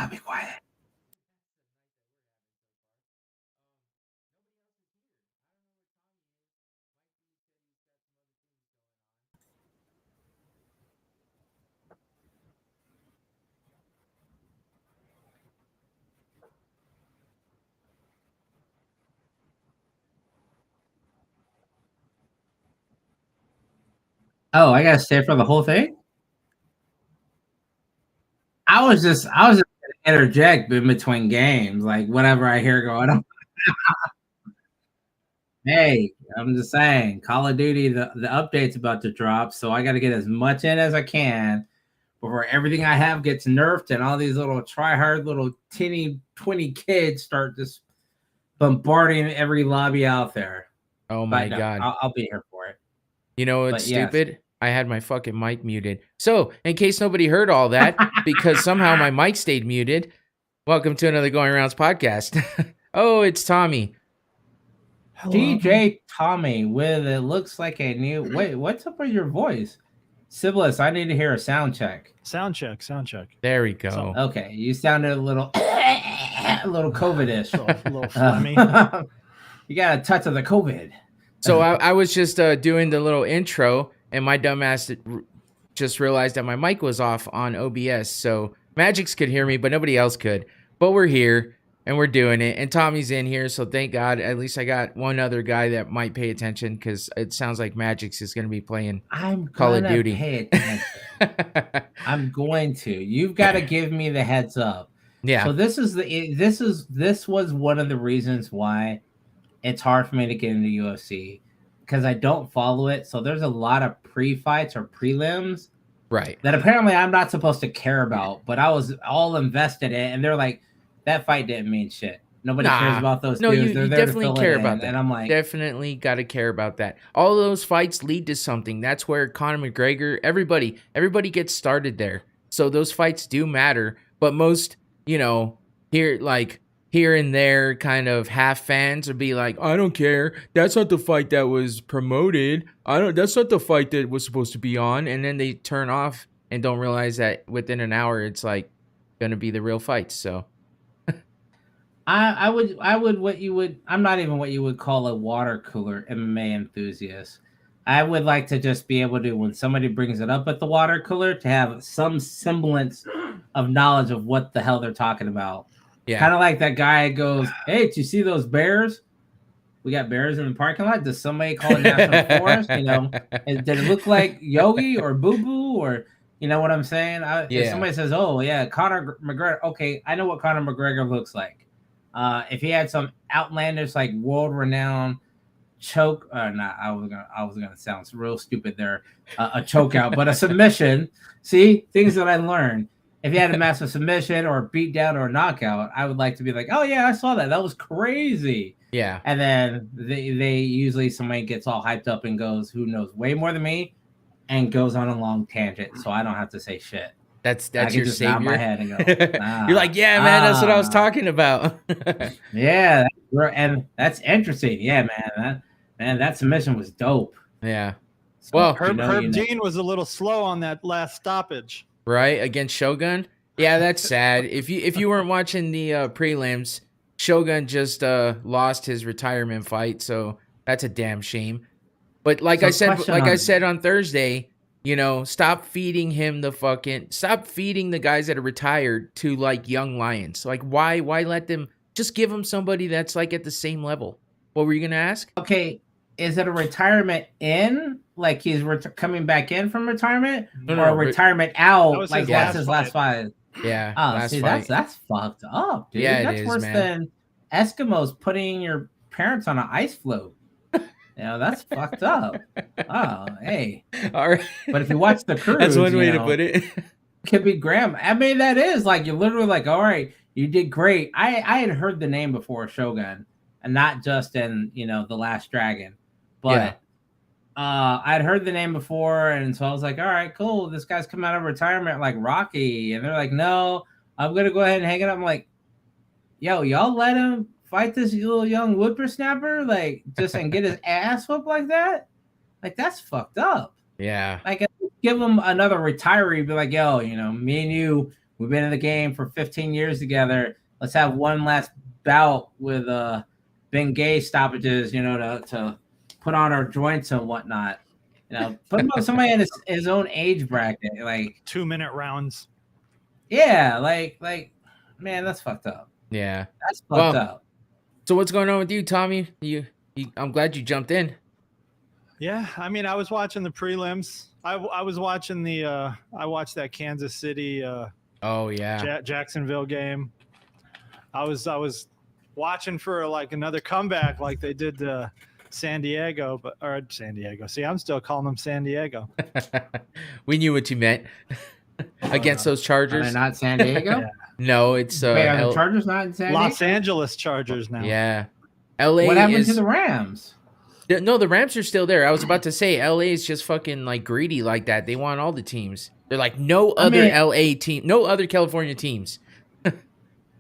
I'll be quiet. Oh, I gotta stay for the whole thing? I was just gonna interject in between games, like whatever I hear going on. Hey, I'm just saying, Call of Duty, the update's about to drop, so I gotta get as much in as I can before everything I have gets nerfed and all these little try hard little tinny 20 kids start just bombarding every lobby out there. Oh my But no, god. I'll be here for it. You know what's But yes. stupid? I had my fucking mic muted. So, in case nobody heard all that, because somehow my mic stayed muted, welcome to another Going Rounds podcast. Oh, it's Tommy. Hello. DJ Tommy with it looks like a new. Wait, what's up with your voice? Sibylis, I need to hear a sound check. Sound check. There we go. Okay, you sounded a little COVID-ish. A little phlegmy. You got a touch of the COVID. So I was just doing the little intro, and my dumbass just realized that my mic was off on OBS. So Magix could hear me, but nobody else could. But we're here, and we're doing it. And Tommy's in here, so thank God. At least I got one other guy that might pay attention, because it sounds like Magix is going to be playing Call of Duty. Pay attention. I'm going to. You've got to give me the heads up. Yeah. So this was one of the reasons why it's hard for me to get into UFC, because I don't follow it. So there's a lot of pre-fights or prelims, right, that apparently I'm not supposed to care about, but I was all invested in it, and they're like, that fight didn't mean shit. Nobody cares about those dudes. You definitely care about that. And I'm like, definitely got to care about that. All those fights lead to something. That's where Conor McGregor, everybody gets started there. So those fights do matter. But most, here and there kind of half fans would be like, I don't care. That's not the fight that was promoted. That's not the fight that was supposed to be on. And then they turn off and don't realize that within an hour it's like going to be the real fight. So I'm not even what you would call a water cooler MMA enthusiast. I would like to just be able to, when somebody brings it up at the water cooler, to have some semblance of knowledge of what the hell they're talking about. Yeah. Kind of like that guy goes, hey, did you see those bears? We got bears in the parking lot. Does somebody call it National Forest? Did it look like Yogi or Boo Boo, or you know what I'm saying? If somebody says, oh yeah, Conor McGregor. Okay, I know what Conor McGregor looks like. If he had some outlandish, like world-renowned choke, I was gonna sound real stupid there. A choke out, but a submission. See, things that I learned. If he had a massive submission or a beatdown or a knockout, I would like to be like, oh yeah, I saw that. That was crazy. Yeah. And then they usually somebody gets all hyped up and goes, who knows way more than me, and goes on a long tangent, so I don't have to say shit. That's your just savior. nod my head and go, You're like, yeah, man, that's what I was talking about. Yeah, and that's interesting. Yeah, man, that submission was dope. Yeah. So well, Herb Dean was a little slow on that last stoppage. Right, against Shogun. Yeah, that's sad. If you weren't watching the prelims, Shogun just lost his retirement fight, so that's a damn shame. But like I said on Thursday, stop feeding the guys that are retired to like young lions. Like why let them, just give them somebody that's like at the same level. What were you gonna ask? Okay, is it a retirement in? Like he's coming back in from retirement, or a retirement out? Like that's his last fight. Yeah. Oh, see, that's fucked up, dude. Yeah, that's worse than Eskimos putting your parents on an ice float. That's fucked up. Oh, hey. All right. But if you watch the cruise, that's one way to put it. Could be Graham. I mean, that is like you're literally like, all right, you did great. I had heard the name before, Shogun, and not just in The Last Dragon, but I'd heard the name before, and so I was like, all right, cool. This guy's come out of retirement like Rocky, and they're like, no, I'm gonna go ahead and hang it up. I'm like, yo, y'all let him fight this little young whippersnapper, like just and get his ass whooped like that? Like that's fucked up. Yeah. Like give him another retiree, be like, yo, me and you, We've been in the game for 15 years together. Let's have one last bout with Bengay stoppages, to put on our joints and whatnot. Put him on somebody in his own age bracket, like 2-minute rounds. Yeah, like man, that's fucked up. Yeah, that's fucked up. So what's going on with you, Tommy? I'm glad you jumped in. Yeah, I mean, I was watching the prelims. I was watching I watched that Kansas City. Jacksonville game. I was watching for like another comeback, like they did San Diego, or San Diego. See, I'm still calling them San Diego. We knew what you meant. Against those Chargers. Are they not San Diego? Yeah. No, it's Wait, are the Chargers not in San Diego? Los Angeles Chargers now. Yeah. LA. What happened to the Rams? No, the Rams are still there. I was about to say LA is just fucking like greedy like that. They want all the teams. They're like no other LA team, no other California teams.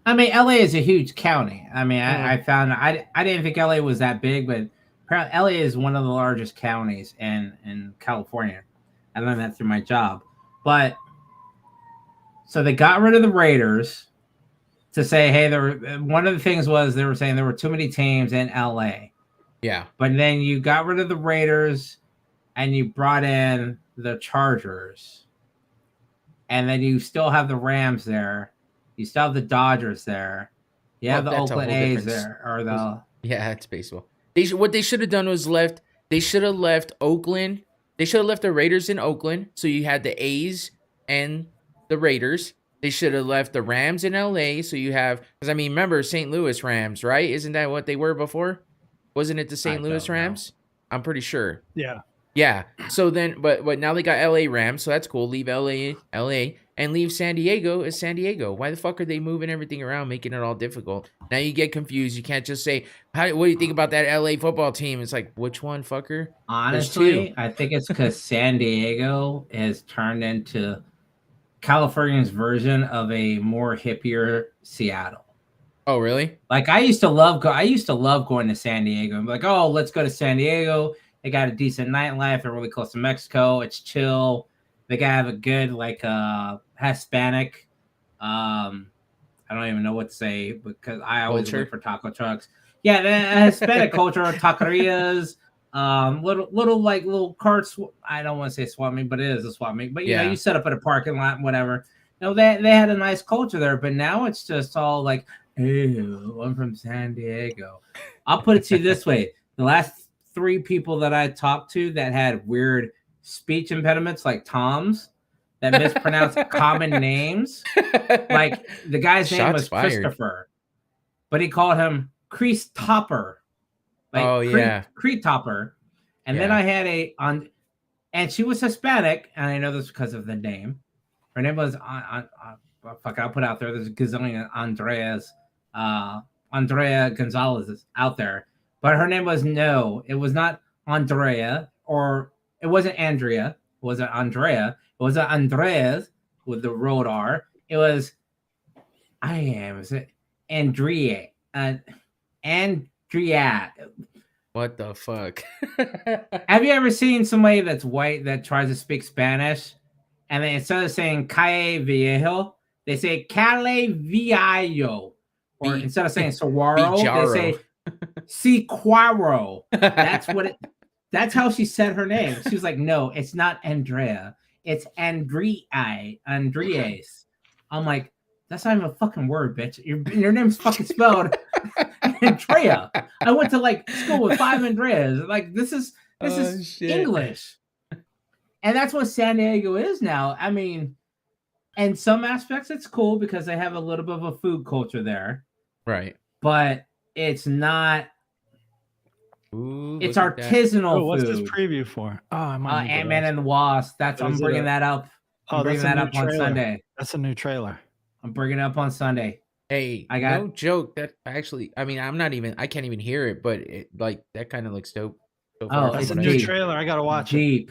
I mean, LA is a huge county. I mean, I found I didn't think LA was that big, but LA is one of the largest counties in California. I learned that through my job. But so they got rid of the Raiders to say, hey, one of the things was they were saying there were too many teams in LA. Yeah. But then you got rid of the Raiders and you brought in the Chargers. And then you still have the Rams there. You still have the Dodgers there. You have the Oakland A's there. Yeah, it's baseball. What they should have done was they should have left Oakland. They should have left the Raiders in Oakland. So you had the A's and the Raiders. They should have left the Rams in LA. So you have, because I mean, remember St. Louis Rams, right? Isn't that what they were before? Wasn't it the St. Louis Rams? I'm pretty sure. Yeah. Yeah. So then, but now they got LA Rams, so that's cool. Leave LA, and leave San Diego as San Diego. Why the fuck are they moving everything around, making it all difficult? Now you get confused. You can't just say, what do you think about that LA football team? It's like, which one, fucker? Honestly, I think it's because San Diego has turned into California's version of a more hippier Seattle. Oh, really? Like I used to love going to San Diego. I'm like, oh, let's go to San Diego. They got a decent nightlife. They're really close to Mexico. It's chill. They gotta have a good Hispanic. I don't even know what to say because I always look for taco trucks. Yeah, the Hispanic culture, taquerias, little carts. I don't want to say swap meet, but it is a swap meet. But you know, you set up at a parking lot and whatever. You know, they had a nice culture there, but now it's just all like, hey, I'm from San Diego. I'll put it to you this way: the last 3 people that I talked to that had weird speech impediments, like Tom's, that mispronounced common names. Like the guy's name was Christopher, but he called him Crease Topper. Crease Topper. And then I had and she was Hispanic, and I know this because of the name. Her name was fuck, I'll put out there. There's a gazillion Andrea Gonzalez out there. But her name was it was not Andrea, or it wasn't Andrea. It wasn't Andrea. It wasn't Andreas with the road R. It was Andrea. Andrea. What the fuck? Have you ever seen somebody that's white that tries to speak Spanish, and then instead of saying Calle Viejo, they say Calle Viejo, or instead of saying Saguaro, they say Siquaro. That's how she said her name. She was like, no, it's not Andrea. It's Andreas. I'm like, that's not even a fucking word, bitch. Your name's fucking spelled Andrea. I went to school with 5 Andreas. Like this is English. And that's what San Diego is now. I mean, in some aspects it's cool because they have a little bit of a food culture there. Right. But it's not. It's artisanal food. What's this preview for? Oh, Ant-Man and the Wasp. I'm bringing that up. I'm bringing that up on Sunday. That's a new trailer. I'm bringing it up on Sunday. Hey, no joke. That actually, I mean, I can't even hear it, but that kind of looks dope. It's a new trailer. I gotta watch it.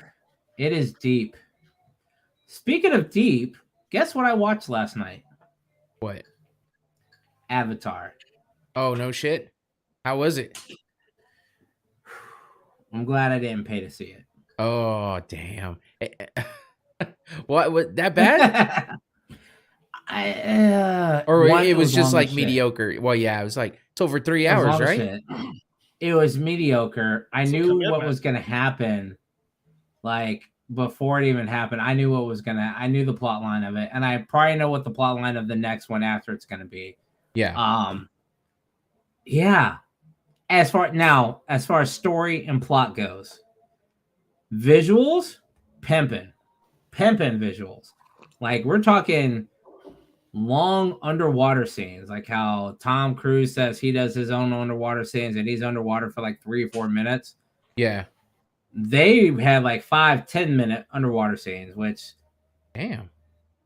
It is deep. Speaking of deep, guess what I watched last night? What? Avatar. Oh, no shit. How was it? I'm glad I didn't pay to see it. Oh, damn. What that bad? Or it was just like mediocre. Well, yeah, it was like it's over 3 hours, right? It was mediocre. I knew what was going to happen, like before it even happened. I knew I knew the plot line of it, and I probably know what the plot line of the next one after it's going to be. Yeah. Yeah. As far as story and plot goes, visuals, pimping visuals. Like we're talking long underwater scenes, like how Tom Cruise says he does his own underwater scenes and he's underwater for like 3 or 4 minutes. Yeah. They had like 5-10 minute underwater scenes, which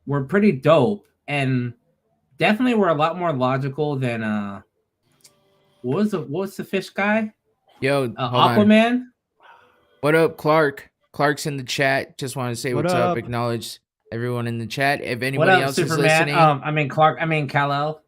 were pretty dope and definitely were a lot more logical than what was the fish guy? Yo, Aquaman. On. What up, Clark? Clark's in the chat. Just want to say what's up. Acknowledge everyone in the chat. If anybody else Superman? is listening, Clark. Kal-El.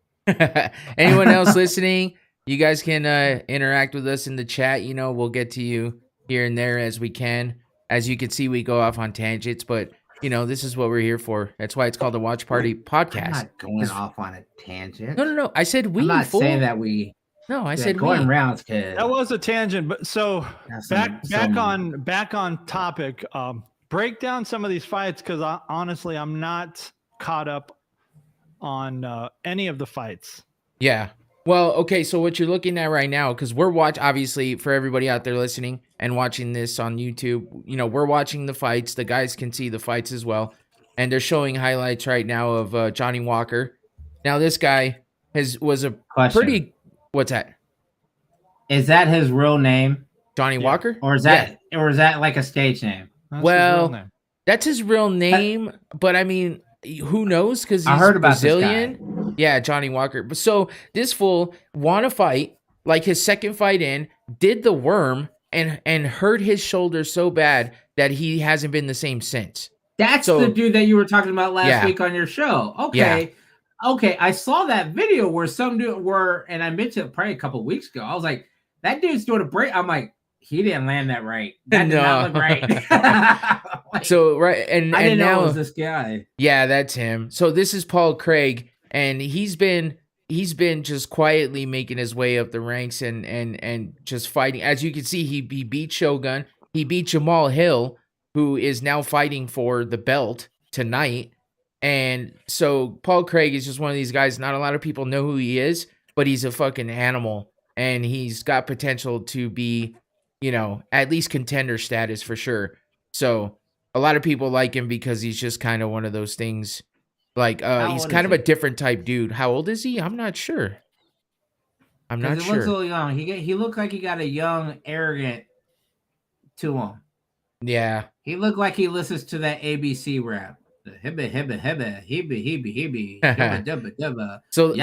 Anyone else listening? You guys can interact with us in the chat. You know, we'll get to you here and there as we can. As you can see, we go off on tangents, but you know, this is what we're here for. That's why it's called the Watch Party Podcast. I'm not going off on a tangent. No. I said we. I'm not saying that we. No, I said going rounds, kid. That was a tangent, but so back on topic. Break down some of these fights because honestly, I'm not caught up on any of the fights. Yeah. Well, okay. So what you're looking at right now, because we're obviously for everybody out there listening and watching this on YouTube, you know, we're watching the fights. The guys can see the fights as well, and they're showing highlights right now of Johnny Walker. Now, this guy was a pretty. What's that? Is that his real name, Johnny Walker, or is that like a stage name? That's his real name, but I mean, who knows? Because I heard about Brazilian. This guy. Yeah, Johnny Walker. So this fool won a fight, like his second fight in, did the worm and hurt his shoulder so bad that he hasn't been the same since. That's the dude that you were talking about last week on your show. Okay. Yeah. Okay, I saw that video where some dude and I mentioned it probably a couple of weeks ago. I was like, that dude's doing a break. I'm like, he didn't land that right. That did not look right. So and I didn't know it was this guy. Yeah, that's him. So this is Paul Craig, and he's been just quietly making his way up the ranks and just fighting. As you can see, he beat Shogun. He beat Jamal Hill, who is now fighting for the belt tonight. And so Paul Craig is just one of these guys. Not a lot of people know who he is, but he's a fucking animal, and he's got potential to be, you know, at least contender status for sure. So a lot of people like him because he's just kind of one of those things. Like he's kind of a different type dude. How old is he? I'm not sure. He looks a little young. He looked like he got a young, arrogant to him. Yeah. He looked like he listens to that ABC rap. Hibba hibba hibba hibba hibba dubba dubba. So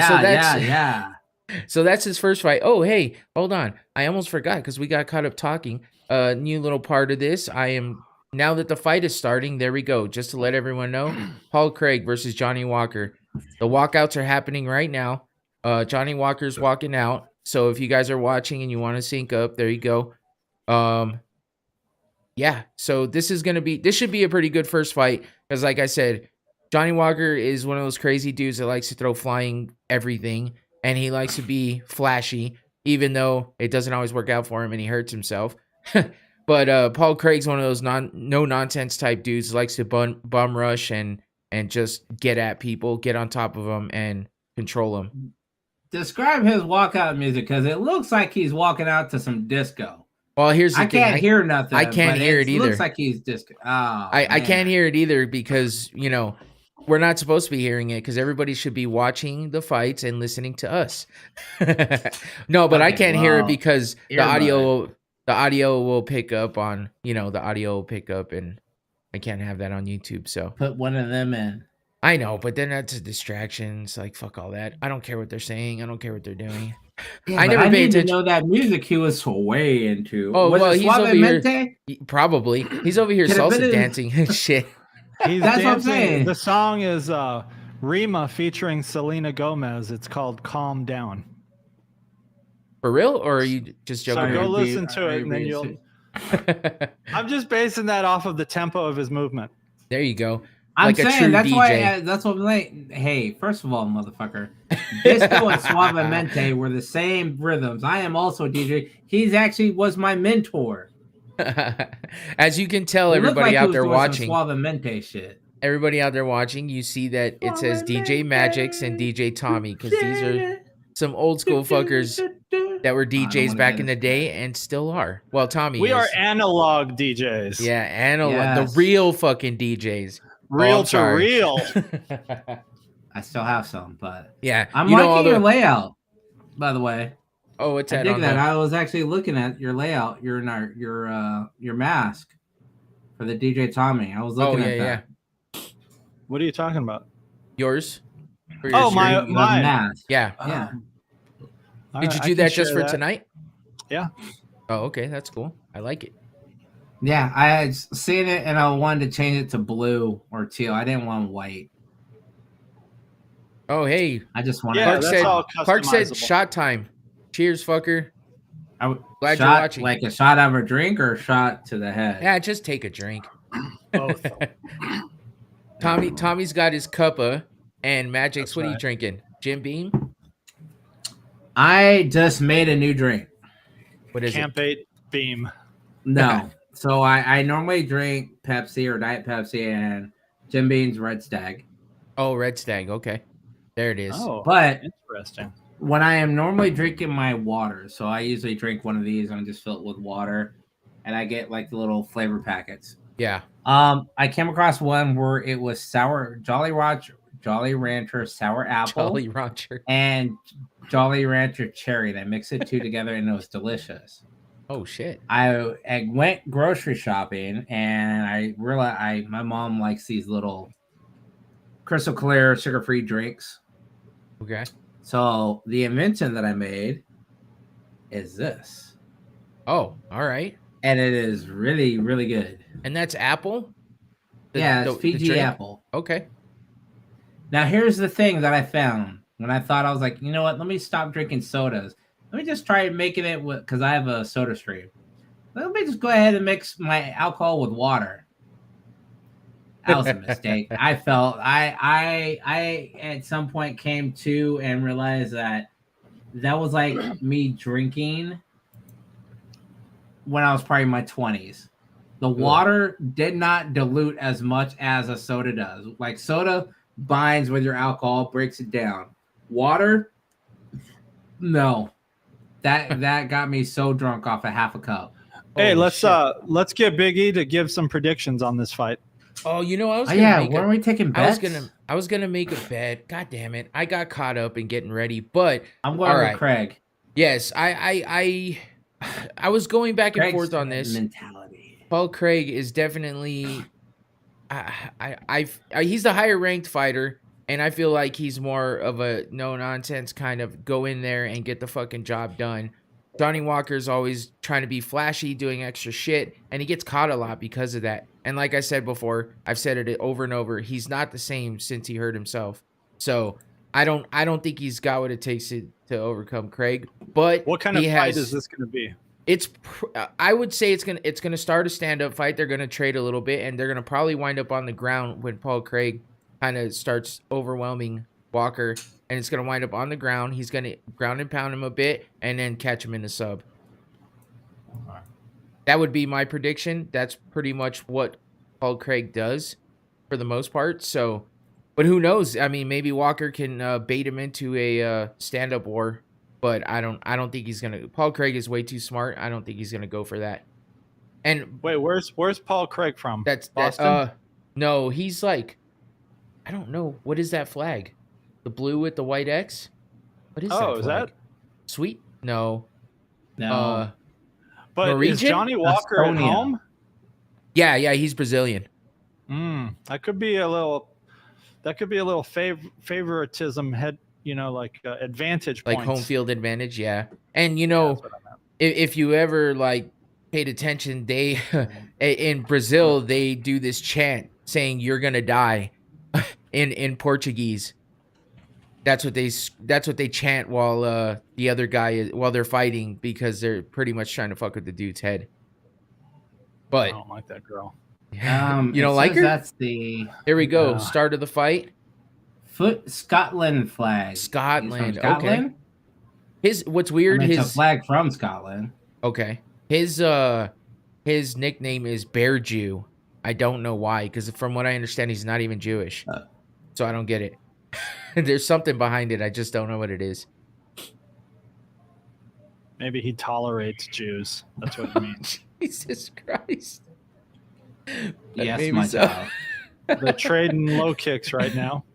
that's his first fight. Oh, hey, hold on. I almost forgot because we got caught up talking. New little part of this. Now that the fight is starting, there we go. Just to let everyone know, Paul Craig versus Johnny Walker. The walkouts are happening right now. Johnny Walker's walking out. So if you guys are watching and you want to sync up, there you go. Yeah, so this should be a pretty good first fight because, like I said, Johnny Walker is one of those crazy dudes that likes to throw flying everything, and he likes to be flashy, even though it doesn't always work out for him and he hurts himself. But Paul Craig's one of those no nonsense type dudes, likes to bum rush and just get at people, get on top of them, and control them. Describe his walkout music because it looks like he's walking out to some disco. Well, here's the thing. I can't hear nothing. I can't hear it either. Looks like he's just. I can't hear it either because, you know, we're not supposed to be hearing it because everybody should be watching the fights and listening to us. No, but I can't hear it because the audio will pick up on, you know, the audio will pick up, and I can't have that on YouTube. So put one of them in. I know, but then that's a distraction. It's like, fuck all that. I don't care what they're saying. I don't care what they're doing. Yeah, I never paid attention. To know that music he was way into. Oh, well, he's over here. Probably. He's over here salsa dancing and shit. That's what I'm saying. The song is Rima featuring Selena Gomez. It's called Calm Down. For real? Or are you just joking? So go listen to it and then you'll... I'm just basing that off of the tempo of his movement. There you go. I'm like a saying true that's DJ. why. That's what I'm like. Hey, first of all, motherfucker, Disco and Suavemente were the same rhythms. I am also a DJ. He's actually was my mentor. As you can tell, It looked everybody like he out was there doing watching, some Suavemente shit. everybody out there watching, you see that it says DJ Magix and DJ Tommy, because these are some old school fuckers that were DJs back in the day and still are. Well, Tommy We is. are analog DJs. Yeah, analog, Yes. the real fucking DJs. Real to real. I still have some, but yeah, I'm you know liking all the your layout. By the way, oh, what's I that dig on that. the? I was actually looking at your layout, your mask for the DJ Tommy. I was looking at that. What are you talking about? Yours? Oh, Your mine. mask. Yeah. Yeah. Did you do that just for tonight? Yeah. Oh, okay, that's cool. I like it. Yeah, I had seen it and I wanted to change it to blue or teal. I didn't want white. Oh, hey. I just wanted. Yeah, Clark said shot time. Cheers, fucker. Glad you're watching. Like a shot of a drink or a shot to the head? Yeah, just take a drink. Both. Tommy's got his cuppa, and Magix, That's what are you right. drinking? Jim Beam? I just made a new drink. What is Camp 8 Beam. No. So I normally drink Pepsi or Diet Pepsi and Jim Beam's Red Stag. Oh, Red Stag. Okay. There it is. Oh, But interesting. when I am normally drinking my water, so I usually drink one of these and I just fill it with water, and I get like the little flavor packets. Yeah. I came across one where it was sour Jolly Rancher sour apple, Jolly Rancher, and Jolly Rancher cherry. They mix it two together and it was delicious. Oh shit! I went grocery shopping and I realized my mom likes these little crystal clear sugar-free drinks. Okay. So the invention that I made is this. Oh, all right. And it is really, really good. And that's apple? It's Fiji apple. Okay. Now, here's the thing that I found when I thought, I was like, you know what? Let me stop drinking sodas. Let me just try making it with, because I have a soda stream. Let me just go ahead and mix my alcohol with water. That was a mistake. I felt I at some point came to and realized that was like me drinking when I was probably in my 20s. The water did not dilute as much as a soda does. Like soda binds with your alcohol, breaks it down. Water, no. That got me so drunk off a half a cup. Hey, let's get Big E to give some predictions on this fight. Oh, you know, I was gonna weren't we taking bets? I was gonna make a bet. God damn it. I got caught up in getting ready, but I'm going with Craig. Yes, I was going back and forth on this. Mentality. Paul Craig is definitely he's the higher ranked fighter, and I feel like he's more of a no nonsense kind of go in there and get the fucking job done. Johnny Walker's always trying to be flashy, doing extra shit, and he gets caught a lot because of that. And like I said before, I've said it over and over, he's not the same since he hurt himself. So I don't think he's got what it takes to overcome Craig. But what kind of fight is this going to be? I would say it's gonna start a stand-up fight. They're gonna trade a little bit, and they're gonna probably wind up on the ground when Paul Craig kind of starts overwhelming Walker, and it's gonna wind up on the ground. He's gonna ground and pound him a bit, and then catch him in the sub. That would be my prediction. That's pretty much what Paul Craig does for the most part. So, but who knows? I mean, maybe Walker can bait him into a stand-up war. But I don't think he's gonna. Paul Craig is way too smart. I don't think he's gonna go for that. And wait, where's Paul Craig from? That's Boston. No, he's like, I don't know. What is that flag? The blue with the white X. What is that? Oh, is that sweet? No. No. But Norwegian? Is Johnny Walker at home? Yeah, he's Brazilian. That could be a little favoritism like advantage points. Like home field advantage, yeah. And if you ever like paid attention, they in Brazil they do this chant saying "you're gonna die" in Portuguese. That's what they chant while the other guy while they're fighting, because they're pretty much trying to fuck with the dude's head. But I don't like that girl. You don't like her? That's the. Here we go. Start of the fight. Scotland flag. Scotland. Scotland. Okay. What's weird? It's a flag from Scotland. Okay. His nickname is Bear Jew. I don't know why, because from what I understand, he's not even Jewish. So I don't get it. There's something behind it. I just don't know what it is. Maybe he tolerates Jews. That's what it means. Jesus Christ. Yes, my child. They're trading low kicks right now.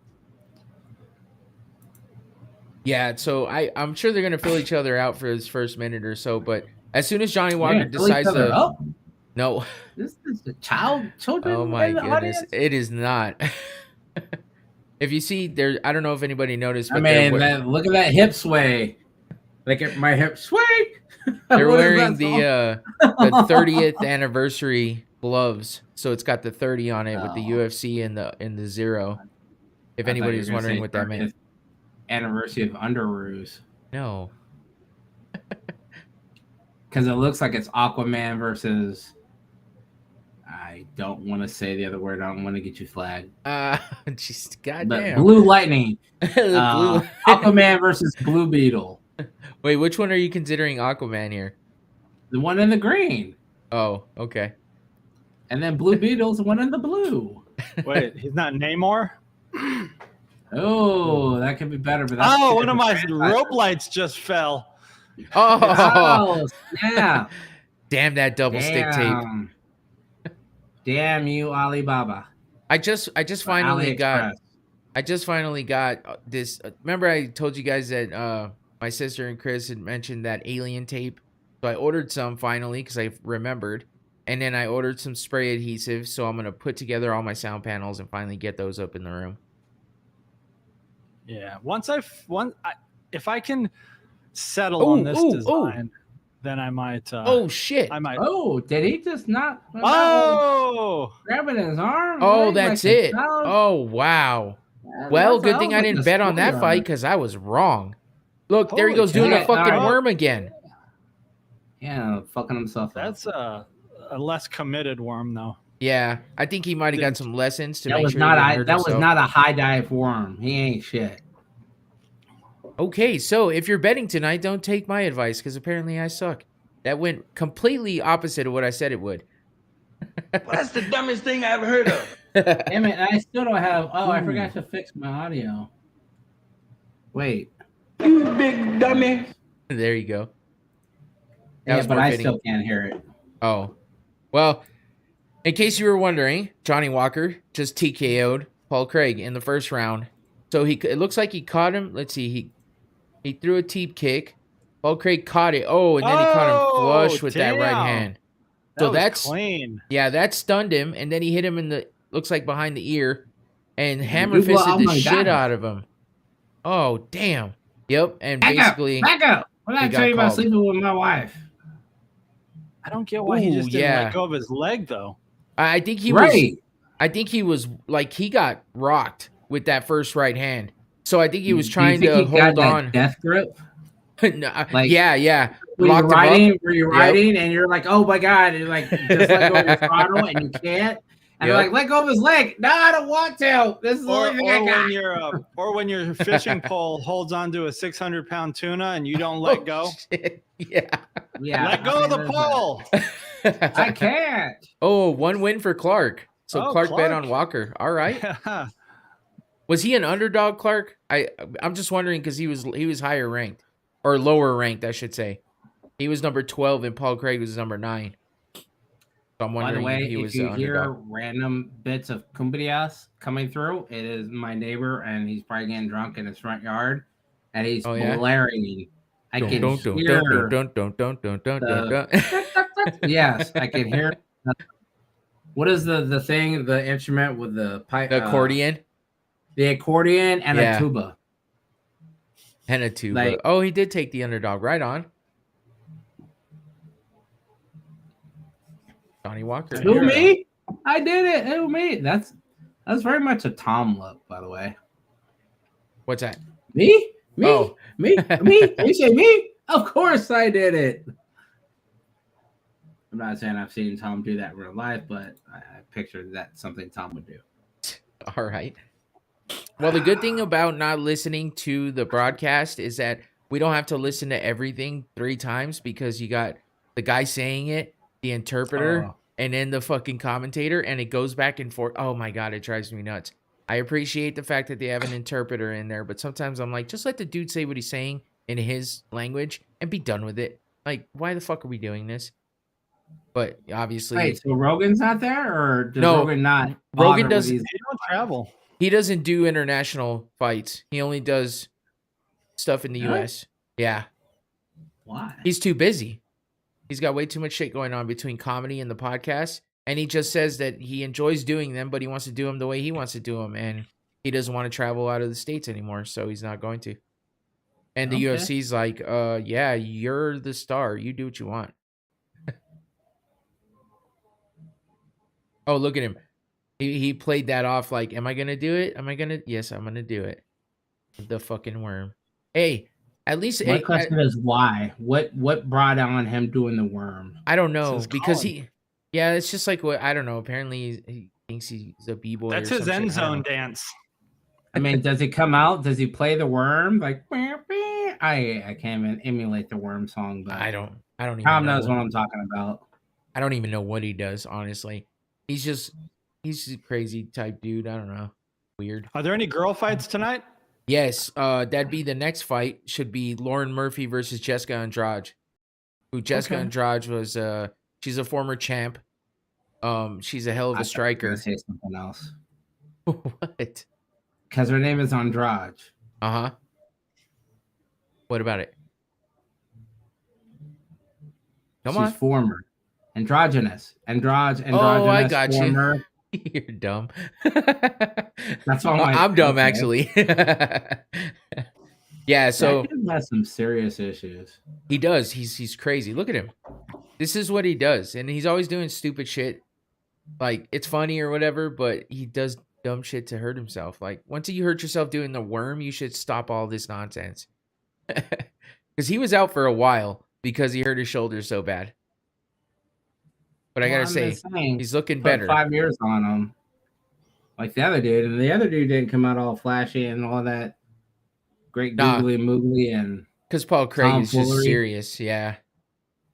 Yeah, so I'm sure they're gonna fill each other out for his first minute or so, but as soon as Johnny Walker decides to no, this is the children. Oh my goodness, it is not. If you see there, I don't know if anybody noticed. But look at that hip sway. Like at my hip sway. They're wearing the 30th anniversary gloves, so it's got the 30 on it with the UFC and the 0. If anybody's wondering what that meant. Anniversary of Underoos. No. Because it looks like it's Aquaman versus. I don't want to say the other word. I don't want to get you flagged. Just goddamn. Blue Lightning. Aquaman versus Blue Beetle. Wait, which one are you considering Aquaman here? The one in the green. Oh, okay. And then Blue Beetle's the one in the blue. Wait, he's not Namor? Oh, that could be better. But one of my rope lights just fell. Oh, yeah. Damn that double stick tape. Damn you, Alibaba. I just finally got this. Remember I told you guys that my sister and Chris had mentioned that alien tape. So I ordered some finally because I remembered. And then I ordered some spray adhesive. So I'm going to put together all my sound panels and finally get those up in the room. Yeah. If I can settle on this design, then I might. Oh, shit. I might. Oh, did he just not? Grabbing his arm? Oh, that's it. Oh, wow. Well, good thing I didn't bet on that fight because I was wrong. Look, there he goes doing a fucking worm again. Yeah, fucking himself. That's a less committed worm, though. Yeah, I think he might have got some lessons to that make was sure that was not a high dive worm. He ain't shit. Okay, so if you're betting tonight, don't take my advice because apparently I suck. That went completely opposite of what I said it would. Well, that's the dumbest thing I ever heard of. Damn it, I still don't have. Oh, I forgot to fix my audio. Wait. You big dummy. There you go. Yeah, but I still can't hear it. Oh. Well, in case you were wondering, Johnny Walker just TKO'd Paul Craig in the first round. So it looks like he caught him. Let's see. He threw a teep kick. Paul Craig caught it. Oh, and then he caught him flush with that right hand. So that's clean. Yeah, that stunned him, and then he hit him in the looks like behind the ear, and hammer fisted the shit out of him. Oh, damn. Yep, and basically back up. What did I tell you about sleeping with my wife? I don't get why he just didn't let go of his leg though. I think he was like he got rocked with that first right hand. So I think he was trying to hold on. Death grip. No, yeah. Were you riding and you're like, oh my god, and like just let go of your throttle and you can't. And you're like, let go of his leg. No, I don't want to. This is the only thing I got. Or when your fishing pole holds onto a 600-pound tuna and you don't let go. Shit. Yeah. Let go of the pole. I can't. Oh, one win for Clark. So Clark bet on Walker. All right. Yeah. Was he an underdog, Clark? I'm just wondering because he was higher ranked or lower ranked, I should say. He was number 12 and Paul Craig was number 9. So I'm wondering By the way, if he was if you hear underdog. random bits of cumbias coming through, it is my neighbor, and he's probably getting drunk in his front yard, and he's blaring. I can hear. Yes, I can hear. What is the thing? The instrument with the pipe? The accordion. The accordion and a tuba. And a tuba. Oh, he did take the underdog. Right on. Johnny Walker. Who, me? I did it. Who, me? That's very much a Tom look, by the way. What's that? Me? Oh. Me? You say me? Of course I did it. I'm not saying I've seen Tom do that in real life, but I pictured that something Tom would do. All right. Well, the good thing about not listening to the broadcast is that we don't have to listen to everything 3 times because you got the guy saying it, the interpreter, and then the fucking commentator, and it goes back and forth. Oh my God, it drives me nuts. I appreciate the fact that they have an interpreter in there, but sometimes I'm like, just let the dude say what he's saying in his language and be done with it. Like, why the fuck are we doing this? But obviously, wait, so Rogan's not there, or does no, Rogan not? Rogan doesn't. They don't travel. He doesn't do international fights. He only does stuff in the Really? U.S. Yeah, Why? he's too busy. He's got way too much shit going on between comedy and the podcast, and he just says that he enjoys doing them, but he wants to do them the way he wants to do them, and he doesn't want to travel out of the States anymore, so he's not going to. And the Okay. UFC's like, yeah, you're the star. You do what you want. Oh, look at him. He played that off like, am I going to do it? Yes, I'm going to do it. The fucking worm. Hey, at least... My question is why? What brought on him doing the worm? I don't know, because yeah, it's just like what, I don't know. Apparently he thinks he's a b-boy. That's his end zone dance. I mean, does he come out? Does he play the worm? Like, I can't even emulate the worm song, but I don't even Tom know knows what I'm talking about. I don't even know what he does, honestly. He's a crazy type dude. I don't know. Weird. Are there any girl fights tonight? Yes, that'd be the next fight. Should be Lauren Murphy versus Jessica Andrade. Who Jessica Andrade was she's a former champ. She's a hell of a striker. Say something else. What? Because her name is Andrade. Uh-huh. What about it? She's former. Androgynous. Androgynous. Oh, I got former. you. You're dumb. That's all I'm dumb, actually. Yeah, so that kid has some serious issues. He does. He's crazy. Look at him. This is what he does, and he's always doing stupid shit. Like, it's funny or whatever, but he does dumb shit to hurt himself. Like, once you hurt yourself doing the worm, you should stop all this nonsense. Because he was out for a while because he hurt his shoulder so bad. But I gotta say, he's looking better. 5 years on him, like the other dude, and the other dude didn't come out all flashy and all that great googly moogly. And because Paul Craig is just serious, yeah,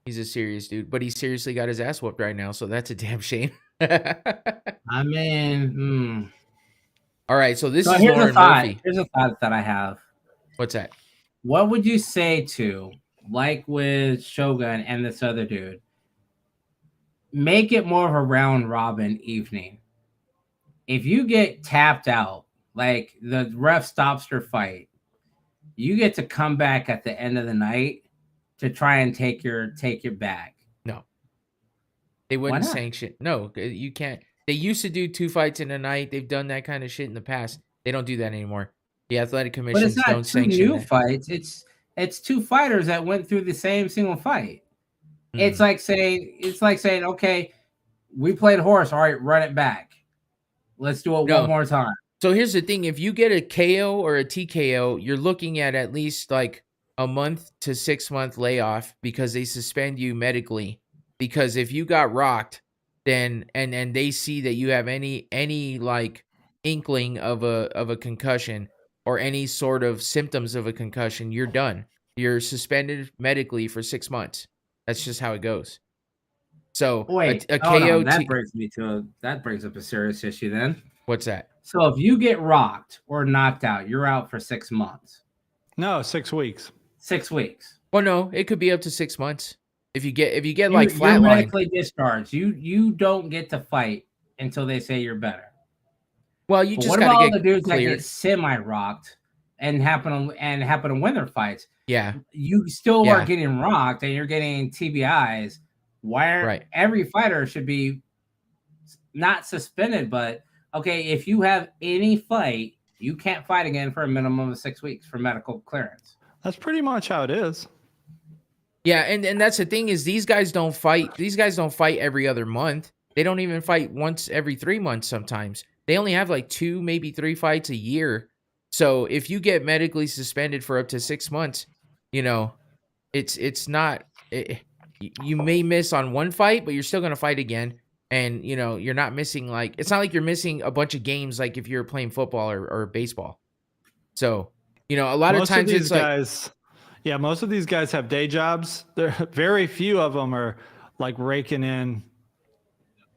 he's a serious dude. But he seriously got his ass whooped right now, so that's a damn shame. I mean, all right, so this is Lauren Murphy. Here's a thought that I have. What's that? What would you say to, like with Shogun and this other dude? Make it more of a round robin evening. If you get tapped out, like the ref stops your fight, you get to come back at the end of the night to try and take your back. No, they wouldn't sanction. No, you can't. They used to do 2 fights in a night. They've done that kind of shit in the past. They don't do that anymore. The athletic commissions don't sanction new fights. It's 2 fighters that went through the same single fight. It's like saying, okay, we played horse. All right, run it back. Let's do it one more time. So here's the thing: if you get a KO or a TKO, you're looking at least like a month to 6 month layoff because they suspend you medically. Because if you got rocked, then and they see that you have any like inkling of a concussion or any sort of symptoms of a concussion, you're done. You're suspended medically for 6 months. That's just how it goes. So wait, a KO that brings up a serious issue then. What's that? So if you get rocked or knocked out, you're out for 6 months. No, 6 weeks. 6 weeks. Well, no, it could be up to 6 months. If you get like flatline, you're medically discharged. You don't get to fight until they say you're better. Well, you just got to get all the dudes cleared. that get semi-rocked and happen to win their fights. Yeah, you still are getting rocked and you're getting TBIs. Every fighter should be not suspended, but okay, if you have any fight, you can't fight again for a minimum of 6 weeks for medical clearance. That's pretty much how it is. Yeah, and that's the thing is these guys don't fight. These guys don't fight every other month. They don't even fight once every 3 months sometimes. They only have like 2, maybe 3 fights a year. So if you get medically suspended for up to 6 months, you know, it's not you may miss on one fight, but you're still gonna fight again. And you're not missing it's not like you're missing a bunch of games like if you're playing football or baseball. So, a lot of times it's guys, most of these guys have day jobs. There, very few of them are like raking in,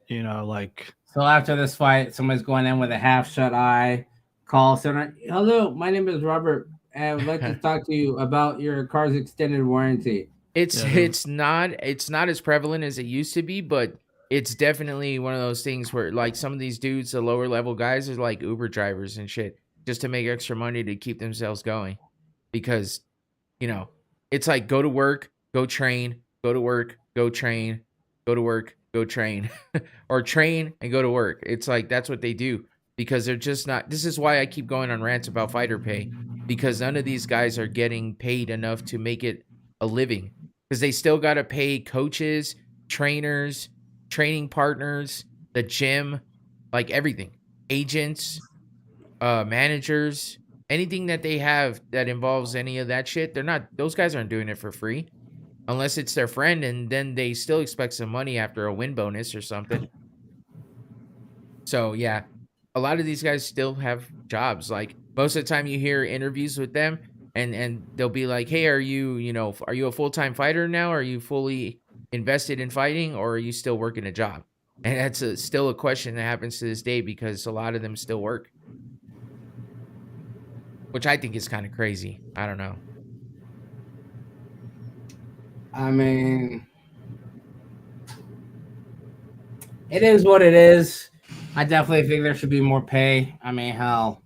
So after this fight, somebody's going in with a half shut eye, calls center. Hello, my name is Robert. I would like to talk to you about your car's extended warranty. It's not as prevalent as it used to be, but it's definitely one of those things where like some of these dudes, the lower level guys, are like Uber drivers and shit just to make extra money to keep themselves going. Because, it's like go to work, go train, go to work, go train, go to work, go train, or train and go to work. It's like that's what they do because they're just not. This is why I keep going on rants about fighter pay, because none of these guys are getting paid enough to make it a living, because they still got to pay coaches, trainers, training partners, the gym, like everything, agents, managers, anything that they have that involves any of that shit. Those guys aren't doing it for free unless it's their friend, and then they still expect some money after a win bonus or something. So yeah, a lot of these guys still have jobs. Like most of the time you hear interviews with them and they'll be like, hey, are you a full-time fighter now? Are you fully invested in fighting, or are you still working a job? And that's still a question that happens to this day because a lot of them still work, which I think is kind of crazy. I don't know. I mean, it is what it is. I definitely think there should be more pay. I mean, hell,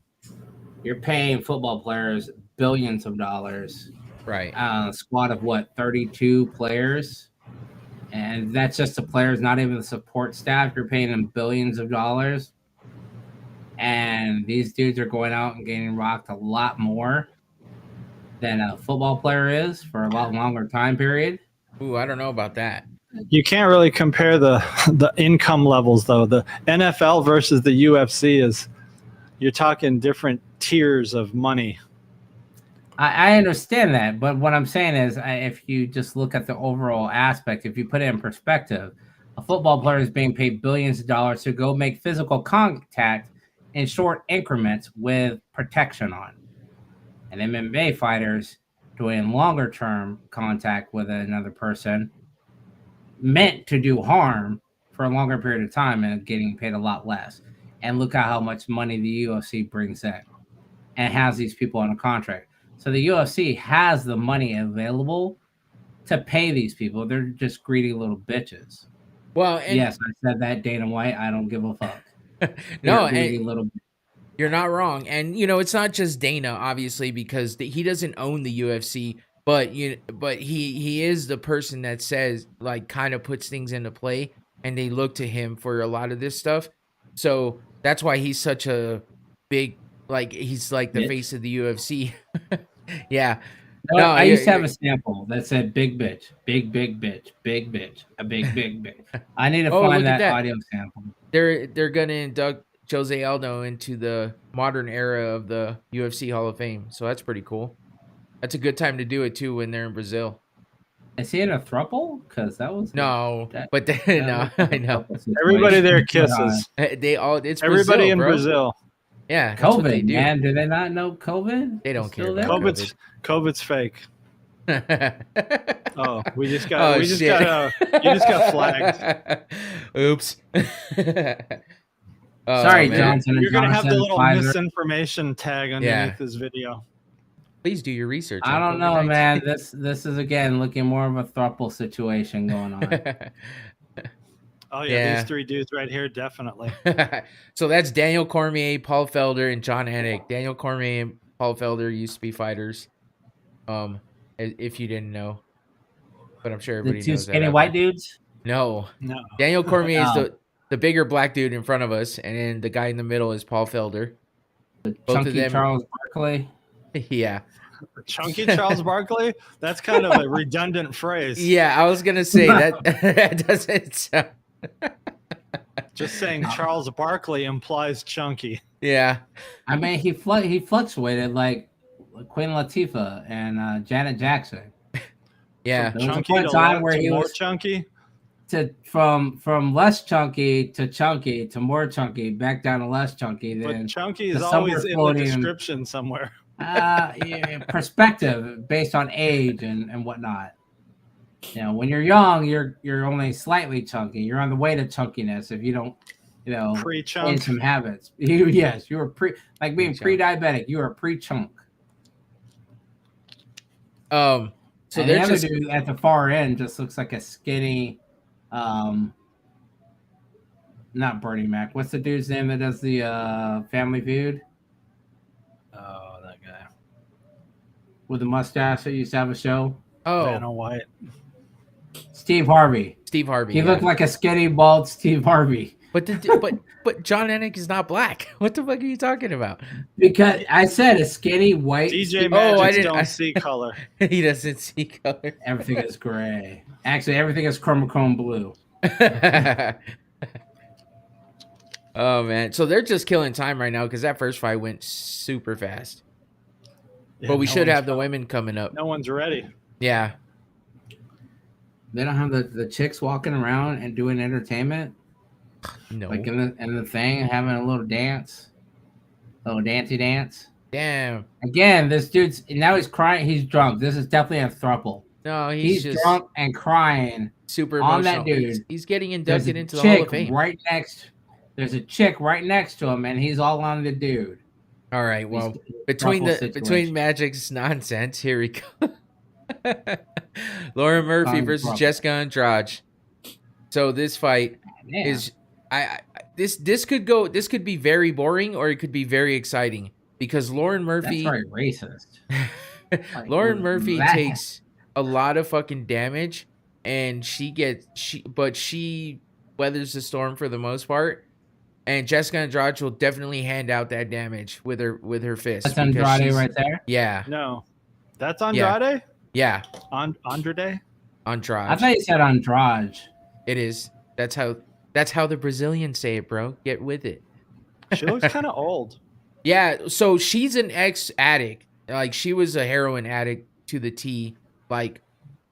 you're paying football players billions of dollars. Right. A squad of 32 players. And that's just the players, not even the support staff. You're paying them billions of dollars. And these dudes are going out and getting rocked a lot more than a football player is for a lot longer time period. Ooh, I don't know about that. You can't really compare the income levels, though. The NFL versus the UFC you're talking different tiers of money. I understand that, but what I'm saying is if you just look at the overall aspect, if you put it in perspective, a football player is being paid billions of dollars to go make physical contact in short increments with protection on. And MMA fighters doing longer term contact with another person meant to do harm for a longer period of time and getting paid a lot less. And look at how much money the UFC brings in and has these people on a contract. So the UFC has the money available to pay these people. They're just greedy little bitches. Well, yes, I said that, Dana White. I don't give a fuck. No, you're not wrong. And it's not just Dana, obviously, because he doesn't own the UFC, but he is the person that says, like, kind of puts things into play, and they look to him for a lot of this stuff. So that's why he's such a big, like, he's like the face of the UFC. Yeah. No, I used to have a sample that said big bitch, big bitch, big bitch, a big bitch. I need to find that audio sample. They're going to induct Jose Aldo into the modern era of the UFC Hall of Fame. So that's pretty cool. That's a good time to do it too when they're in Brazil. Is he in a throuple? Because that was no, I know. Everybody there kisses. It's everybody Brazil, in bro. Brazil. Yeah, COVID, man. Do they not know COVID? They don't care. COVID's fake. Oh, you just got flagged. Oops. Sorry, Johnson. You're gonna have the little misinformation tag underneath this video. Please do your research. I don't know, man. This is again looking more of a throuple situation going on. Oh yeah, these three dudes right here, definitely. So that's Daniel Cormier, Paul Felder, and John Anik. Daniel Cormier and Paul Felder used to be fighters. If you didn't know, but I'm sure everybody knows that. The two skinny white dudes? No. Daniel Cormier is the bigger black dude in front of us, and then the guy in the middle is Paul Felder. Both chunky of them, Charles Barkley. Yeah. Chunky Charles Barkley? That's kind of a redundant phrase. Yeah, I was gonna say that doesn't sound. Just saying Charles Barkley implies chunky. Yeah. I mean, he fluctuated like Queen Latifah and Janet Jackson. Yeah. There was a Chunky point in to time where he more was chunky. from less chunky to more chunky, back down to less chunky. Then But chunky the is summer always in the floating, description somewhere. yeah, perspective based on age and whatnot. You know, when you're young, you're only slightly chunky. You're on the way to chunkiness if you don't, Pre-chunk. change some habits. Yes, you were like being pre-diabetic. You were pre-chunk. So and the other dude at the far end just looks like a skinny, not Bernie Mac. What's the dude's name that does the Family Feud? Oh, that guy with the mustache that used to have a show. Oh, Vanna White. Steve Harvey. Steve Harvey. He looked like a skinny, bald Steve Harvey. But but John Anik is not black. What the fuck are you talking about? Because I said a skinny white. DJ Magic don't see color. He doesn't see color. Everything is gray. Actually, everything is chromachrome blue. Oh man, so they're just killing time right now because that first fight went super fast. Yeah, but we should have the women coming up. No one's ready. Yeah. They don't have the chicks walking around and doing entertainment. No. Like in the thing, having a little dance. A little dancey dance. Damn. Again, this dude's now he's crying. He's drunk. This is definitely a throuple. No, he's just drunk and crying. Super on emotional. That dude. He's getting inducted into the Hall of Fame. There's a chick right next to him, and he's all on the dude. All right. Well, between Magic's nonsense, here we go. Lauren Murphy versus Jessica Andrade. So this fight is this could be very boring or it could be very exciting because Lauren Murphy. That's very racist. Lauren Murphy takes a lot of fucking damage, and she weathers the storm for the most part. And Jessica Andrade will definitely hand out that damage with her fist. That's Andrade right there? Yeah. No. That's Andrade? Yeah. Andrade? Andrade. I thought you said Andrade. It is. That's how the Brazilians say it, bro. Get with it. She looks kind of old. Yeah, so she's an ex-addict. Like, she was a heroin addict to the T, like,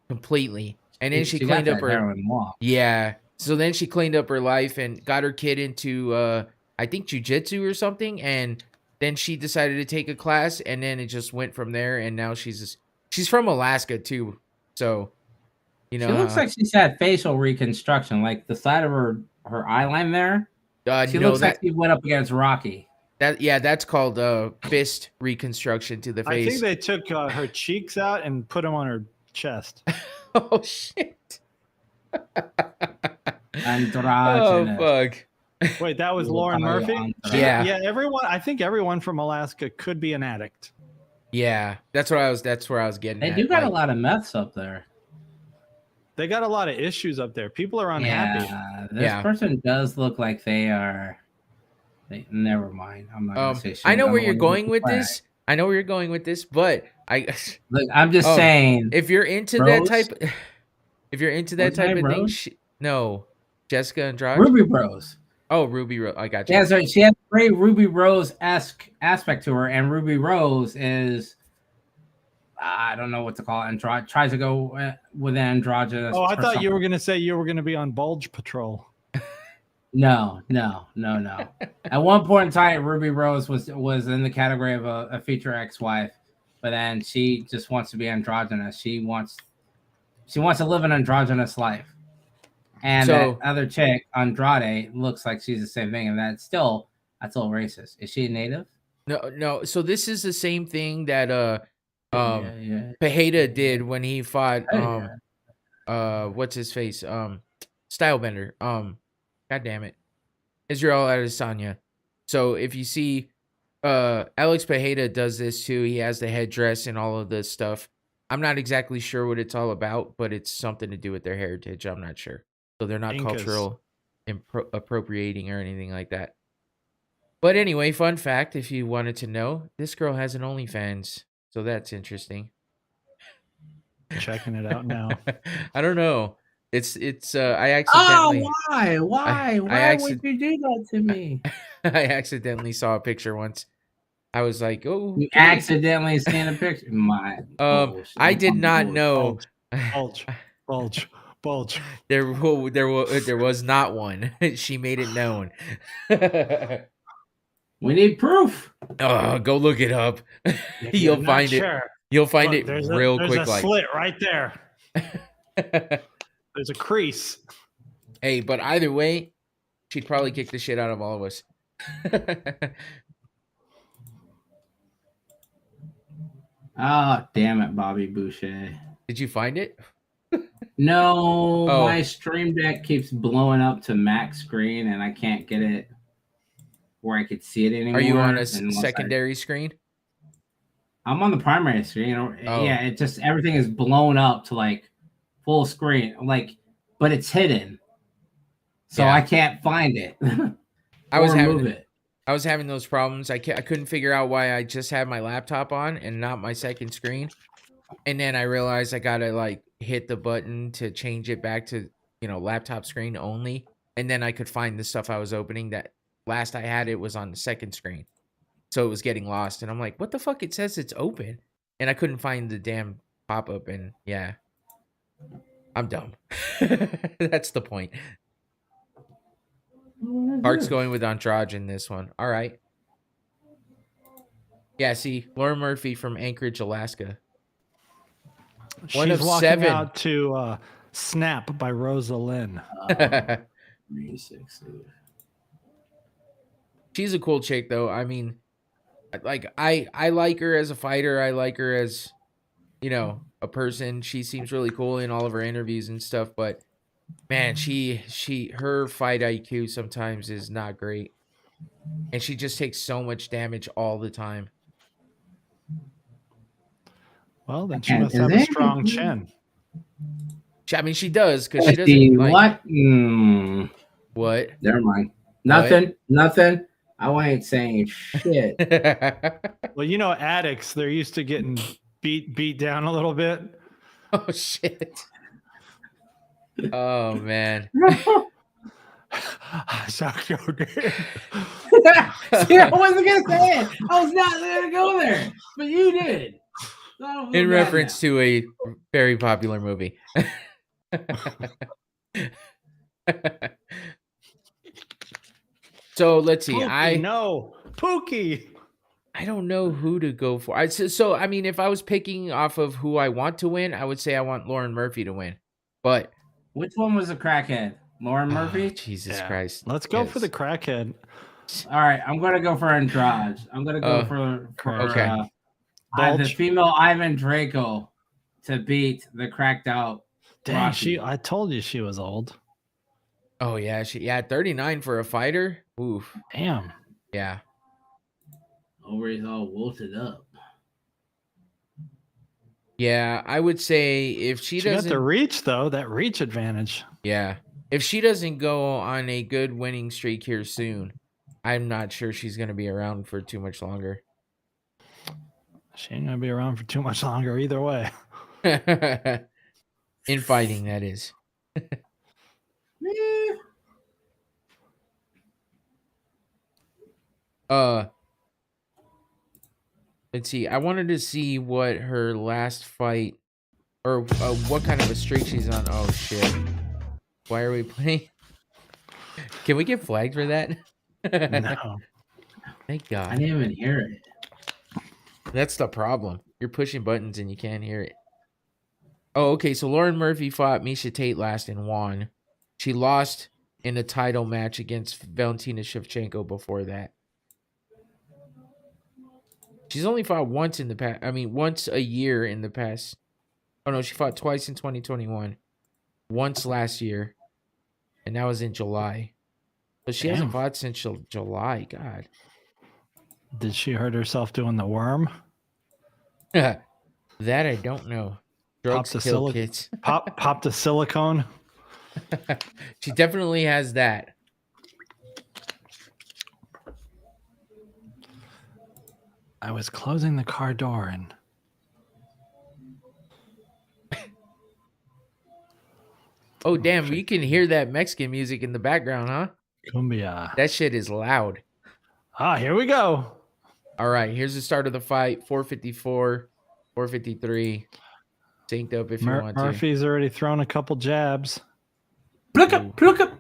completely. And then she cleaned up her heroin walk. Yeah. So then she cleaned up her life and got her kid into, I think, jiu-jitsu or something. And then she decided to take a class, and then it just went from there. And now she's from Alaska, too. So, you know. She looks like she's had facial reconstruction. Like, the side of her eyeline there. She looks like she went up against Rocky. That's called fist reconstruction to the face. I think they took her cheeks out and put them on her chest. Oh, shit. Androgynous. Oh fuck! Wait, that was Lauren Murphy. Yeah. Everyone. I think everyone from Alaska could be an addict. Yeah, that's where I was getting. They do got a lot of meths up there. They got a lot of issues up there. People are unhappy. Yeah, this person does look like they are. Never mind. I'm not gonna say shit. I know where you're going with this. But look. I'm just saying. If you're into that type of thing, no, Jessica Andrade, Ruby Rose. Oh, Ruby Rose. I got you. Yeah, so she has a very Ruby Rose-esque aspect to her, and Ruby Rose is, I don't know what to call it, tries to go with androgynous. Oh, I thought you were going to say you were going to be on Bulge Patrol. No. At one point in time, Ruby Rose was in the category of a future ex-wife, but then she just wants to be androgynous. She wants to live an androgynous life. And that other chick, Andrade, looks like she's the same thing, and that's still racist. Is she a native? No. So this is the same thing that Pajeda did when he fought what's his face? Stylebender. God damn it. Israel Adesanya. So if you see Alex Pajeda does this too, he has the headdress and all of this stuff. I'm not exactly sure what it's all about, but it's something to do with their heritage. I'm not sure. So they're not cultural appropriating or anything like that. But anyway, fun fact, if you wanted to know, this girl has an OnlyFans. So that's interesting. Checking it out now. I don't know. It's I accidentally. Oh, why would you do that to me? I accidentally saw a picture once. I was like, oh. You accidentally seen a picture? I did not know Bulge, bulge, bulge. There was not one. She made it known. We need proof. Oh, go look it up. You'll find it. You'll find it real quick. There's a slit right there. There's a crease. Hey, but either way, she'd probably kick the shit out of all of us. Oh, damn it, Bobby Boucher. Did you find it? No, my stream deck keeps blowing up to max screen and I can't get it where I could see it anymore. Are you on a secondary screen? I'm on the primary screen. Yeah, it just everything is blown up to like full screen, like, but it's hidden, so I can't find it. I was having those problems. I couldn't figure out why I just had my laptop on and not my second screen, and then I realized I gotta like hit the button to change it back to laptop screen only, and then I could find the stuff I was opening. That last I had it was on the second screen. So it was getting lost, and I'm like, what the fuck? It says it's open. And I couldn't find the damn pop-up, and yeah. I'm dumb. That's the point. Park's going with Andrade in this one. All right. Yeah, see, Laura Murphy from Anchorage, Alaska. She's walking out to Snap by Rosa Lynn. 360. She's a cool chick, though. I mean, like I like her as a fighter. I like her as, a person. She seems really cool in all of her interviews and stuff. But man, her fight IQ sometimes is not great, and she just takes so much damage all the time. Well, then she must have a strong chin. I mean, she does because she doesn't. What? What? Never mind. Nothing. Nothing. I ain't saying shit. Well, addicts, they're used to getting beat down a little bit. Oh, shit. Oh, man. Suck your dick. See, I wasn't going to say it. I was not going to go there, but you did. In reference to a very popular movie. So let's see. Pookie. I don't know who to go for. I mean, if I was picking off of who I want to win, I would say I want Lauren Murphy to win. But which one was the crackhead? Lauren Murphy? Jesus Christ. Let's go for the crackhead. All right, I'm going to go for Andrade. I'm going to go for the female Ivan Draco to beat the cracked out. Dang, I told you she was old. Oh yeah, 39 for a fighter. Oof. Damn. Yeah. Ovaries all wilted up. Yeah, I would say if she doesn't got the reach though, that reach advantage. Yeah. If she doesn't go on a good winning streak here soon, I'm not sure she's going to be around for too much longer. She ain't going to be around for too much longer either way. In fighting, that is. Let's see. I wanted to see what her last fight or what kind of a streak she's on. Oh shit. Why are we playing? Can we get flagged for that? No. Thank God. I didn't even hear it. That's the problem. You're pushing buttons and you can't hear it. Oh, okay. So Lauren Murphy fought Miesha Tate last and won. She lost in a title match against Valentina Shevchenko before that. She's only fought once in the past. I mean, once a year in the past. Oh, no. She fought twice in 2021. Once last year. And that was in July. But she hasn't fought since July. God. Did she hurt herself doing the worm? That I don't know. Drugs kill kids. Pop the silicone. She definitely has that. I was closing the car door and oh damn, you can hear that Mexican music in the background, huh? Cumbia. That shit is loud. Ah, here we go. All right, here's the start of the fight. 454, 453, synced up if you want to. Murphy's already thrown a couple jabs. Pluck up, pluck up.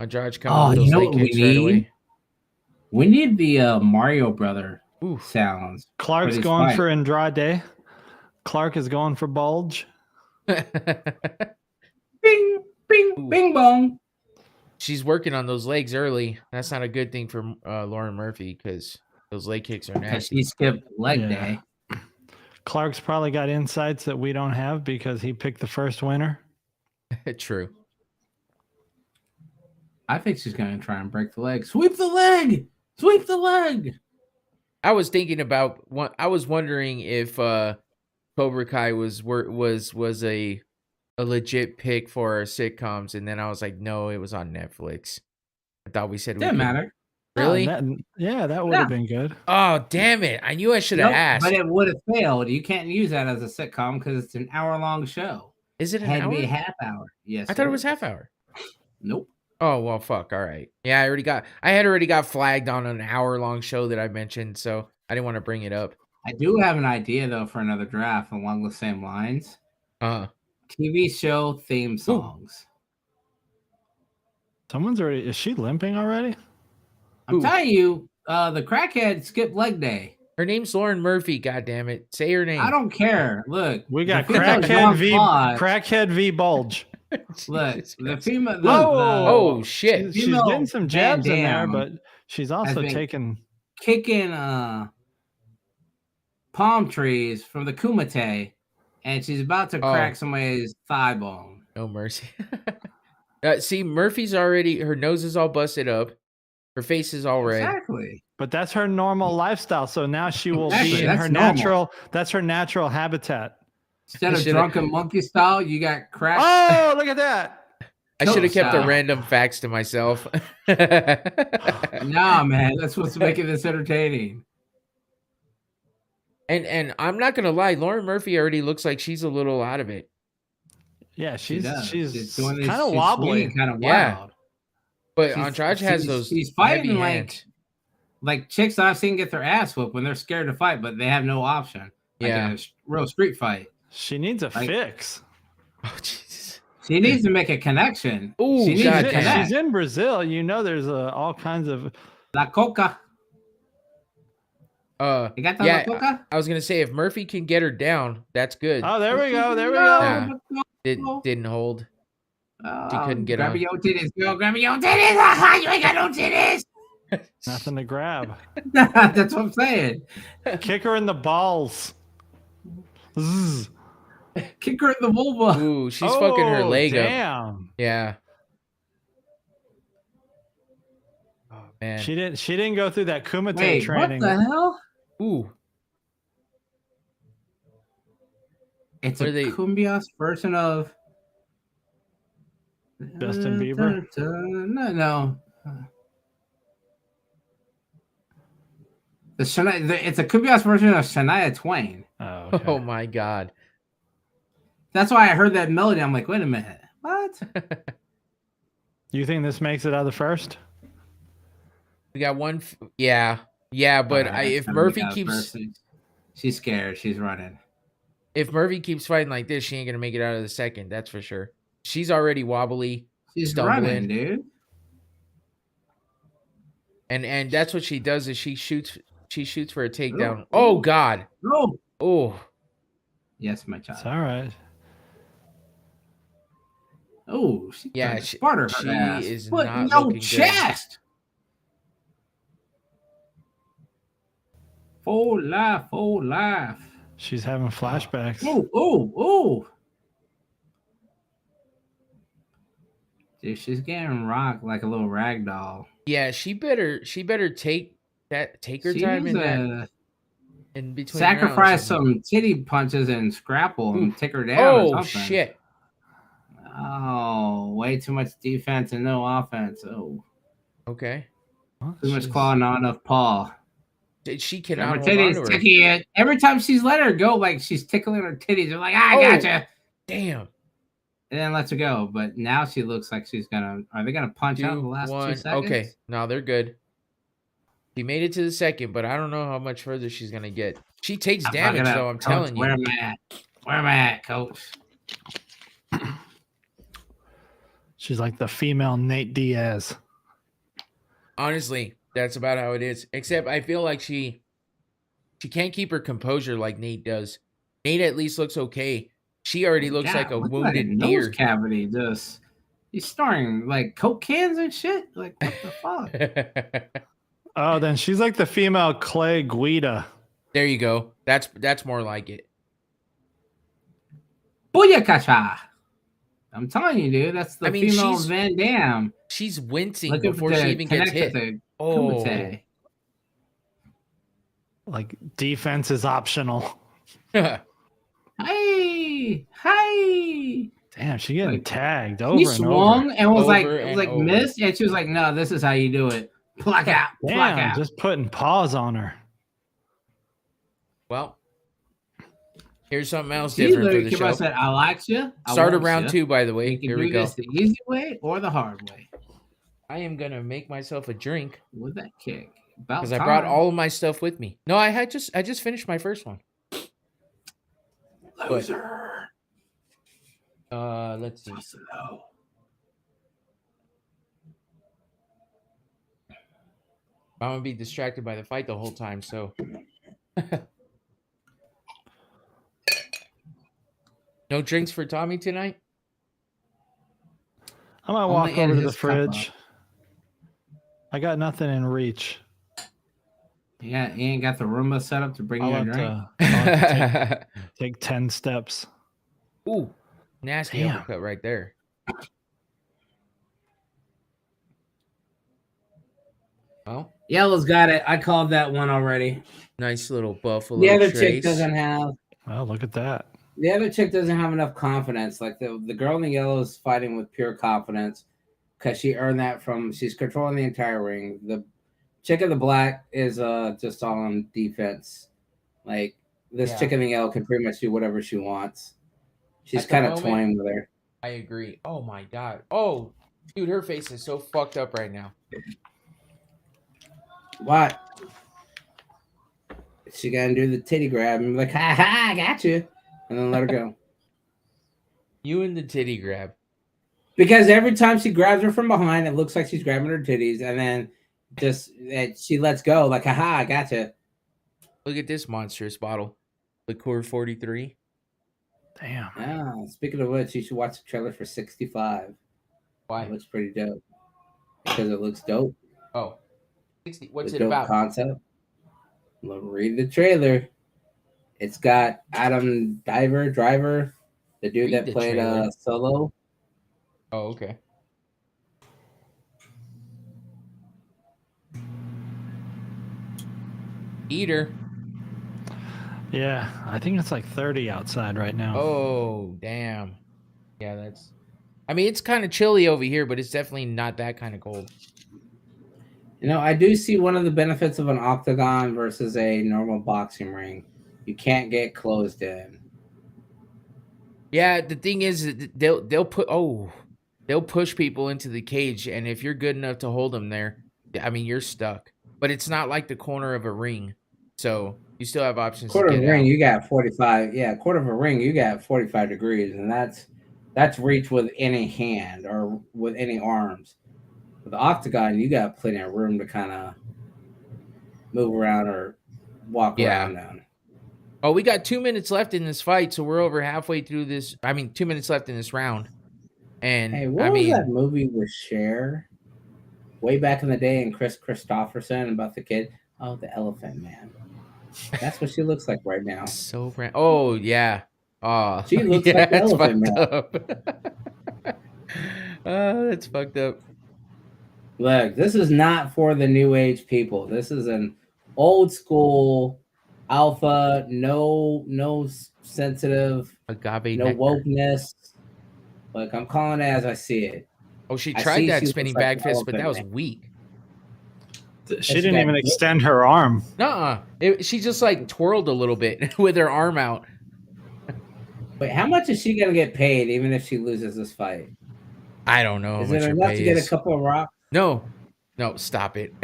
Andrade coming with those you know leg what we kicks right need? away. We need the Mario Brother sounds. Clark's going for Andrade. Clark is going for Bulge. Bing, bing, bing, bong. She's working on those legs early. That's not a good thing for Lauren Murphy because those leg kicks are nasty. She skipped leg day. Clark's probably got insights that we don't have because he picked the first winner. True. I think she's going to try and break the leg. Sweep the leg! Sweep the leg! I was thinking about I was wondering if Cobra Kai was a legit pick for our sitcoms, and then I was like, no, it was on Netflix. I thought we said Didn't matter. Really? That would have been good. Oh, damn it. I knew I should have asked. But it would have failed. You can't use that as a sitcom because it's an hour-long show. Is it an hour? It had hour? to be a half hour. Yes. I thought it was half hour. Nope. Oh, well, fuck. All right. Yeah, I had already got flagged on an hour-long show that I mentioned, so I didn't want to bring it up. I do have an idea, though, for another draft along the same lines. TV show theme songs. Is she limping already? I'm telling you, the crackhead skipped leg day. Her name's Lauren Murphy, goddammit. Say her name. I don't care. Look. We got crackhead v Bulge. Look, the female. Oh shit! She's getting some jabs in there, but she's also kicking palm trees from the Kumite, and she's about to crack somebody's thigh bone. No mercy. See, Murphy's her nose is all busted up. Her face is all red. Exactly. But that's her normal lifestyle. So now she will be in her natural. That's her natural habitat. Instead of drunken monkey style, you got crack. Oh, look at that. I should have kept the random facts to myself. Nah, man. That's what's making this entertaining. And I'm not gonna lie, Lauren Murphy already looks like she's a little out of it. Yeah, she's kind of wobbly, kind of wild. Yeah. But Andrade has those. She's fighting like chicks that I've seen get their ass whooped when they're scared to fight, but they have no option. Like a real street fight. She needs a fix. Oh Jesus! She needs to make a connection. Oh, she's in Brazil. You know, there's all kinds of La Coca. You got that La Coca? I was gonna say if Murphy can get her down, that's good. Oh, there we go. Didn't hold. She couldn't get grab on. Your titties, girl. Grab your titties. You ain't got no titties. Nothing to grab. That's what I'm saying. Kick her in the balls. Zzz. Kick her in the vulva. Ooh, she's fucking her leg up. Yeah. Oh man. She didn't go through that Kumite training. What the hell? Ooh. It's a cumbias version of Justin Bieber. No. It's a cumbias version of Shania Twain. Oh, okay. Oh my god. That's why I heard that melody. I'm like, wait a minute. What? You think this makes it out of the first? We got one. Yeah. But if Murphy keeps, she's scared. She's running. If Murphy keeps fighting like this, she ain't gonna make it out of the second. That's for sure. She's already wobbly. She's stumbling, dude. And that's what she does is she shoots for a takedown. Oh God. No. Oh. Yes, my child. It's all right. Oh, she is Put not no looking chest. Good. Full life. She's having flashbacks. Oh. Dude, she's getting rocked like a little rag doll. Yeah, she better take her time in between. Sacrifice some titty punches and scrapple and take her down or something. Oh shit. Oh, way too much defense and no offense. Oh. Okay. Too much claw, not enough paw. She cannot hold on to her. Every time she's let her go, like she's tickling her titties. They're like, I gotcha. Damn. And then lets her go. But now she looks like she's gonna. Are they gonna punch out the last 2 seconds? Okay. No, they're good. She made it to the second, but I don't know how much further she's gonna get. She takes damage though. I'm telling you. Where I'm at. Where am I at, coach? She's like the female Nate Diaz. Honestly, that's about how it is. Except I feel like she can't keep her composure like Nate does. Nate at least looks okay. She already looks like a wounded deer. Nose cavity, just he's snoring like Coke cans and shit. Like what the fuck? Oh, then she's like the female Clay Guida. There you go. That's more like it. Booyakasha! I'm telling you, dude. That's the female Van Damme. She's wincing before she even gets hit. Oh. Like defense is optional. Hey! Damn, she getting tagged over. She swung and was like missed, and she was like, "No, this is how you do it. Pluck out, pluck out." Just putting paws on her. Well, here's something else different for the show. Said, I like you. Started round 2, by the way. Here we go. This the easy way or the hard way. I am gonna make myself a drink with that kick because I brought all of my stuff with me. No, I just finished my first one. Loser. Let's see. I'm gonna be distracted by the fight the whole time, so. No drinks for Tommy tonight? I might walk over to the fridge. I got nothing in reach. Yeah, you ain't got the Roomba set up to bring you a drink? Take 10 steps. Ooh, nasty uppercut right there. Well, Yellow's got it. I called that one already. Nice little buffalo. The other chick doesn't have. Oh, look at that. The other chick doesn't have enough confidence. Like the girl in the yellow is fighting with pure confidence because she earned that from. She's controlling the entire ring. The chick in the black is just all on defense. Like this chick in the yellow can pretty much do whatever she wants. She's kind of toying with her. I agree. Oh my god. Oh, dude, her face is so fucked up right now. What? She gotta do the titty grab and be like, ha ha, I got you. And then let her go. You and the titty grab. Because every time she grabs her from behind, it looks like she's grabbing her titties, and then she lets go, like, haha, I gotcha. Look at this monstrous bottle. Liqueur 43. Damn. Yeah, speaking of which, you should watch the trailer for 65. Why? It looks pretty dope. Because it looks dope. Oh. 60. What's it about? Concept. Look, read the trailer. It's got Adam Driver, the dude that played Solo. Oh, okay. Eater. Yeah, I think it's like 30 outside right now. Oh, damn. Yeah, that's... I mean, it's kind of chilly over here, but it's definitely not that kind of cold. You know, I do see one of the benefits of an octagon versus a normal boxing ring. You can't get closed in. Yeah, the thing is, they'll push people into the cage, and if you're good enough to hold them there, I mean, you're stuck. But it's not like the corner of a ring, so you still have options. Quarter of a ring, you got 45. Yeah, quarter of a ring, you got 45 degrees, and that's reach with any hand or with any arms. With the octagon, you got plenty of room to kind of move around or walk around down. Oh, we got 2 minutes left in this fight, so we're over halfway through this. I mean, 2 minutes left in this round. And hey, what was that movie with Cher way back in the day and Chris Christopherson about the kid? Oh, the Elephant Man. That's what she looks like right now. So oh yeah. Oh, she looks like the Elephant Man. Oh, that's fucked up. Look, this is not for the new age people. This is an old school alpha, no sensitive, agave, no wokeness. Look, I'm calling it as I see it. Oh, she tried that spinning bag fist, but that was weak. She didn't even extend her arm. Nuh-uh. She just like twirled a little bit with her arm out. Wait, how much is she gonna get paid even if she loses this fight? I don't know. Is it enough to get a couple of rocks? No, No, stop it.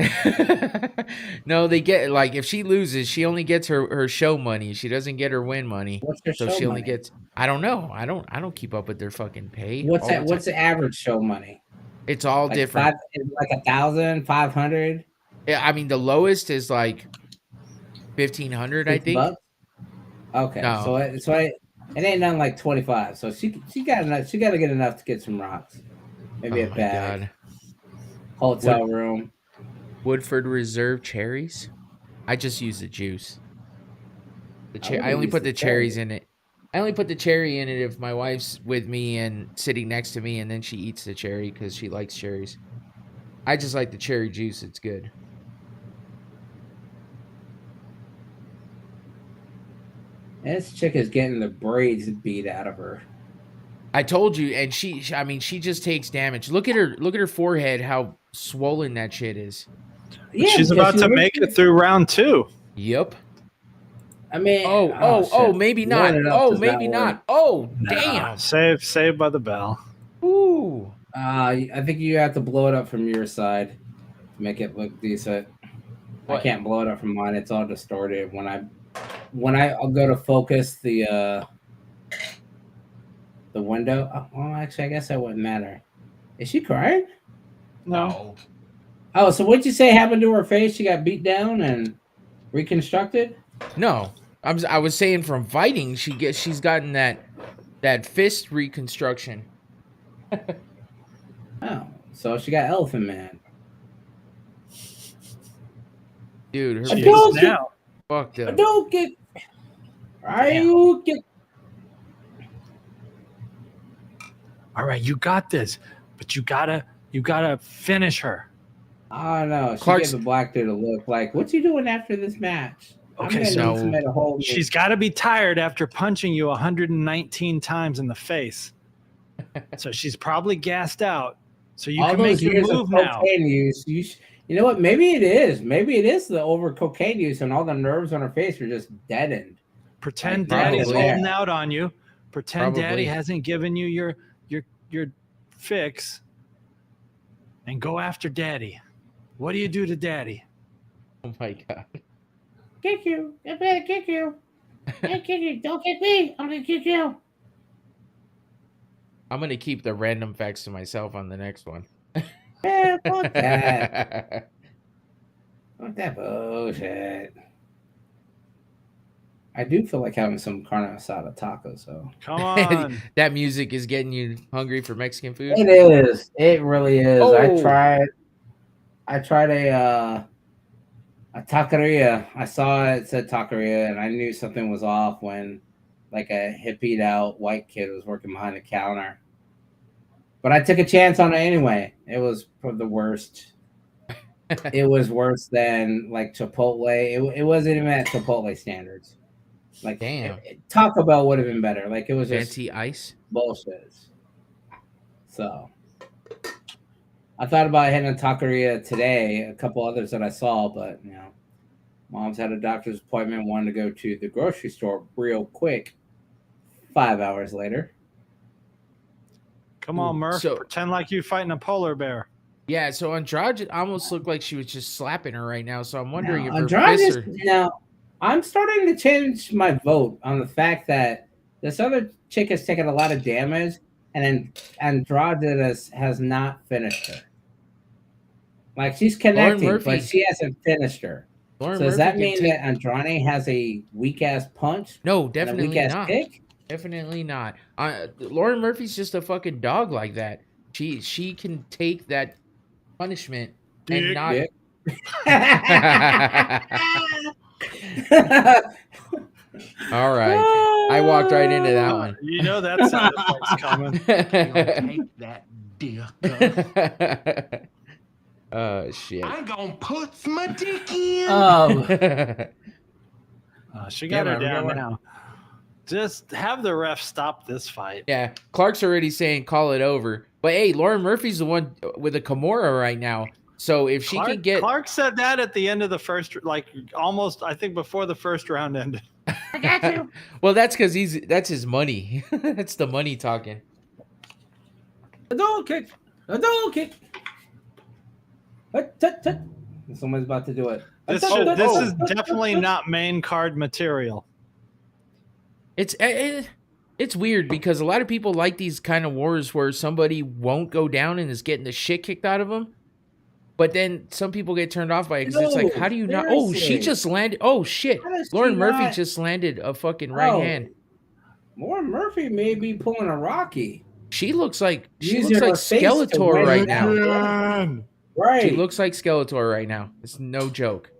No, they get like if she loses, she only gets her show money. She doesn't get her win money. What's her So show she only money? gets. I don't know. I don't keep up with their fucking pay. What's all that? the What's time. the average show money? It's all Like different. like 1,000, 500. Yeah, I mean the lowest is like 1,500, I think. $50? Okay, No. so it ain't nothing like 25. So she got enough. She got to get enough to get some rocks, maybe Oh a my bag, God. hotel room. Woodford Reserve cherries. I just use the juice. I only use put the the cherries in it. I only put the cherry in it if my wife's with me and sitting next to me, and then she eats the cherry because she likes cherries. I just like the cherry juice. It's good. This chick is getting the braids beat out of her. I told you, and I mean, she just takes damage. Look at her forehead, how swollen that shit is. Yeah, she's about to make it through round 2. Yep. I mean, maybe not. Oh, maybe not. Oh, damn. Saved by the bell. Ooh. I think you have to blow it up from your side to make it look decent. What? I can't blow it up from mine. It's all distorted. When I'll go to focus the window. Well, actually, I guess that wouldn't matter. Is she crying? No. Oh, so what'd you say happened to her face? She got beat down and reconstructed? No, I was saying from fighting, she's gotten that fist reconstruction. Oh, so she got Elephant Man. Dude, her face is now fucked up. Don't get. All right, you got this, but you gotta finish her. Oh no, she gave the black dude a look like, "What's he doing after this match?" Okay, so she's got to be tired after punching you 119 times in the face. So she's probably gassed out. So you can make your move now. Use, you know what? Maybe it is. Maybe it is the over cocaine use, and all the nerves on her face are just deadened. Pretend Daddy's holding out on you. Pretend Daddy hasn't given you your fix, and go after Daddy. What do you do to Daddy? Oh my God. Kick you. I better kick you. I kick you. Don't kick me. I'm gonna kick you. I'm gonna keep the random facts to myself on the next one. Yeah, fuck that. Fuck that bullshit. I do feel like having some carne asada tacos, though. Come on. That music is getting you hungry for Mexican food? It is. It really is. Oh. I tried a taqueria. I saw it said taqueria, and I knew something was off when like a hippied out white kid was working behind the counter. But I took a chance on it anyway. It was the worst. It was worse than like Chipotle. It wasn't even at Chipotle standards. Like, damn, Taco Bell would have been better. Like, it was just anti-ice bullshit. So I thought about hitting a taqueria today, a couple others that I saw, but you know, Mom's had a doctor's appointment, wanted to go to the grocery store real quick. 5 hours later. Come on, Murph. Pretend like you're fighting a polar bear. Yeah, so Andrade almost looked like she was just slapping her right now. So I'm wondering if Andrade is, now, I'm starting to change my vote on the fact that this other chick has taken a lot of damage, and then Andrade has not finished her. Like, she's connecting, but she hasn't finished her. So does that mean that Andrade has a weak ass punch? No, definitely not. Kick? Definitely not. Lauren Murphy's just a fucking dog like that. She can take that punishment and not. All right, I walked right into that one. You know that sound effect's coming. Take that dick. Oh shit! I'm gonna put my dick in. She got her down now. Just have the ref stop this fight. Yeah, Clark's already saying call it over. But hey, Lauren Murphy's the one with a Kimura right now. So if she can get... Clark said that at the end of the first, like almost, I think before the first round ended. I got you. Well, that's because that's his money. That's the money talking. A dog kick. A dog kick. Someone's about to do it. This is definitely not main card material. It's weird because a lot of people like these kind of wars where somebody won't go down and is getting the shit kicked out of them. But then some people get turned off by it because it's like, how do you not? Oh, she just landed. Oh, shit. Lauren Murphy just landed a fucking right hand. Lauren Murphy may be pulling a Rocky. She looks like Skeletor right now. Right. She looks like Skeletor right now. It's no joke.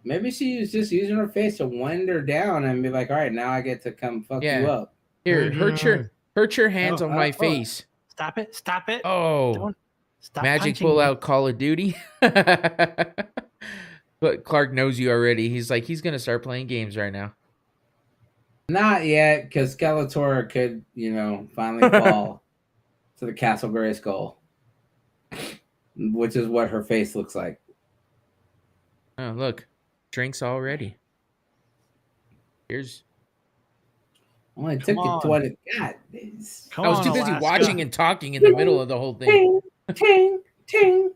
Maybe she's just using her face to wind her down and be like, all right, now I get to come fuck you up. Here, hurt your hands on my face. Stop it. Stop it. Oh. Don't stop Magic pull me. out Call of Duty. But Clark knows you already. He's like, he's going to start playing games right now. Not yet, because Skeletor could, finally fall to the Castle Grayskull, which is what her face looks like. Oh, look. Drinks already. Here's... Only took you 20. God, I was too busy watching and talking in the middle of the whole thing. Ting, ting, ting.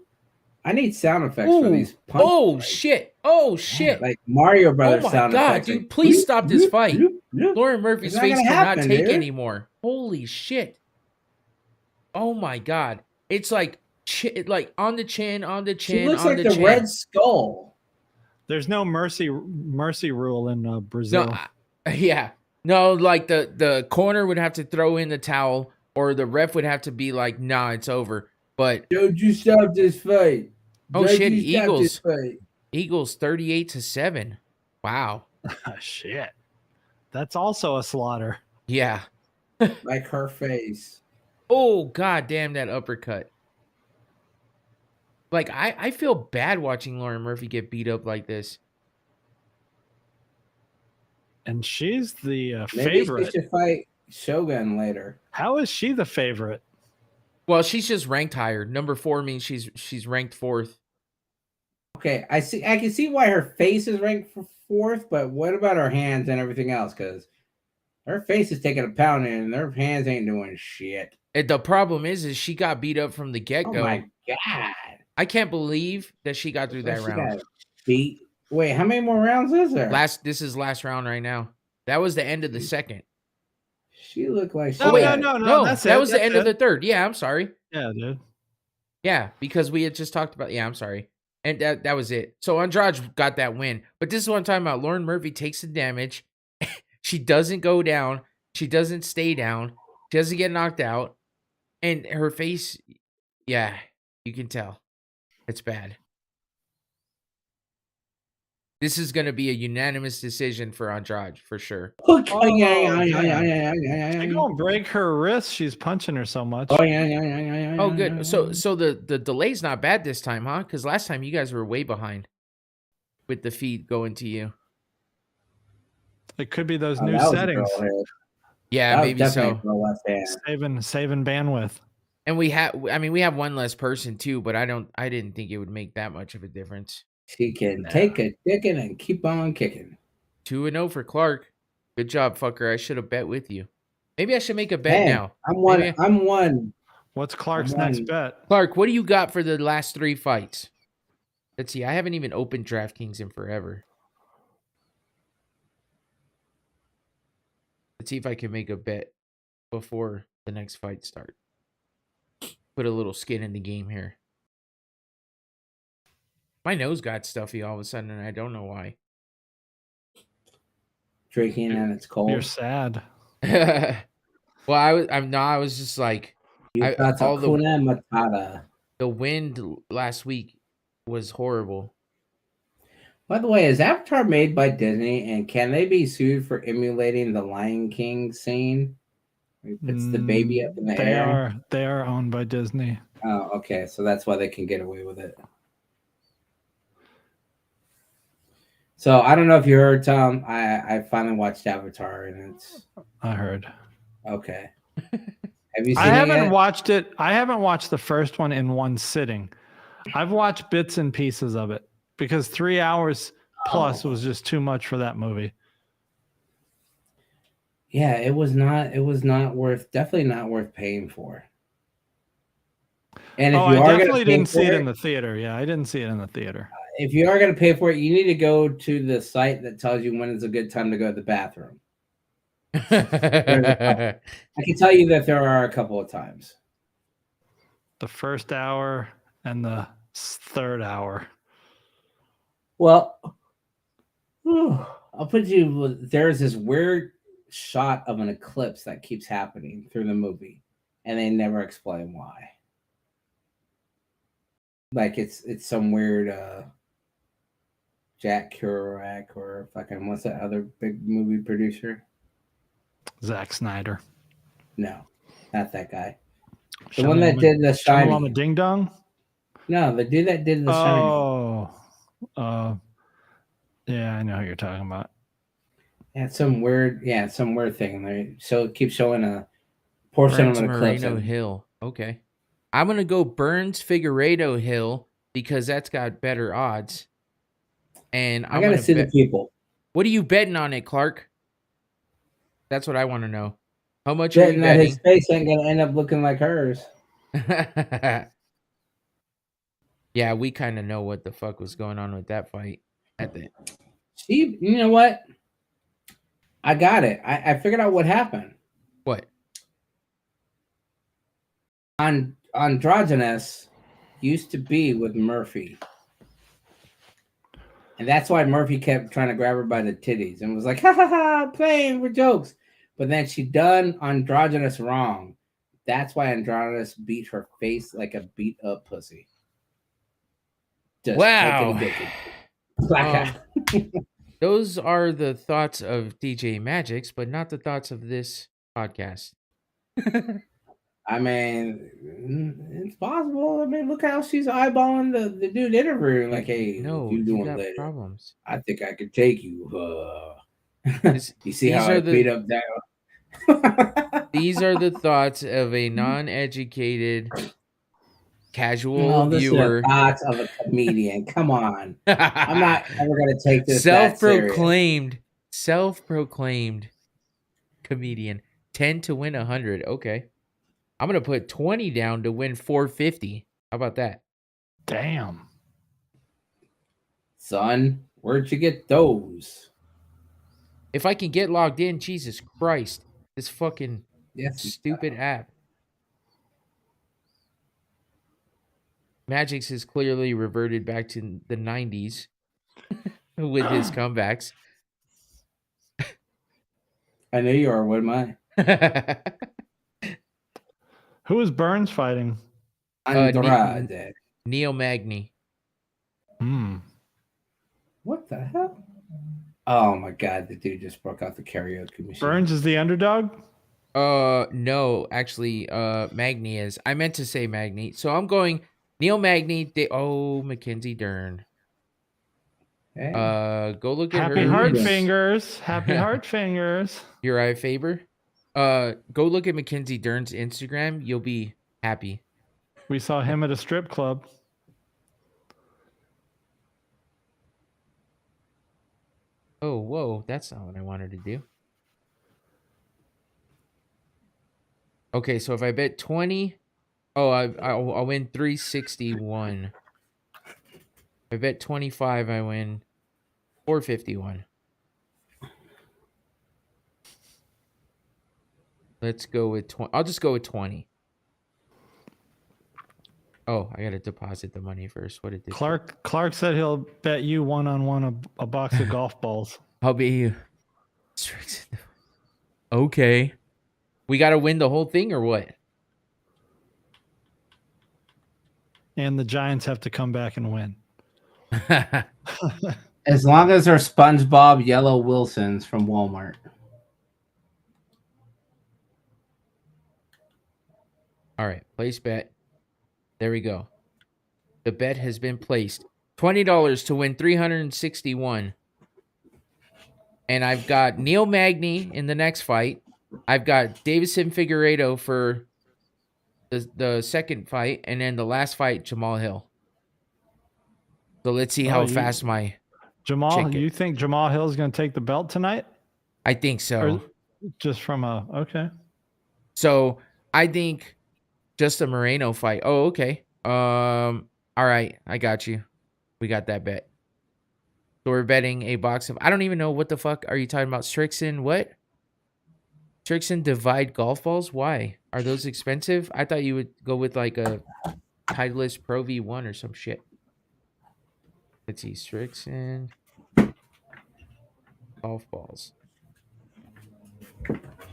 I need sound effects for these punches. Oh, shit. Oh, shit. Like Mario Brothers sound effects. Oh, my God, dude. Please stop this fight. Lauren Murphy's face cannot take anymore. Holy shit. Oh, my God. It's like on the chin, She looks like the Red Skull. There's no mercy rule in Brazil. No, yeah. No, like the corner would have to throw in the towel, or the ref would have to be like, nah, it's over. But don't you stop this fight. Oh, shit, Eagles 38-7. Wow. Shit. That's also a slaughter. Yeah. Like her face. Oh, god damn that uppercut. Like, I feel bad watching Lauren Murphy get beat up like this. And she's the Maybe favorite. She should fight Shogun later. How is she the favorite? Well, she's just ranked higher. Number 4 means she's ranked 4th. Okay, I can see why her face is ranked for 4th, but what about her hands and everything else? Because her face is taking a pounding and her hands ain't doing shit. And the problem is she got beat up from the get-go. Oh my god. I can't believe that she got through that round. Beat. Wait, how many more rounds is there? This is last round right now. That was the end of the second. She looked like no, that was the end of the third. Yeah, I'm sorry. Yeah, dude. Yeah, because we had just talked about. Yeah, I'm sorry. And that was it. So Andrade got that win. But this is what I'm talking about. Lauren Murphy takes the damage. She doesn't go down. She doesn't stay down. She doesn't get knocked out. And her face, yeah, you can tell. It's bad. This is going to be a unanimous decision for Andrade, for sure. She's gonna break her wrist. She's punching her so much. Oh, good. So the delay's not bad this time, huh? Because last time you guys were way behind with the feed going to you. It could be those new settings. Yeah, maybe so. Saving bandwidth. And we have one less person too, but I didn't think it would make that much of a difference. She can take a chicken and keep on kicking. 2-0 for Clark. Good job, fucker. I should have bet with you. Maybe I should make a bet now. I'm one. What's Clark's next bet? Clark, what do you got for the last 3 fights? Let's see. I haven't even opened DraftKings in forever. Let's see if I can make a bet before the next fight starts. Put a little skin in the game here. My nose got stuffy all of a sudden, and I don't know why. Drinking and it's cold. You're sad. Well, I was just like, the wind last week was horrible. By the way, is Avatar made by Disney, and can they be sued for emulating the Lion King scene? He puts the baby up in the air. They are owned by Disney. Oh, okay. So that's why they can get away with it. So I don't know if you heard, Tom. I finally watched Avatar, and it's. I heard. Okay. Have you seen I haven't it watched it. I haven't watched the first one in one sitting. I've watched bits and pieces of it because 3 hours plus was just too much for that movie. Yeah, it was not worth. Definitely not worth paying for. And if Oh, you I are definitely didn't see it it in the theater. Yeah, I didn't see it in the theater. if you are going to pay for it, you need to go to the site that tells you when is a good time to go to the bathroom. I can tell you that there are a couple of times. The first hour and the third hour. Well, I'll put you. There's this weird shot of an eclipse that keeps happening through the movie, and they never explain why. Like it's some weird Jack Kerouac or fucking what's that other big movie producer? Zack Snyder. No, not that guy. The one that did The Shining. Ding Dong? No, the dude that did The Shining. Yeah, I know who you're talking about. Yeah, some weird thing. So it keeps showing a portion of an eclipse. Moreno Hill. Okay. I'm going to go Burns Figueredo Hill because that's got better odds. And I got to see the people. What are you betting on it, Clark? That's what I want to know. How much betting are you that betting? His face ain't going to end up looking like hers. Yeah, we kind of know what the fuck was going on with that fight. See, you know what? I got it. I figured out what happened. What? Androgynous used to be with Murphy. And that's why Murphy kept trying to grab her by the titties and was like, ha ha ha, playing for jokes. But then she done Androgynous wrong. That's why Androgynous beat her face like a beat up pussy. Just wow. Black those are the thoughts of DJ Magix, but not the thoughts of this podcast. I mean, it's possible. I mean, look how she's eyeballing the dude interviewing. Like, hey, no, you doing got later? Problems. I think I could take you. You see how I beat up that? These are the thoughts of a non-educated, casual viewer. The thoughts of a comedian. Come on, I'm not ever gonna take this. Self-proclaimed comedian. 10 to win 100. Okay. I'm going to put 20 down to win 450. How about that? Damn. Son, where'd you get those? If I can get logged in, Jesus Christ. This fucking stupid app. Magix has clearly reverted back to the 90s with his comebacks. I knew you are. What am I? Who is Burns fighting? Andrade. Neo Magny. What the hell? Oh my god, the dude just broke out the karaoke machine. Burns is the underdog? No, actually, Magny is. I meant to say Magny. So I'm going Neo Magny. Mackenzie Dern. Hey. Go look at Happy her. Heart Fingers. Happy Heart Fingers. Uriah Faber. Go look at Mackenzie Dern's Instagram. You'll be happy. We saw him at a strip club. Oh, whoa. That's not what I wanted to do. Okay, so if I bet 20... Oh, I'll win 361. If I bet 25, I win 451. Let's go with 20. I'll just go with 20. Oh, I gotta deposit the money first. What did this? Clark said he'll bet you one-on-one a box of golf balls. I'll bet you. Okay. We gotta win the whole thing or what? And the Giants have to come back and win. As long as they're SpongeBob Yellow Wilsons from Walmart. All right, place bet. There we go. The bet has been placed. $20 to win 361. And I've got Neil Magny in the next fight. I've got Davison Figueiredo for the second fight, and then the last fight, Jamal Hill. So let's see how fast my you think Jamal Hill is going to take the belt tonight? I think so. Or just from okay. So I think just a Moreno fight. Oh, okay. All right, I got you. We got that bet. So we're betting a box of. I don't even know what the fuck are you talking about. Strixon what? Strixon Divide golf balls. Why are those expensive? I thought you would go with like a Titleist Pro V1 or some shit. Let's see, Strixon golf balls.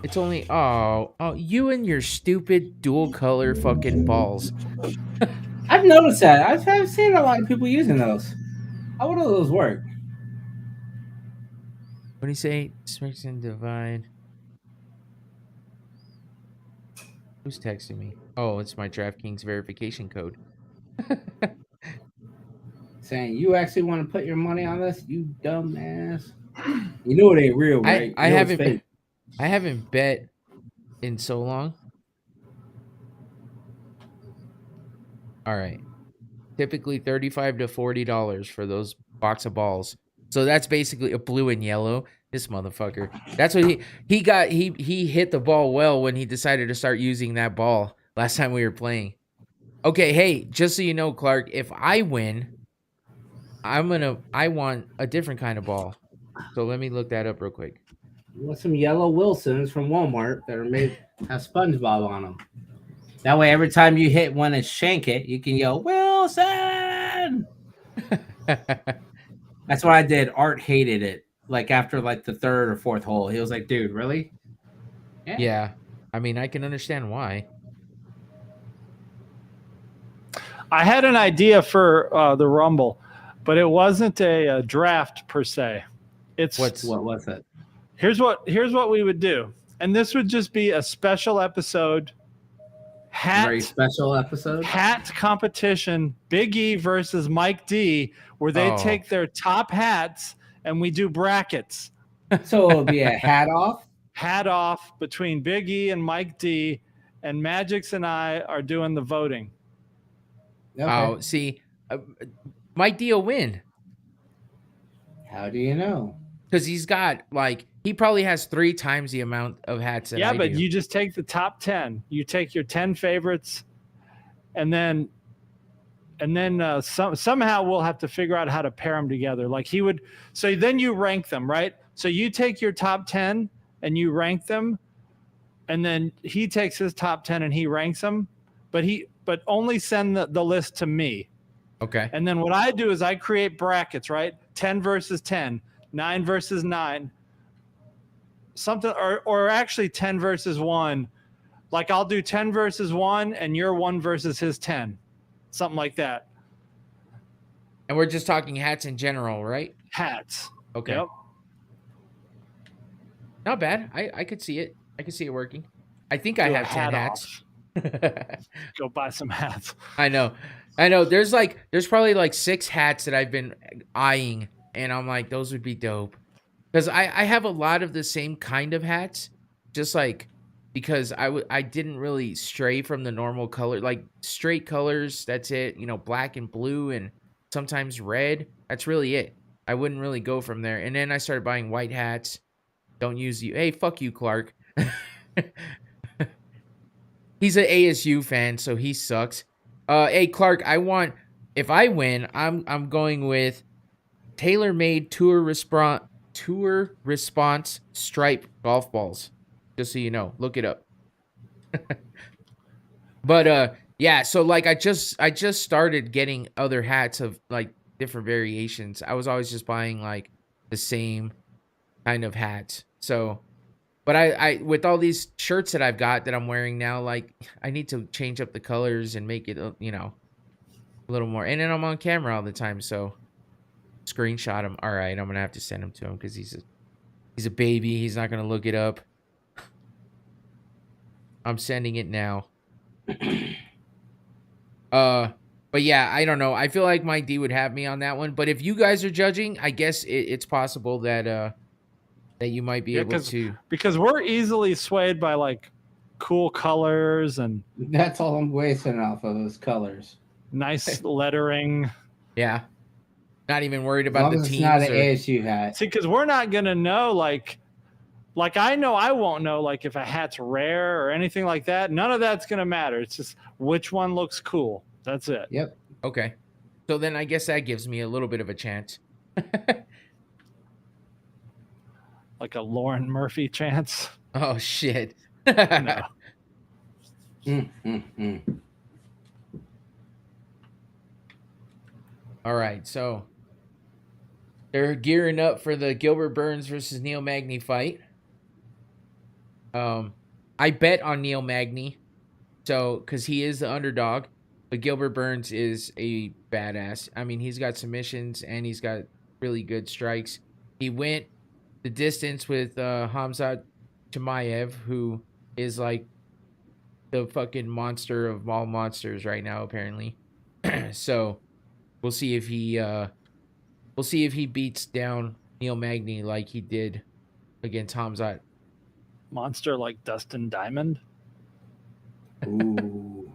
It's only you and your stupid dual color fucking balls. I've noticed that. I've seen a lot of people using those. How would those work? What do you say? Strixon Divide. Who's texting me? Oh, it's my DraftKings verification code. Saying you actually want to put your money on this, you dumbass. You know it ain't real, right? I haven't bet in so long. All right. Typically $35 to $40 for those box of balls. So that's basically a blue and yellow. This motherfucker. That's what he got. He hit the ball well when he decided to start using that ball last time we were playing. Okay, hey, just so you know, Clark, if I win, I want a different kind of ball. So let me look that up real quick. You want some yellow Wilsons from Walmart that are made have SpongeBob on them. That way, every time you hit one and shank it, you can yell Wilson. That's what I did. Art hated it. Like after like the third or fourth hole, he was like, "Dude, really?" Yeah. I mean, I can understand why. I had an idea for the Rumble, but it wasn't a draft per se. What was it? Here's what we would do, and this would just be a special episode. Very special episode. Hat competition. Big E versus Mike D, where they take their top hats and we do brackets. So it'll be a hat off. Hat off between Big E and Mike D, and Magix and I are doing the voting. Okay. Oh, see, Mike D will win. How do you know? Because he's got he probably has 3 times the amount of hats that I but do. you just take the top 10. You take your 10 favorites, and then somehow we'll have to figure out how to pair them together. Like he would. So then you rank them, right? So you take your top 10 and you rank them, and then he takes his top 10 and he ranks them, but only send the list to me. Okay. And then what I do is I create brackets, right? 10 versus 10, 9 versus 9. Something or actually 10 versus 1. Like I'll do 10 versus 1 and you're 1 versus his 10. Something like that. And we're just talking hats in general, right? Hats. Okay. Yep. Not bad. I could see it. I could see it working. I think I have 10 hats. Go buy some hats. I know. There's probably like 6 hats that I've been eyeing, and I'm like, those would be dope. Because I have a lot of the same kind of hats, just like because I didn't really stray from the normal color, like straight colors. That's it. Black and blue and sometimes red. That's really it. I wouldn't really go from there. And then I started buying white hats. Don't use you. Hey, fuck you, Clark. He's an ASU fan, so he sucks. Hey, Clark, if I win, I'm going with tailor-made tour response stripe golf balls. Just so you know, look it up. But yeah, so like I just started getting other hats of like different variations. I was always just buying like the same kind of hats. So, but I with all these shirts that I've got that I'm wearing now, like I need to change up the colors and make it a little more. And then I'm on camera all the time, so screenshot him. All right, I'm gonna have to send him to him because he's a baby. He's not gonna look it up. I'm sending it now. But yeah, I don't know. I feel like Mike D would have me on that one. But if you guys are judging, I guess it's possible that that you might be able to, because we're easily swayed by like cool colors, and that's all I'm wasting off of those colors. Nice lettering. Yeah. Not even worried about the teams. It's not an ASU hat. See, because we're not gonna know like I know I won't know if a hat's rare or anything like that. None of that's gonna matter. It's just which one looks cool. That's it. Yep. Okay. So then I guess that gives me a little bit of a chance. Like a Lauren Murphy chance. Oh, shit. No. All right, so they're gearing up for the Gilbert Burns versus Neil Magny fight. I bet on Neil Magny, so because he is the underdog, but Gilbert Burns is a badass. I mean, he's got submissions and he's got really good strikes. He went the distance with Hamzat Chimaev, who is like the fucking monster of all monsters right now, apparently. So we'll see if he beats down Neil Magny like he did against Hamzat. Monster like Dustin Diamond. Ooh.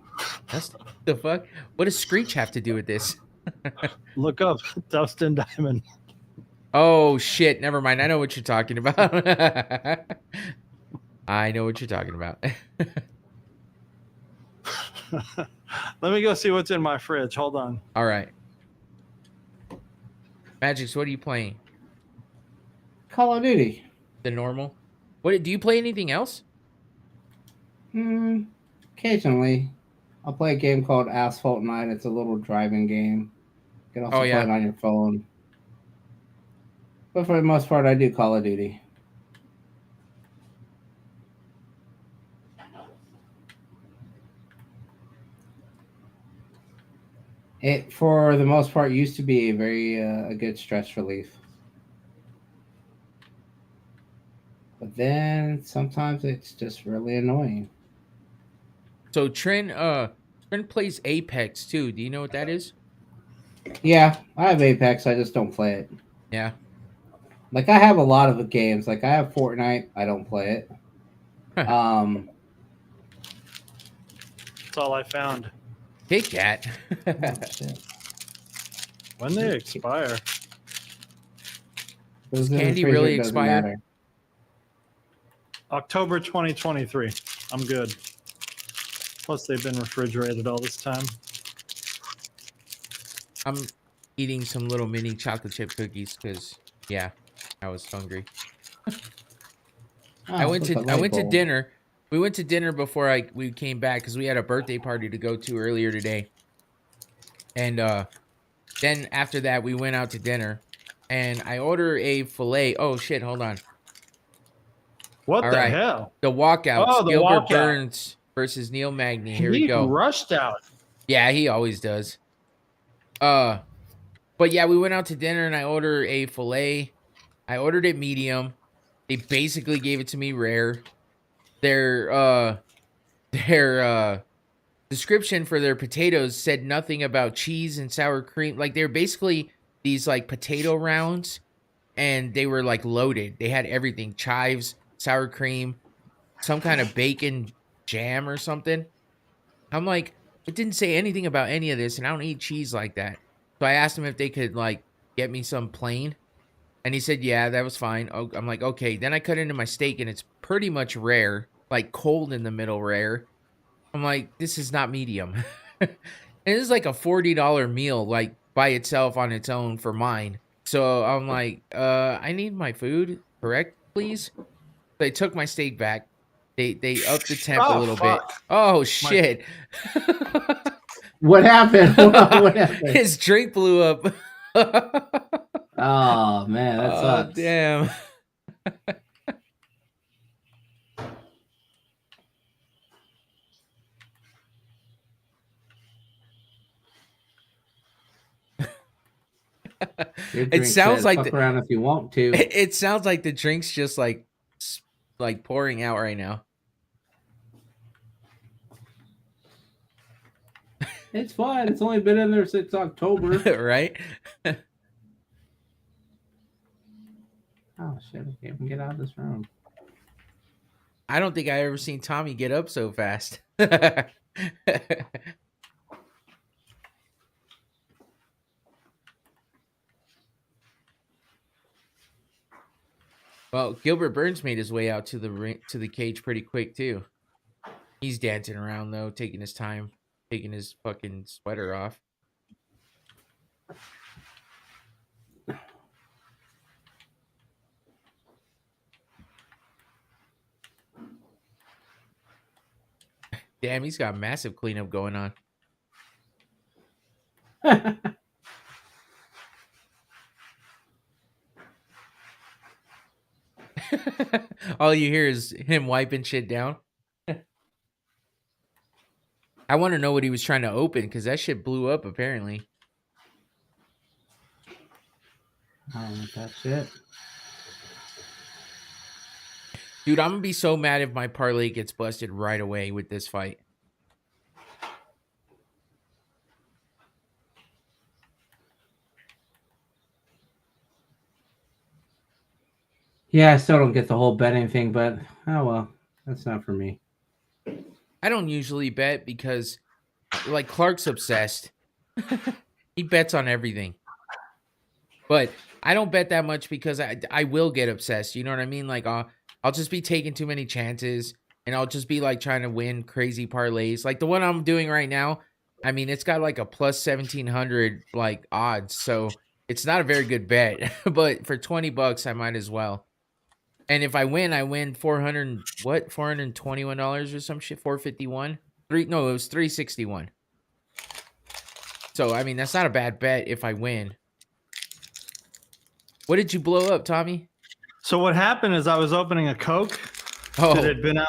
That's the fuck. What does Screech have to do with this? Look up Dustin Diamond. Oh shit! Never mind. I know what you're talking about. I know what you're talking about. Let me go see what's in my fridge. Hold on. All right. Magix, what are you playing? Call of Duty. The normal. What do you play? Anything else? Occasionally. I'll play a game called Asphalt Night. It's a little driving game. You can also play it on your phone. But for the most part, I do Call of Duty. It, for the most part, used to be a very a good stress relief. But then sometimes it's just really annoying. So Trent plays Apex too. Do you know what that is? Yeah, I have Apex. I just don't play it. Yeah. Like I have a lot of the games. Like I have Fortnite. I don't play it. That's all I found. Hey, cat. Oh, shit. When they expire? Does candy really expire? October 2023. I'm good. Plus, they've been refrigerated all this time. I'm eating some little mini chocolate chip cookies because, yeah, I was hungry. I went to dinner. We went to dinner before we came back because we had a birthday party to go to earlier today. And then after that, we went out to dinner. And I ordered a filet. Oh, shit, hold on. What the hell? The walkout. Oh, the Gilbert walkout. Burns versus Neil Magny. Here we He go. rushed out. Yeah, he always does. But yeah, we went out to dinner and I ordered a filet. I ordered it medium. They basically gave it to me rare. Their description for their potatoes said nothing about cheese and sour cream. Like they're basically these like potato rounds and they were like loaded. They had everything: chives, sour cream, some kind of bacon jam or something. I'm like, it didn't say anything about any of this and I don't eat cheese like that. So I asked him if they could like get me some plain. And he said, yeah, that was fine. Oh, I'm like, okay. Then I cut into my steak and it's pretty much rare, like cold in the middle rare. I'm like, this is not medium. And this is like a $40 meal, like by itself on its own for mine. So I'm like, I need my food, correct, please? They took my steak back. They upped the temp a little bit. Oh, shit. What happened? What happened? His drink blew up. Oh, man, that sucks. Damn. It sounds like fuck around if you want to. It sounds like the drink's just like pouring out right now. It's fine. It's only been in there since October. Right? Oh, shit. I can't even get out of this room. I don't think I ever seen Tommy get up so fast. Well, Gilbert Burns made his way out to the cage pretty quick too. He's dancing around though, taking his time. taking his fucking sweater off. Damn, he's got massive cleanup going on. All you hear is him wiping shit down. I want to know what he was trying to open because that shit blew up apparently. I don't want that shit. Dude, I'm gonna be so mad if my parlay gets busted right away with this fight. Yeah, I still don't get the whole betting thing, but oh well, that's not for me. I don't usually bet because, like, Clark's obsessed. He bets on everything. But I don't bet that much because I will get obsessed. You know what I mean? Like, I'll just be taking too many chances, and I'll just be, like, trying to win crazy parlays. Like, the one I'm doing right now, I mean, it's got, like, a plus 1,700, like, odds. So it's not a very good bet. But for $20, I might as well. And if I win $421 or some shit, 451. It was 361. So I mean, that's not a bad bet if I win. What did you blow up, Tommy? So what happened is I was opening a Coke that had been out.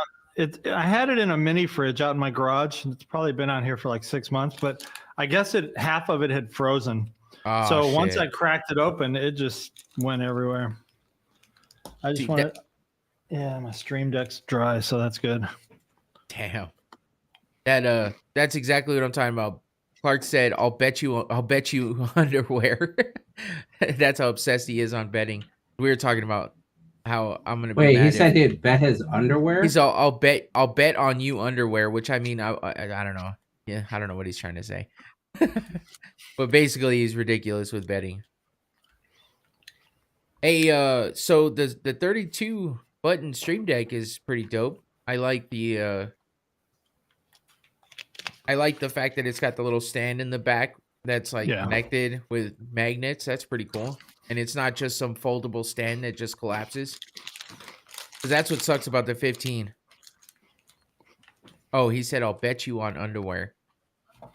I had it in a mini fridge out in my garage. It's probably been out here for like 6 months, but I guess half of it had frozen. Oh, so shit. Once I cracked it open, it just went everywhere. I just want to. Yeah, my stream deck's dry, so that's good. Damn. That's exactly what I'm talking about. Clark said, I'll bet you underwear. That's how obsessed he is on betting. We were talking about how I'm gonna be Wait, mad he said he'd bet his underwear? He's all, I'll bet on you underwear, which I mean I don't know. Yeah, I don't know what he's trying to say. But basically he's ridiculous with betting. Hey, so the 32 button stream deck is pretty dope. I like the fact that it's got the little stand in the back that's like connected with magnets. That's pretty cool. And it's not just some foldable stand that just collapses. Because that's what sucks about the 15. Oh, he said, I'll bet you on underwear.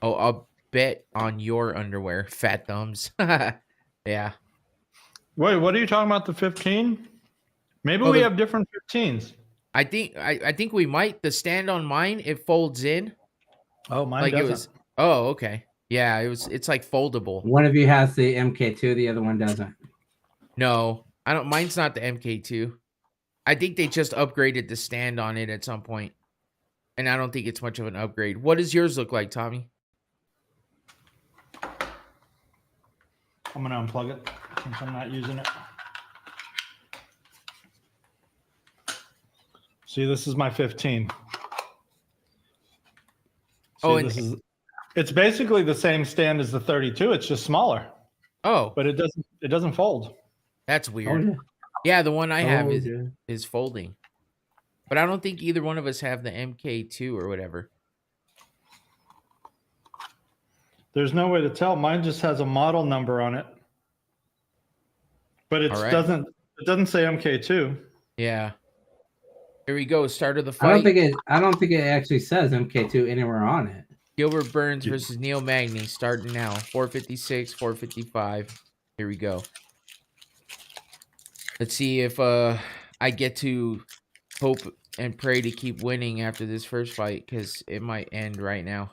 Oh, I'll bet on your underwear, fat thumbs. Yeah. Wait, what are you talking about, the 15? Maybe we have different 15s. I think we might. The stand on mine, it folds in. Oh, mine like doesn't. It was. Oh, okay. Yeah, it's like foldable. One of you has the MK2, the other one doesn't. No, I don't. Mine's not the MK2. I think they just upgraded the stand on it at some point, and I don't think it's much of an upgrade. What does yours look like, Tommy? I'm gonna unplug it since I'm not using it. See, this is my 15. See, it's basically the same stand as the 32. It's just smaller. Oh, but it doesn't fold. That's weird. Oh, yeah, the one I have is folding, but I don't think either one of us have the MK2 or whatever. There's no way to tell. Mine just has a model number on it, but it doesn't say MK2. Yeah. Here we go. Start of the fight. I don't think it actually says MK2 anywhere on it. Gilbert Burns versus Neil Magny starting now. 456, 455. Here we go. Let's see if I get to hope and pray to keep winning after this first fight, because it might end right now.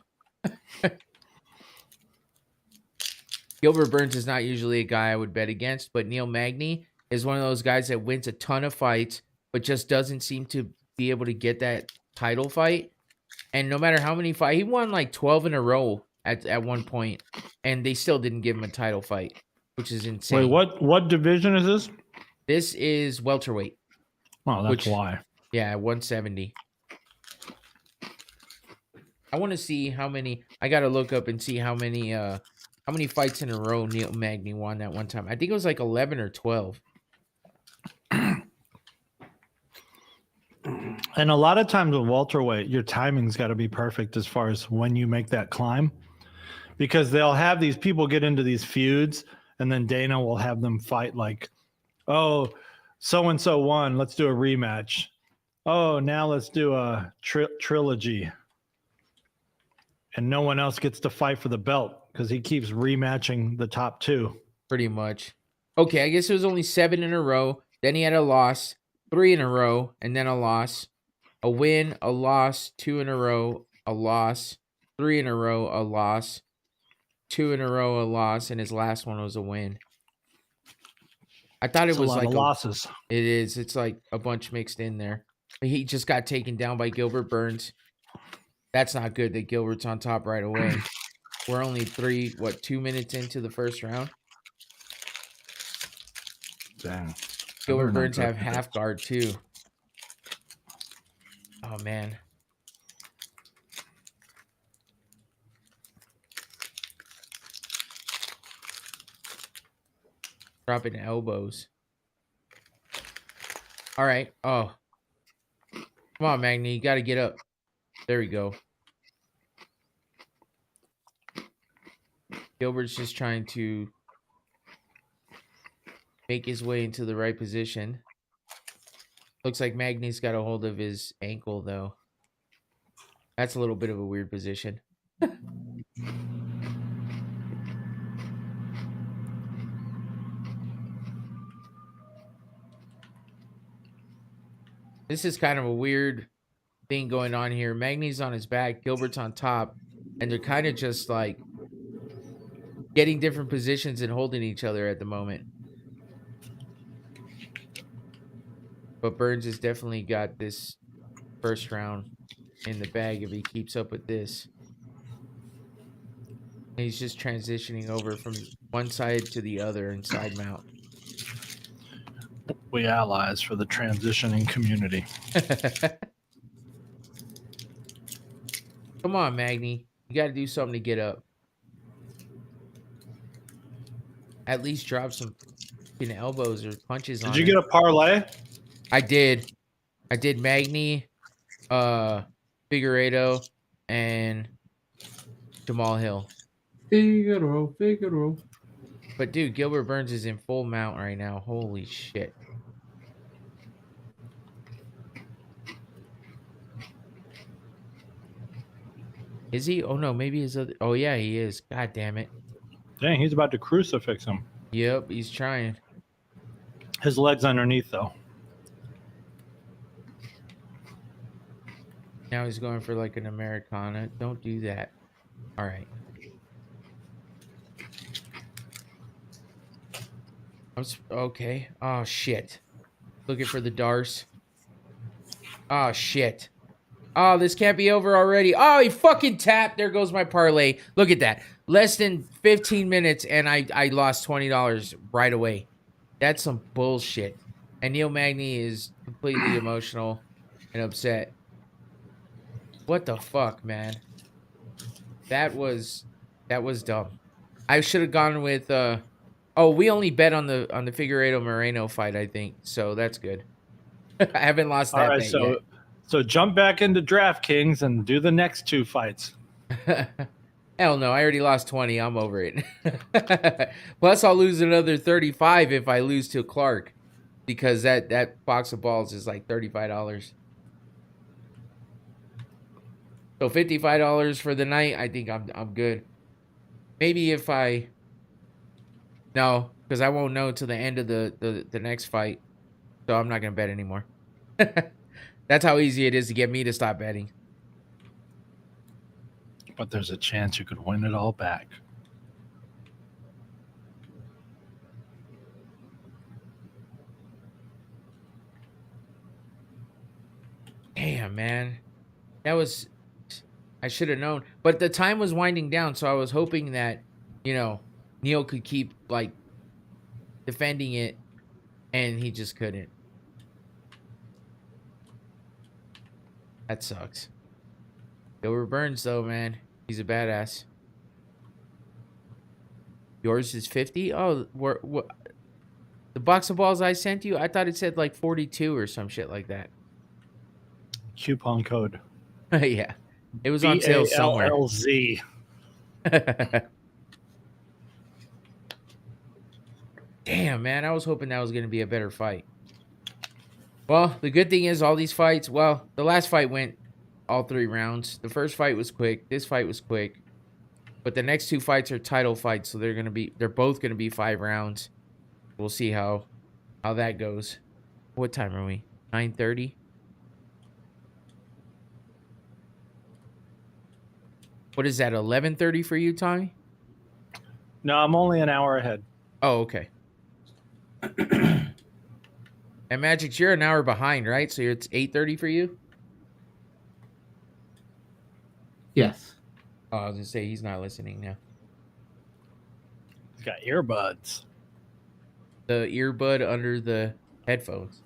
Gilbert Burns is not usually a guy I would bet against, but Neil Magny is one of those guys that wins a ton of fights, but just doesn't seem to be able to get that title fight. And no matter how many fights, he won like 12 in a row at one point, and they still didn't give him a title fight, which is insane. Wait, what division is this? This is welterweight. Oh, that's why. Yeah, 170. I want to see how many. I got to look up and see how many fights in a row Neil Magny won that one time. I think it was like 11 or 12. And a lot of times with welterweight, your timing's got to be perfect as far as when you make that climb, because they'll have these people get into these feuds, and then Dana will have them fight like, oh, so and so won, let's do a rematch. Oh, now let's do a trilogy. And no one else gets to fight for the belt because he keeps rematching the top two. Pretty much. Okay, I guess it was only 7 in a row. Then he had a loss, 3 in a row, and then a loss. A win, a loss, 2 in a row, a loss, 3 in a row, a loss, 2 in a row, a loss, and his last one was a win. I thought it was like losses. It is. It's like a bunch mixed in there. He just got taken down by Gilbert Burns. That's not good that Gilbert's on top right away. We're only 2 minutes into the first round. Dang. Gilbert Burns have half guard too. Oh, man. Dropping elbows. All right. Oh. Come on, Magni. You got to get up. There we go. Gilbert's just trying to make his way into the right position. Looks like Magni's got a hold of his ankle, though. That's a little bit of a weird position. This is kind of a weird thing going on here. Magni's on his back, Gilbert's on top, and they're kind of just like getting different positions and holding each other at the moment. But Burns has definitely got this first round in the bag if he keeps up with this. And he's just transitioning over from one side to the other in side mount. We allies for the transitioning community. Come on, Magni. You got to do something to get up. At least drop some elbows or punches on Did you get a parlay? I did. I did Magni, Figueiredo, and Jamal Hill. Figueroa. But dude, Gilbert Burns is in full mount right now. Holy shit. Is he? Oh no, maybe his other. Oh yeah, he is. God damn it. Dang, he's about to crucifix him. Yep, he's trying. His leg's underneath though. Now he's going for like an Americana. Don't do that. All right. Okay. Oh shit. Looking for the Darce. Oh shit. Oh, this can't be over already. Oh, he fucking tapped. There goes my parlay. Look at that. Less than 15 minutes and I lost $20 right away. That's some bullshit. And Neil Magny is completely emotional and upset. What the fuck, man? That was dumb. I should have gone with oh, we only bet on the Figueiredo Moreno fight, I think. So that's good. I haven't lost that bet yet. So jump back into DraftKings and do the next 2 fights. Hell no, I already lost 20. I'm over it. Plus, I'll lose another 35 if I lose to Clark, because that box of balls is like $35. So $55 for the night. I think I'm good. Maybe if no, because I won't know till the end of the next fight. So I'm not gonna bet anymore. That's how easy it is to get me to stop betting. But there's a chance you could win it all back. Damn, man. That was... I should have known. But the time was winding down, so I was hoping that, you know, Neil could keep, like, defending it, and he just couldn't. That sucks. Gilbert Burns, though, man. He's a badass. Yours is 50? Oh, what? The box of balls I sent you, I thought it said, like, 42 or some shit like that. coupon code. Yeah. It was on sale somewhere. BALLZ. Damn, man. I was hoping that was going to be a better fight. Well, the good thing is all these fights, the last fight went all 3 rounds. The first fight was quick. This fight was quick. But the next 2 fights are title fights, so they're both going to be 5 rounds. We'll see how that goes. What time are we? 9:30? What is that, 11:30 for you, Tommy? No, I'm only an hour ahead. Oh, okay. And Magix, you're an hour behind, right? So it's 8:30 for you? Yes. Oh, I was going to say, he's not listening now. He's got earbuds. The earbud under the headphones.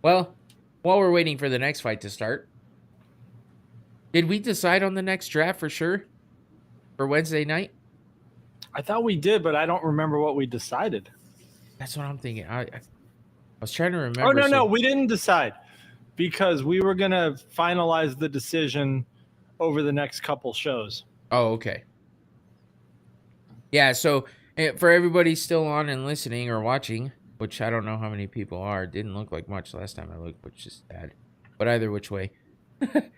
Well, while we're waiting for the next fight to start, did we decide on the next draft for sure? For Wednesday night? I thought we did, but I don't remember what we decided. That's what I'm thinking. I was trying to remember. Oh, no, we didn't decide because we were going to finalize the decision over the next couple shows. Oh, okay. Yeah, so for everybody still on and listening or watching, which I don't know how many people are, it didn't look like much last time I looked, which is sad. But either which way. The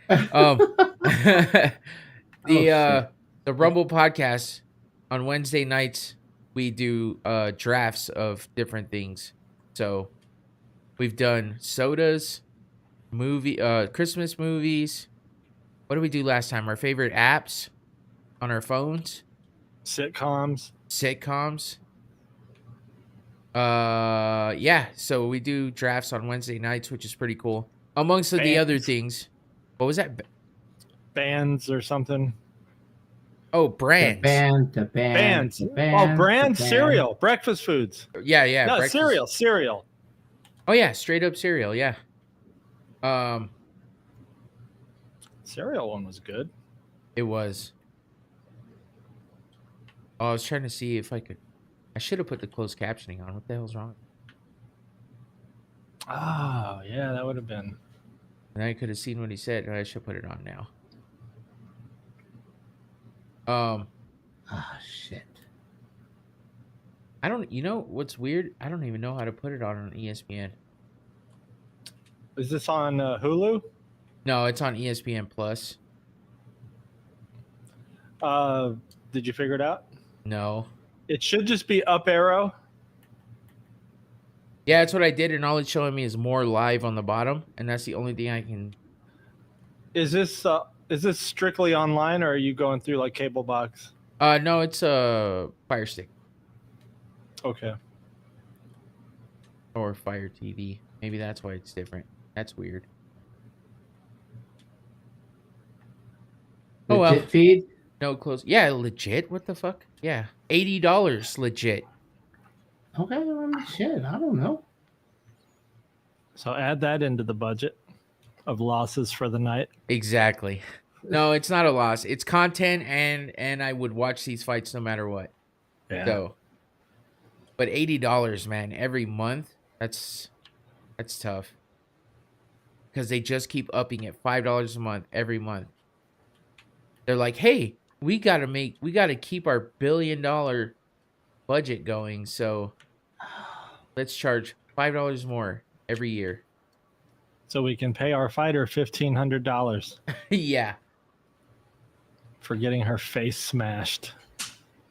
Rumble podcast on Wednesday nights, we do drafts of different things. So we've done sodas, Christmas movies. What did we do last time? Our favorite apps on our phones. Sitcoms. Yeah. So we do drafts on Wednesday nights, which is pretty cool. Amongst the other things, what was that? Bands or something. Oh, brands. Bands. Oh, brands. Cereal. Breakfast foods. Yeah. No, cereal. Oh yeah, straight up cereal. Yeah. Cereal one was good. It was. Oh, I was trying to see if I could. I should have put the closed captioning on. What the hell's wrong? Oh, yeah, that would have been. And I could have seen what he said. I should put it on now. Shit. I don't. You know what's weird? I don't even know how to put it on ESPN. Is this on Hulu? No, it's on ESPN Plus. Did you figure it out? No. It should just be up arrow. Yeah, that's what I did, and all it's showing me is more live on the bottom, and that's the only thing I can. Is this strictly online, or are you going through like cable box? No, it's a Fire Stick. Okay. Or Fire TV. Maybe that's why it's different. That's weird. Oh well. Feed? No, close. Yeah, legit. What the fuck? Yeah, $80 legit. Okay, shit. I don't know. So add that into the budget of losses for the night. Exactly. No, it's not a loss. It's content, and I would watch these fights no matter what. Yeah. So, but $80, man, every month. That's tough. Because they just keep upping it, $5 a month every month. They're like, hey, we gotta keep our $1 billion budget going, so let's charge $5 more every year. So we can pay our fighter $1,500. Yeah. For getting her face smashed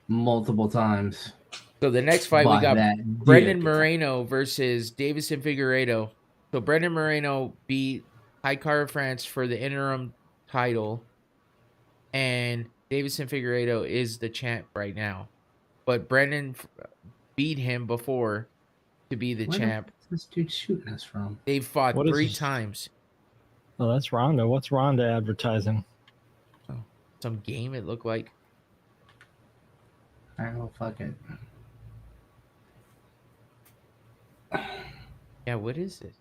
multiple times. So the next fight we got Brendan Moreno versus Davison Figueiredo. So Brendan Moreno beat Haikara France for the interim title, and Davison Figueiredo is the champ right now. But Brendan beat him before to be the champ. Where's this dude shooting us from? They've fought 3 times. Oh, that's Ronda. What's Ronda advertising? Oh, some game it looked like. I don't know, fuck it. Yeah, what is this?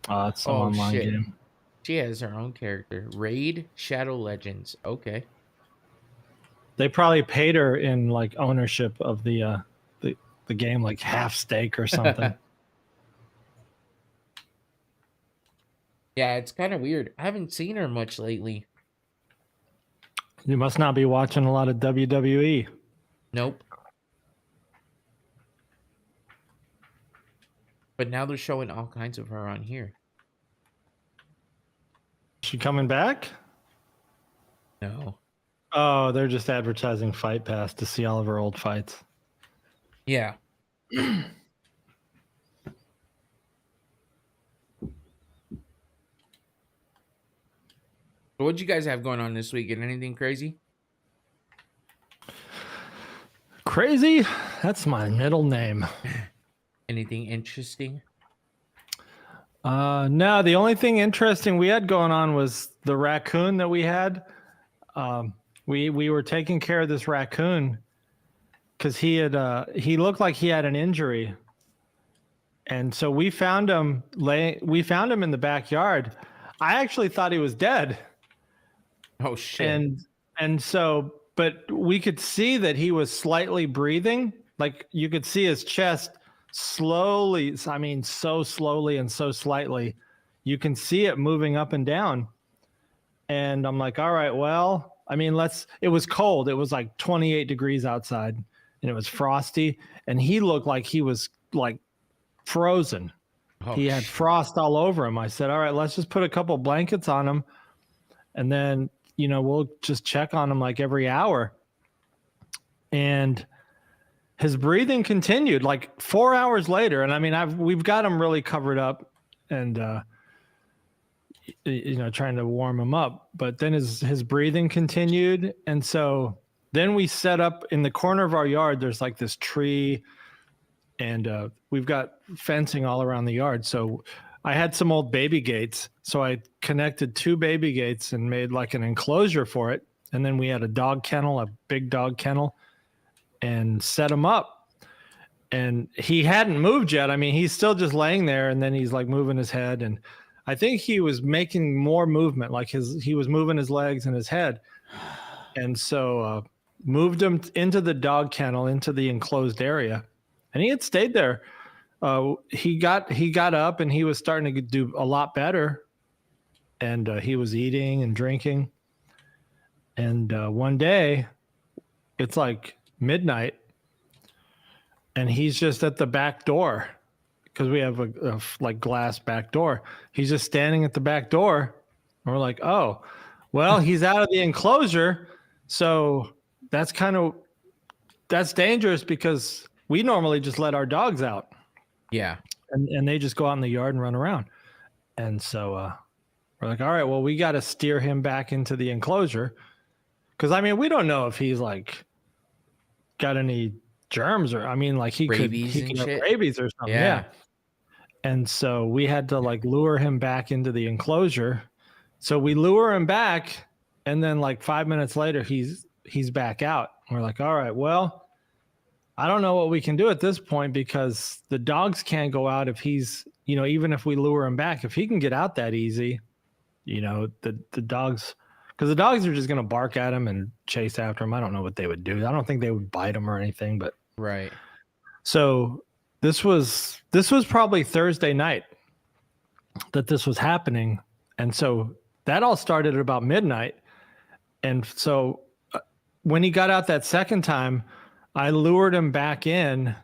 It's some online game. She has her own character. Raid Shadow Legends. Okay. They probably paid her in like ownership of the the game like half steak or something. Yeah, it's kind of weird. I haven't seen her much lately. You must not be watching a lot of WWE. Nope. But now they're showing all kinds of her on here. She coming back? No. Oh, they're just advertising Fight Pass to see all of her old fights. Yeah. What'd you guys have going on this weekend? Anything crazy? Crazy? That's my middle name. Anything interesting? No, the only thing interesting we had going on was the raccoon that we had. We were taking care of this raccoon because he looked like he had an injury. And so we found him in the backyard. I actually thought he was dead. Oh shit. But we could see that he was slightly breathing. Like you could see his chest slowly, I mean, so slowly and so slightly. You can see it moving up and down. And I'm like, all right, well, I mean, it was cold. It was like 28 degrees outside and it was frosty. And he looked like he was like frozen. Oh, he had frost all over him. I said, all right, let's just put a couple blankets on him. And then, we'll just check on him like every hour. And his breathing continued like 4 hours later. And I mean, we've got him really covered up and, trying to warm him up, but then his breathing continued. And so then we set up in the corner of our yard, there's like this tree and we've got fencing all around the yard. So I had some old baby gates. So I connected 2 baby gates and made like an enclosure for it. And then we had a dog kennel, a big dog kennel, and set him up. And he hadn't moved yet. I mean, he's still just laying there and then he's like moving his head. And I think he was making more movement, like he was moving his legs and his head. And so moved him into the dog kennel, into the enclosed area. And he had stayed there. He got up and he was starting to do a lot better. And he was eating and drinking. And one day, it's like midnight, and he's just at the back door because we have a like glass back door. He's just standing at the back door. And we're like, oh, well, he's out of the enclosure. So that's dangerous because we normally just let our dogs out. Yeah. And they just go out in the yard and run around. And so we're like, all right, well, we got to steer him back into the enclosure. Because, I mean, we don't know if he's like got any germs or, I mean, like he could have rabies or something. Yeah. And so we had to like lure him back into the enclosure. So we lure him back. And then like 5 minutes later, he's back out. We're like, all right, well, I don't know what we can do at this point because the dogs can't go out if he's, even if we lure him back, if he can get out that easy, the dogs, because the dogs are just going to bark at him and chase after him. I don't know what they would do. I don't think they would bite him or anything, but. Right. So this was probably Thursday night that this was happening. And so that all started at about midnight. And so when he got out that second time, I lured him back in,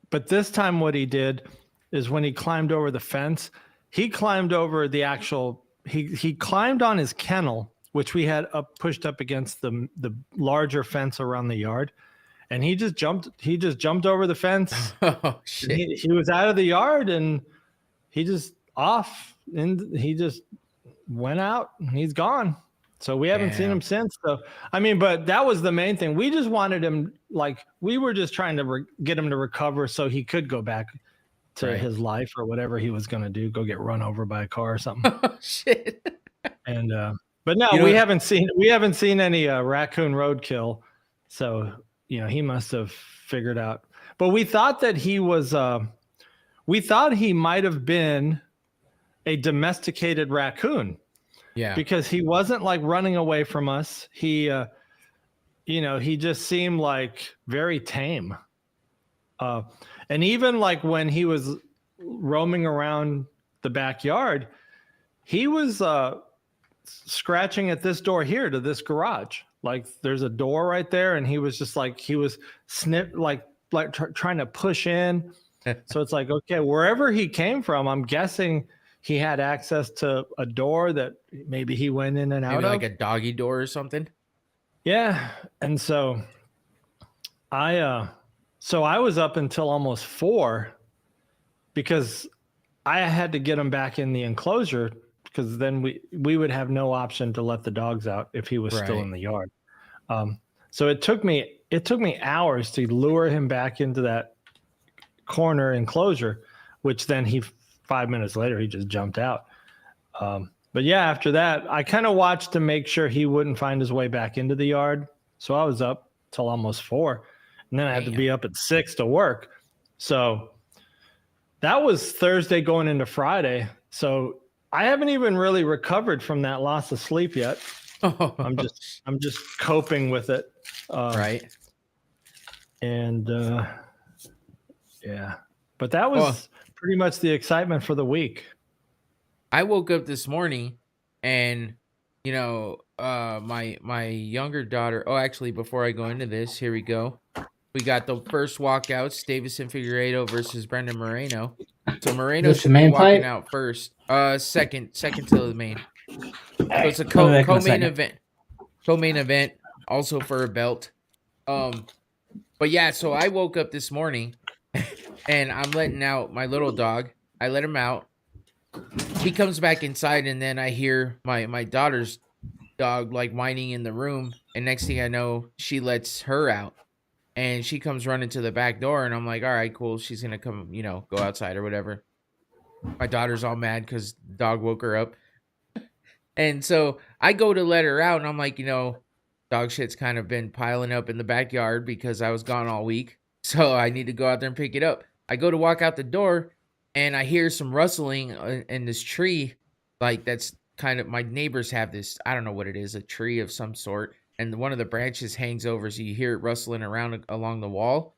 but this time what he did is when he climbed over the fence, he climbed over the actual, he climbed on his kennel, which we had pushed up against the larger fence around the yard. And he just jumped over the fence. Oh shit. He was out of the yard and he just off and he just went out and he's gone. So we haven't seen him since. So, I mean, but that was the main thing. We just wanted him, like, we were just trying to get him to recover so he could go back to his life or whatever he was going to do, go get run over by a car or something. Oh, shit. And, but no, we haven't seen any raccoon roadkill. So, he must have figured out. But we thought that he was, we thought he might have been a domesticated raccoon. Yeah. Because he wasn't like running away from us. He, he just seemed like very tame. And even like when he was roaming around the backyard, he was scratching at this door here to this garage. Like there's a door right there, and he was just like he was trying to push in. So it's like, okay, wherever he came from, I'm guessing he had access to a door that maybe he went in and out Maybe of. like a doggy door or something. Yeah. And so I was up until almost 4 because I had to get him back in the enclosure, because then we would have no option to let the dogs out if he was still in the yard. So it took me hours to lure him back into that corner enclosure, which then 5 minutes later he just jumped out. But yeah, after that, I kind of watched to make sure he wouldn't find his way back into the yard. So I was up till almost 4, and then I had to be up at 6 to work. So that was Thursday going into Friday. So I haven't even really recovered from that loss of sleep yet. I'm just coping with it. Right. And yeah, but that was pretty much the excitement for the week. I woke up this morning and, my younger daughter. Oh, actually, before I go into this, here we go. We got the first walkouts, Davison Figueiredo versus Brendan Moreno. So Moreno should be walking out first. Second to the main. So it's a co-main event. Co-main event, also for a belt. But yeah, so I woke up this morning and I'm letting out my little dog. I let him out. He comes back inside, and then I hear my daughter's dog like whining in the room. And next thing I know, she lets her out, and she comes running to the back door. And I'm like, all right, cool. She's gonna come, go outside or whatever. My daughter's all mad because the dog woke her up. And so I go to let her out, and I'm like, dog shit's kind of been piling up in the backyard because I was gone all week. So I need to go out there and pick it up. I go to walk out the door, and I hear some rustling in this tree. Like that's kind of, my neighbors have this, I don't know what it is, a tree of some sort. And one of the branches hangs over, so you hear it rustling around along the wall.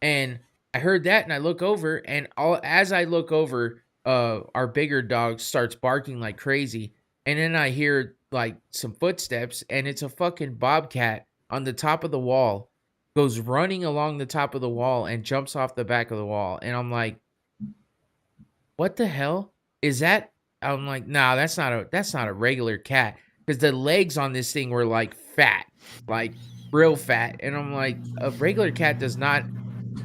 And I heard that, and I look over, and as I look over, our bigger dog starts barking like crazy. And then I hear like some footsteps, and it's a fucking bobcat on the top of the wall, goes running along the top of the wall and jumps off the back of the wall. And I'm like, what the hell is that? I'm like, nah, that's not a regular cat, because the legs on this thing were like fat, like real fat. And I'm like, a regular cat does not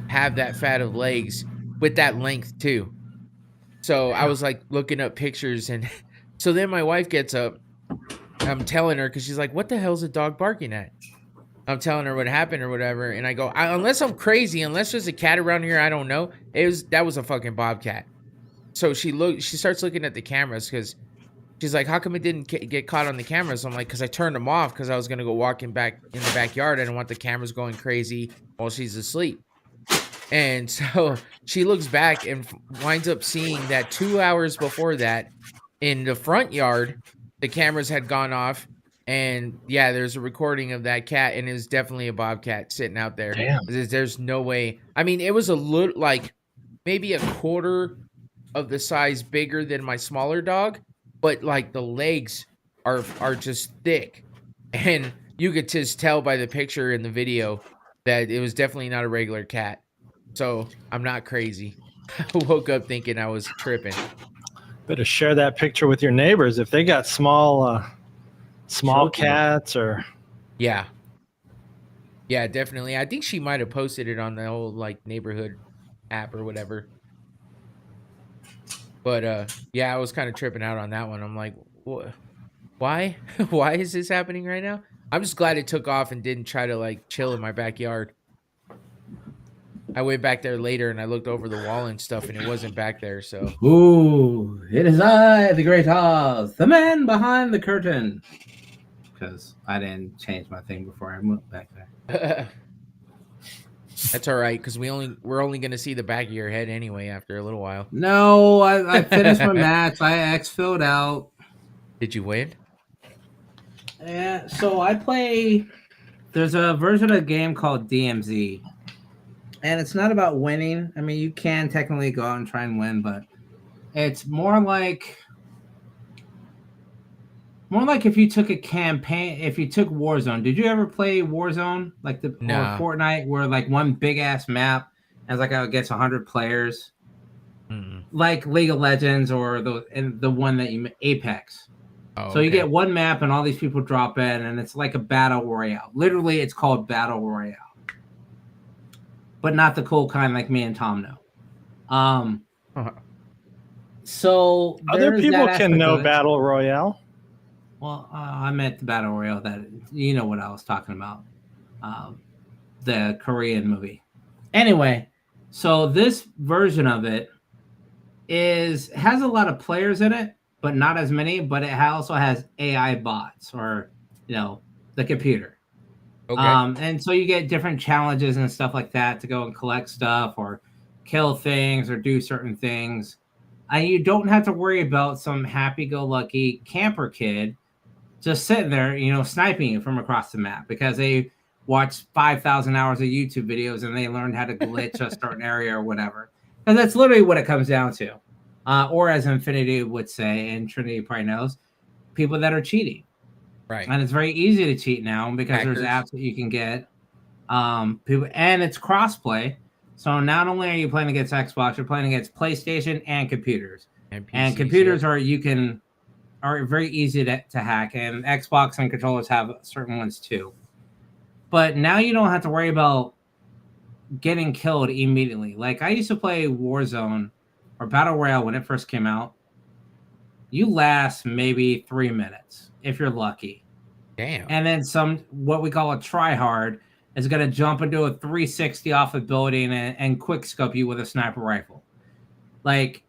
have that fat of legs with that length too. So I was like looking up pictures, and so then my wife gets up. I'm telling her, because she's like, what the hell's the dog barking at? I'm telling her what happened or whatever, and I go, unless I'm crazy, unless there's a cat around here I don't know, that was a fucking bobcat. So she starts looking at the cameras, because she's like, how come it didn't get caught on the cameras? I'm like, because I turned them off, because I was going to go walking back in the backyard. I didn't want the cameras going crazy while she's asleep. And so she looks back and winds up seeing that 2 hours before that, in the front yard, the cameras had gone off. And yeah, there's a recording of that cat, and it was definitely a bobcat sitting out there. Damn. There's no way. I mean, it was a little, like maybe a quarter of the size bigger than my smaller dog, but like the legs are just thick, and you could just tell by the picture in the video that it was definitely not a regular cat. So I'm not crazy. I woke up thinking I was tripping. Better share that picture with your neighbors if they got small cats or. Yeah, definitely. I think she might have posted it on the whole like neighborhood app or whatever. But yeah, I was kind of tripping out on that one. I'm like, what? Why? Why is this happening right now? I'm just glad it took off and didn't try to like chill in my backyard. I went back there later and I looked over the wall and stuff, and it wasn't back there. So, ooh, it is I, the Great Oz, the man behind the curtain. Because I didn't change my thing before I moved back there. That's all right, because we're only gonna see the back of your head anyway after a little while. No, I finished my match. I exfilled out. Did you win? Yeah, so I play. There's a version of a game called DMZ, And it's not about winning. I mean, you can technically go out and try and win, but it's more like if you took a campaign, if you took Warzone. Did you ever play Warzone, like or Fortnite, where like one big ass map has like I guess 100 players, like League of Legends or the one that you Apex. So you get one map and all these people drop in, and it's like a battle royale. Literally, it's called battle royale, but not the cool kind like me and Tom know. So other people can know battle royale. Well, I meant the battle royale that you know what I was talking about, the Korean movie. Anyway, so this version of it has a lot of players in it, but not as many. But it also has AI bots, or the computer. And so you get different challenges and stuff like that to go and collect stuff or kill things or do certain things. And you don't have to worry about some happy-go-lucky camper kid just sitting there, sniping you from across the map because they watched 5,000 hours of YouTube videos and they learned how to glitch a certain area or whatever. And that's literally what it comes down to. Or as Infinity would say, and Trinity probably knows, people that are cheating. Right. And it's very easy to cheat now because there's apps that you can get. People, and it's crossplay. So not only are you playing against Xbox, you're playing against PlayStation and computers. And PCs, and computers are very easy to hack, and Xbox and controllers have certain ones too. But now you don't have to worry about getting killed immediately. Like I used to play Warzone or Battle Royale when it first came out. You last maybe 3 minutes if you're lucky. Damn. And then what we call a tryhard is going to jump into a 360 off a building and quick scope you with a sniper rifle. Like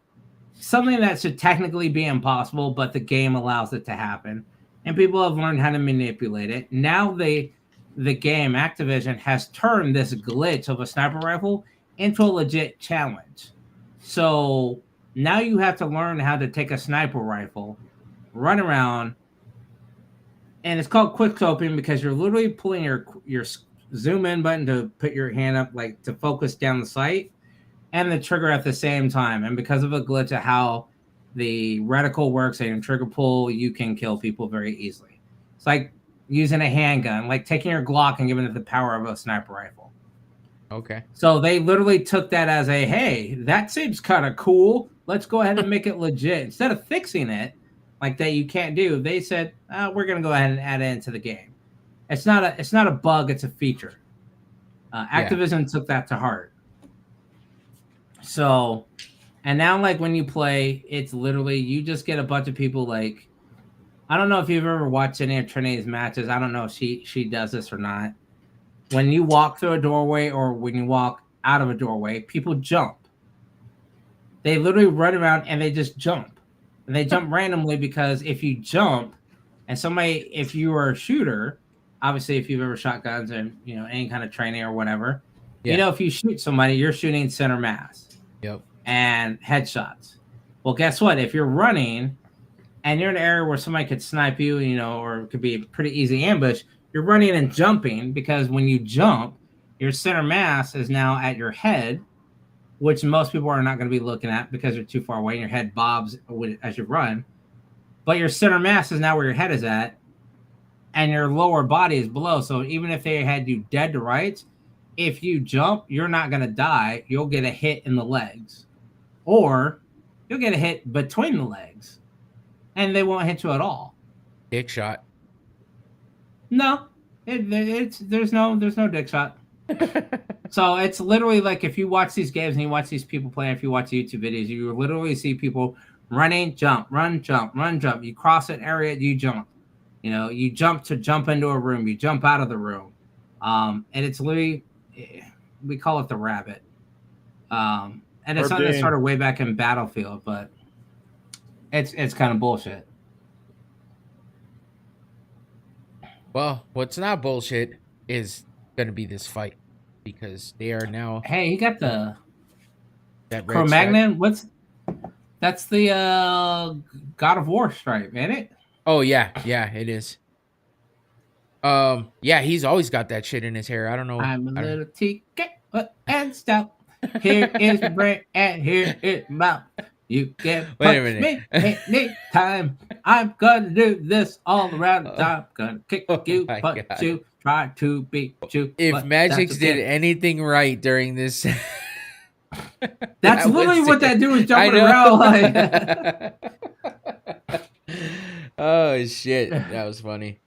something that should technically be impossible, but the game allows it to happen. And people have learned how to manipulate it. Now the game, Activision, has turned this glitch of a sniper rifle into a legit challenge. So now you have to learn how to take a sniper rifle, run around, and it's called quick scoping because you're literally pulling your zoom in button to put your hand up, like to focus down the sight, and the trigger at the same time. And because of a glitch of how the reticle works and trigger pull, you can kill people very easily. It's like using a handgun, like taking your Glock and giving it the power of a sniper rifle. Okay. So they literally took that as hey, that seems kind of cool. Let's go ahead and make it legit. Instead of fixing it like that you can't do, they said, we're going to go ahead and add it into the game. It's not a bug, it's a feature. Activision took that to heart. So, and now like when you play, it's literally you just get a bunch of people like, I don't know if you've ever watched any of Trinity's matches. I don't know if she does this or not. When you walk through a doorway or when you walk out of a doorway, people jump. They literally run around and they just jump. And they jump randomly because if you jump and if you are a shooter, obviously if you've ever shot guns and any kind of training or whatever, if you shoot somebody, you're shooting center mass. Yep. And headshots. Well, guess what? If you're running and you're in an area where somebody could snipe you, or it could be a pretty easy ambush, you're running and jumping because when you jump, your center mass is now at your head, which most people are not going to be looking at because you're too far away and your head bobs as you run. But your center mass is now where your head is at and your lower body is below. So even if they had you dead to rights, if you jump, you're not going to die. You'll get a hit in the legs or you'll get a hit between the legs and they won't hit you at all. Dick shot. No, there's no dick shot. So it's literally like if you watch these games and you watch these people playing, if you watch YouTube videos, you literally see people running, jump, run, jump, run, jump. You cross an area, you jump. You jump into a room, you jump out of the room. And it's literally, we call it the rabbit. And it's something that started way back in Battlefield, but it's kind of bullshit. Well, what's not bullshit is going to be this fight because they are now. Hey, he got that Cro-Magnon. That's the God of War stripe, ain't it? Oh yeah, it is. Yeah, he's always got that shit in his hair. I don't know. I'm a little TK. and stop. Here is my brain, and here is my mouth. You can Wait a punch minute. me anytime. I'm gonna do this all around the time. Gonna kick you, my punch God. you, try to beat you. If but Magix that's did okay. anything right during this, That's literally what that dude was jumping know. around like. Oh shit, that was funny.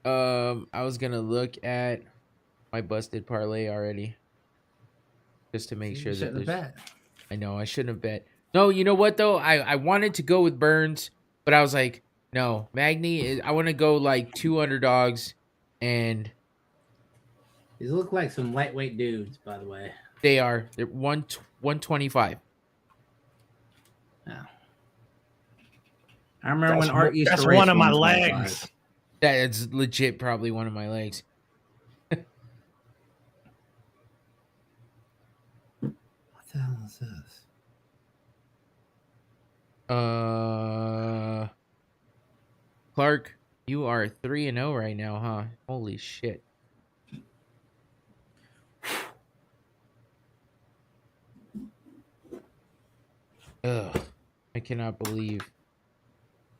I was gonna look at my busted parlay already, just to make sure that there's. Bet. I know I shouldn't have bet. No, you know what though? I wanted to go with Burns, but I was like, no, Magny. I want to go like 2 underdogs, and These look like some lightweight dudes, by the way. they're 125. Yeah. I remember when Art used to race. That's one of my 125. legs. That's legit, probably one of my legs. What the hell is this? Clark, you are 3-0 right now, huh? Holy shit. Ugh, I cannot believe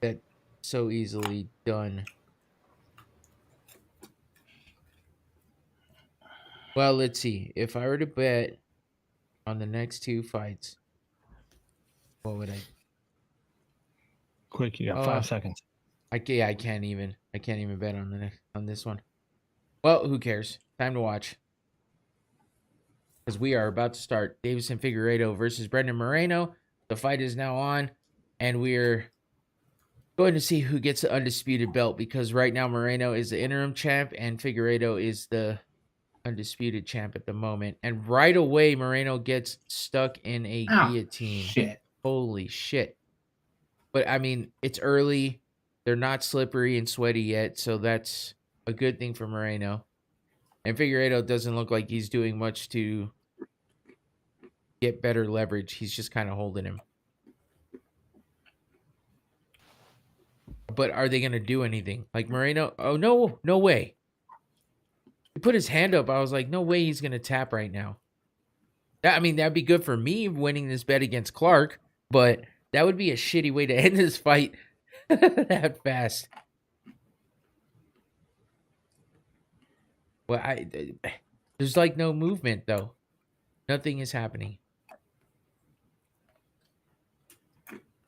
that so easily done. Well, let's see. If I were to bet on the next 2 fights, what would I? Quick, you got 5 seconds. I can't even bet on this one. Well, who cares? Time to watch. Because we are about to start Davison Figueiredo versus Brendan Moreno. The fight is now on, and we're going to see who gets the undisputed belt, because right now Moreno is the interim champ and Figueiredo is the undisputed champ at the moment. And right away, Moreno gets stuck in a guillotine. Shit. Holy shit. But, I mean, it's early. They're not slippery and sweaty yet, so that's a good thing for Moreno. And Figueiredo doesn't look like he's doing much to get better leverage. He's just kind of holding him. But are they going to do anything? Like Moreno? Oh, no way. He put his hand up. I was like, no way he's going to tap right now. That'd be good for me winning this bet against Clark, but that would be a shitty way to end this fight that fast. Well, there's like no movement though. Nothing is happening.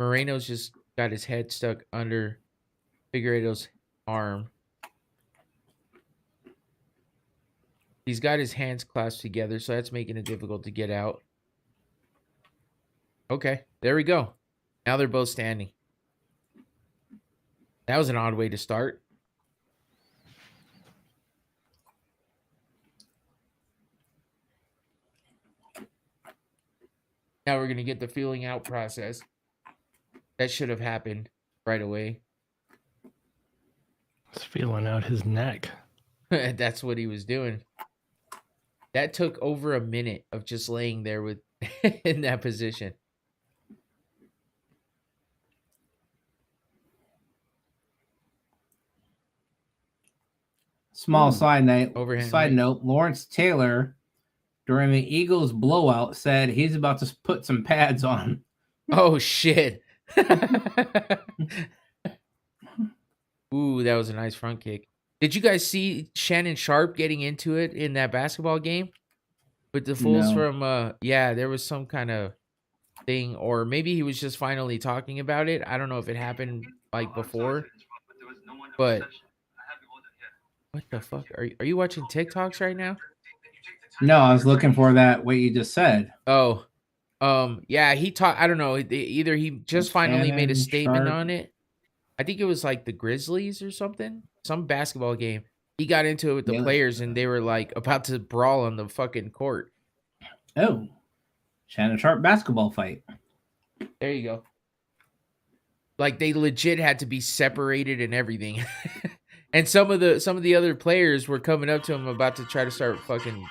Moreno's just got his head stuck under Figueiredo's arm. He's got his hands clasped together, so that's making it difficult to get out. Okay, there we go. Now they're both standing. That was an odd way to start. Now we're going to get the feeling out process. That should have happened right away. He's feeling out his neck. That's what he was doing. That took over a minute of just laying there with in that position. Small side note. Overhand Side right. note: Lawrence Taylor, during the Eagles blowout, said he's about to put some pads on. Oh shit! Ooh, that was a nice front kick. Did you guys see Shannon Sharp getting into it in that basketball game with the fools from? Yeah, there was some kind of thing, or maybe he was just finally talking about it. I don't know if it happened like before, but what the fuck? Are you watching TikToks right now? No, I was looking for that. What you just said. Oh, yeah, he talked. I don't know. Either he just finally made a statement on it. I think it was like the Grizzlies or something, some basketball game. He got into it with the players, and they were like about to brawl on the fucking court. Oh, Shannon Sharp basketball fight. There you go. Like they legit had to be separated and everything. And some of the other players were coming up to him about to try to start fucking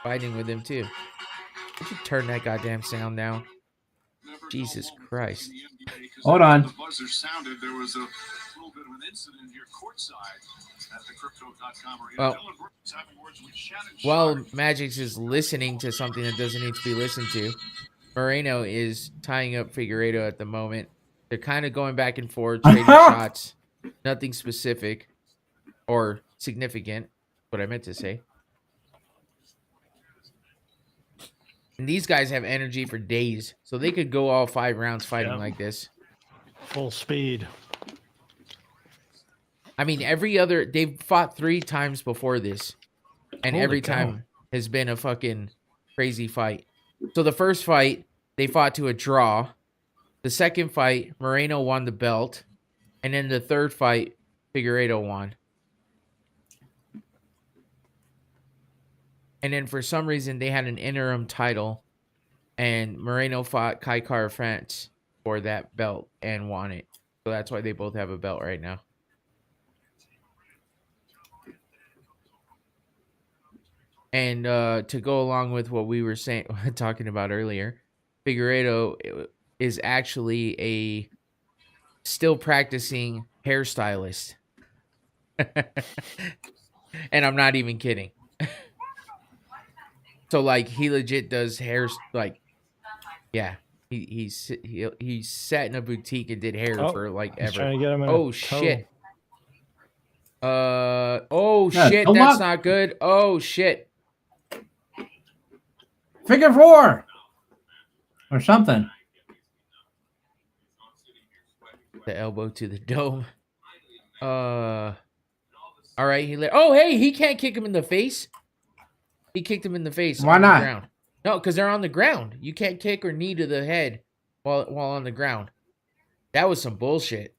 fighting with him too. Would you turn that goddamn sound down? Jesus Christ. Hold on. Well, while Magix is listening to something that doesn't need to be listened to, Moreno is tying up Figueiredo at the moment. They're kind of going back and forth, trading shots. Nothing specific or significant, what I meant to say. And these guys have energy for days, so they could go all 5 rounds fighting like this. Full speed. I mean, they've fought 3 times before this, and every time has been a fucking crazy fight. So the first fight, they fought to a draw. The second fight, Moreno won the belt. And then the third fight, Figueiredo won. And then for some reason, they had an interim title. And Moreno fought Kai Kara-France for that belt and won it. So that's why they both have a belt right now. And to go along with what we were talking about earlier, Figueiredo is actually a still practicing hairstylist. And I'm not even kidding. So like he legit does hair, like, yeah. He sat in a boutique and did hair for like ever. Trying to get him in oh a shit. toe. Shit, that's not good. Oh shit. Figure 4 or something. The elbow to the dome. All right. He can't kick him in the face. He kicked him in the face. Why on not? The ground. No, because they're on the ground. You can't kick or knee to the head while on the ground. That was some bullshit.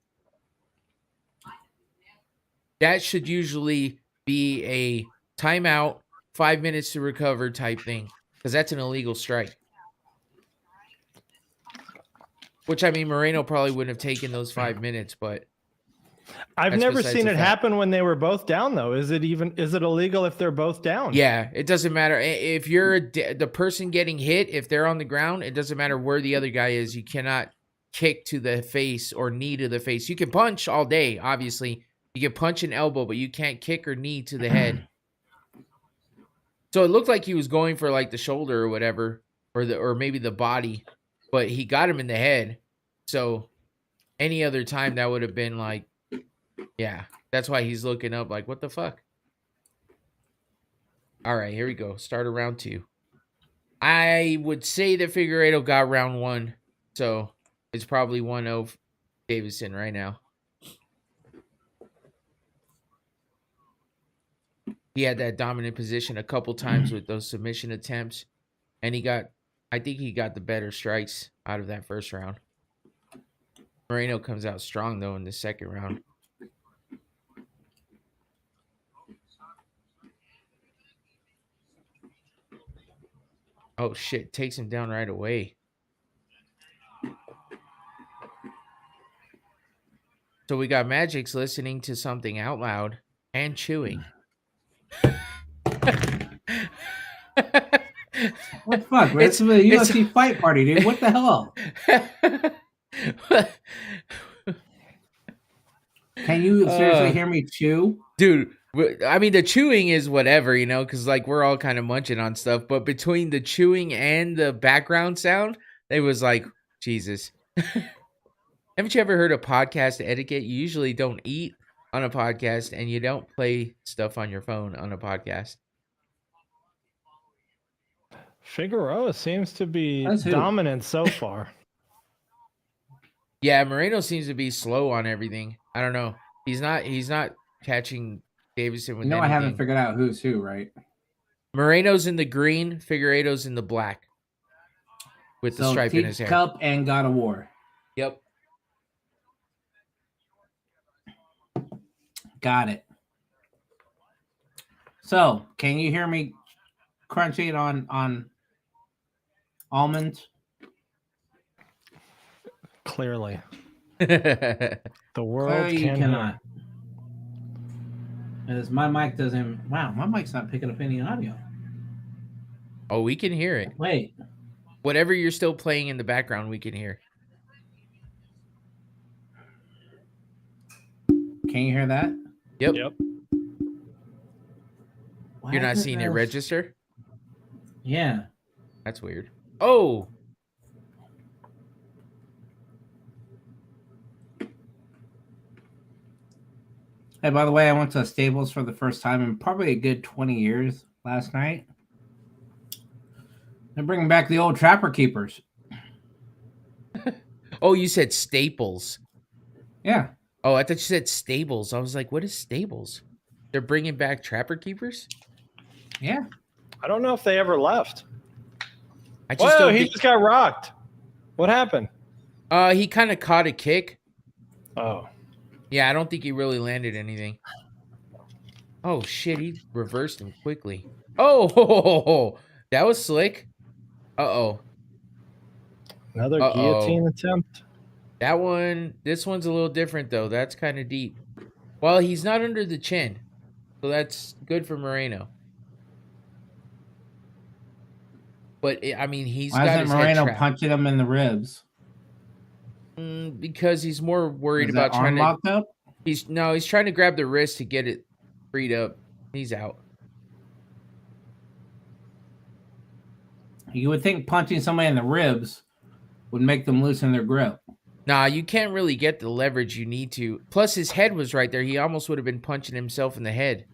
That should usually be a timeout, 5 minutes to recover type thing, because that's an illegal strike. Which, I mean, Moreno probably wouldn't have taken those 5 minutes, but I've never seen it happen when they were both down, though. Is it illegal if they're both down? Yeah, it doesn't matter. If you're the person getting hit, if they're on the ground, it doesn't matter where the other guy is. You cannot kick to the face or knee to the face. You can punch all day, obviously. You can punch an elbow, but you can't kick or knee to the head. So it looked like he was going for like the shoulder or whatever, or maybe the body, but he got him in the head. So any other time that would have been like, yeah, that's why he's looking up like, what the fuck? All right, here we go. Start of round 2. I would say that Figueiredo got round 1, so it's probably 1-0 Davison right now. He had that dominant position a couple times with those submission attempts, and I think he got the better strikes out of that first round. Moreno comes out strong, though, in the second round. Oh, shit. Takes him down right away. So we got Magix listening to something out loud and chewing. What the fuck? It's a UFC fight party, dude. What the hell? Can you seriously hear me chew? Dude, I mean, the chewing is whatever, you know, because like we're all kind of munching on stuff. But between the chewing and the background sound, it was like, Jesus. Haven't you ever heard of podcast etiquette? You usually don't eat on a podcast and you don't play stuff on your phone on a podcast. Figueroa seems to be dominant so far. Yeah, Moreno seems to be slow on everything. I don't know. He's not catching Davison with anything. I haven't figured out who's who, right? Moreno's in the green, Figueiredo's in the black. With the stripe in his hair. Cup and God of War. Yep. Got it. So, can you hear me crunching on almonds? Clearly. The world cannot. As my mic doesn't. Wow, my mic's not picking up any audio. Oh, we can hear it. Wait. Whatever you're still playing in the background, we can hear. Can you hear that? Yep. Why You're not is seeing it register? Yeah. That's weird. Oh. Hey, by the way, I went to Staples for the first time in probably a good 20 years last night. They're bringing back the old Trapper Keepers. Oh, you said Staples. Yeah. Oh, I thought you said Stables. I was like, what is Stables? They're bringing back Trapper Keepers? Yeah. I don't know if they ever left. I just don't he think... just got rocked. What happened? He kind of caught a kick. Oh. Yeah, I don't think he really landed anything. Oh, shit. He reversed him quickly. Oh, that was slick. Uh-oh. Another guillotine attempt. This one's a little different, though. That's kind of deep. Well, he's not under the chin. So that's good for Moreno. But, I mean, he's Why got isn't his Moreno head trapped. punching him in the ribs? Because he's more worried about trying to... locked up? He's trying to grab the wrist to get it freed up. He's out. You would think punching somebody in the ribs would make them loosen their grip. Nah, you can't really get the leverage you need to. Plus, his head was right there. He almost would have been punching himself in the head.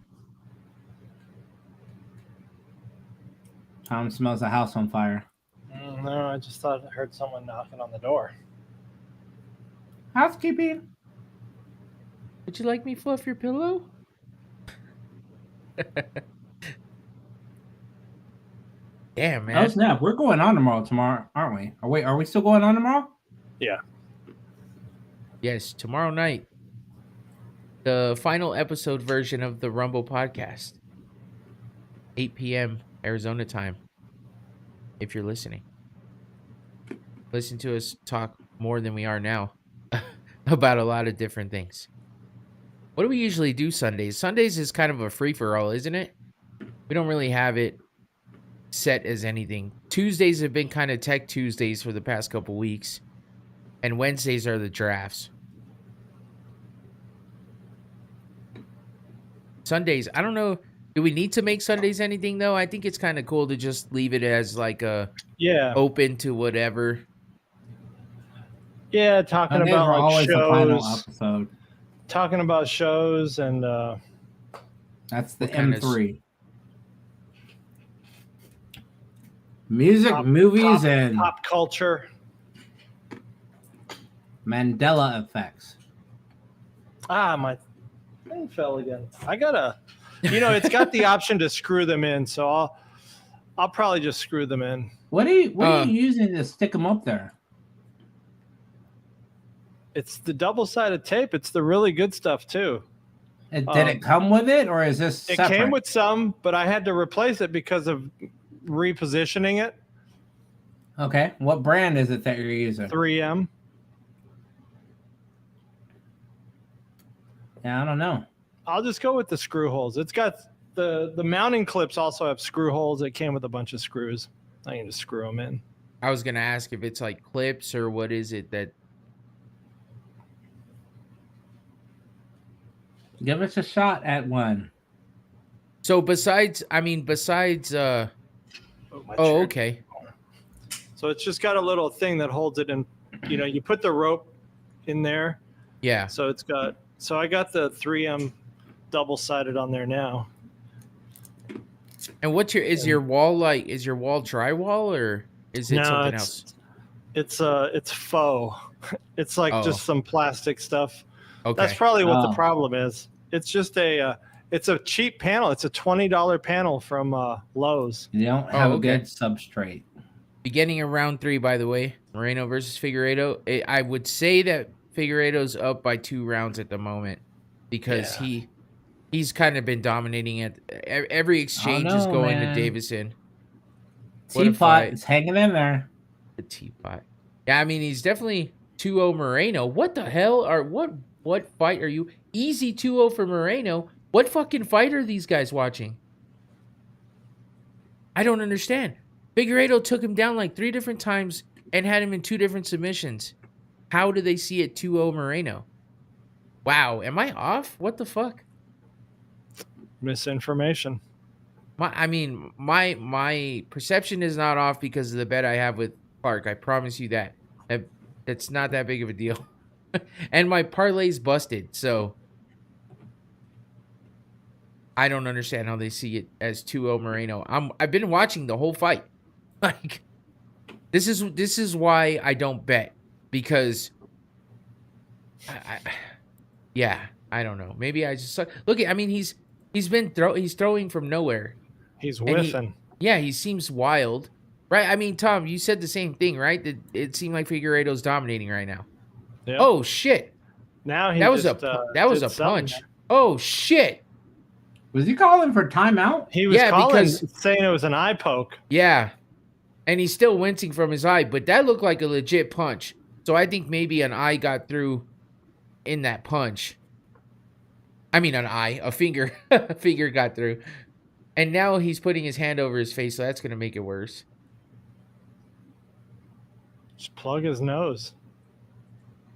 Tom smells the house on fire. No, I just thought I heard someone knocking on the door. Housekeeping. Would you like me fluff your pillow? Damn, man. Oh, snap. We're going on tomorrow, aren't we? Are we still going on tomorrow? Yeah. Yes, tomorrow night. The final episode version of the Rumble podcast. 8 p.m. Arizona time. If you're listening. Listen to us talk more than we are now about a lot of different things. What do we usually do Sundays? Sundays is kind of a free-for-all, isn't it? We don't really have it set as anything. Tuesdays have been kind of Tech Tuesdays for the past couple weeks. And Wednesdays are the drafts. Sundays, I don't know. Do we need to make Sundays anything, though? I think it's kind of cool to just leave it as like a open to whatever. Yeah, talking about like shows. Talking about shows and that's the M3. Music, movies, and pop culture. Mandela effects. My thing fell again. I gotta, it's got the option to screw them in, so I'll probably just screw them in. What are you using to stick them up there? It's the double-sided tape. It's the really good stuff too. Did it come with it, or is this separate? It came with some, but I had to replace it because of repositioning it. Okay. What brand is it that you're using? 3M. Yeah, I don't know. I'll just go with the screw holes. It's got the mounting clips also have screw holes. It came with a bunch of screws. I can just screw them in. I was going to ask if it's like clips or what is it that... Give us a shot at one. So besides... okay. So it's just got a little thing that holds it in. You put the rope in there. Yeah. So I got the 3M double-sided on there now. And is your wall drywall or is it something else? It's faux. It's like just some plastic stuff. Okay. That's probably what the problem is. It's just it's a cheap panel. It's a $20 panel from Lowe's. You don't have a good substrate. Beginning of round 3, by the way, Moreno versus Figueiredo. I would say that Figueiredo's up by 2 rounds at the moment because he's kind of been dominating it. Every exchange is going to Davison. Teapot is hanging in there. The Teapot. Yeah, I mean, he's definitely 2-0 Moreno. What the hell? What fight are you? Easy 2-0 for Moreno. What fucking fight are these guys watching? I don't understand. Figueiredo took him down like 3 different times and had him in 2 different submissions. How do they see it 2-0 Moreno? Wow, am I off? What the fuck? Misinformation. My perception is not off because of the bet I have with Clark. I promise you that. That's not that big of a deal. And my parlay's busted, so I don't understand how they see it as 2-0 Moreno. I've been watching the whole fight. Like this is why I don't bet, because yeah, I don't know. Maybe I just suck. Look at, I mean, he's throwing from nowhere. He's whiffing. He seems wild, right? I mean, Tom, you said the same thing, right? That it seemed like Figueiredo's dominating right now. Yep. Oh shit! Now that was a punch. There. Oh shit! Was he calling for timeout? He was saying it was an eye poke. Yeah, and he's still wincing from his eye, but that looked like a legit punch. So I think maybe an eye got through in that punch. I mean, a finger, a finger got through. And now he's putting his hand over his face, so that's going to make it worse. Just plug his nose.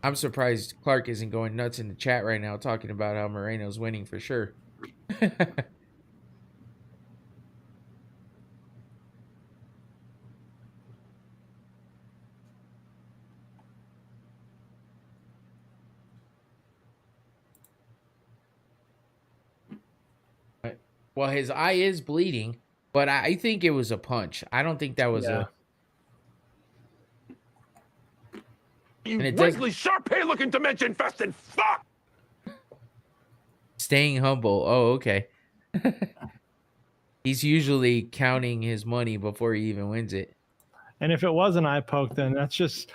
I'm surprised Clark isn't going nuts in the chat right now talking about how Moreno's winning for sure. Well, his eye is bleeding, but I think it was a punch. I don't think that was a... You Wesley Sharpay looking dimension-infested fuck! Staying humble. Oh, okay. He's usually counting his money before he even wins it. And if it was an eye poke, then that's just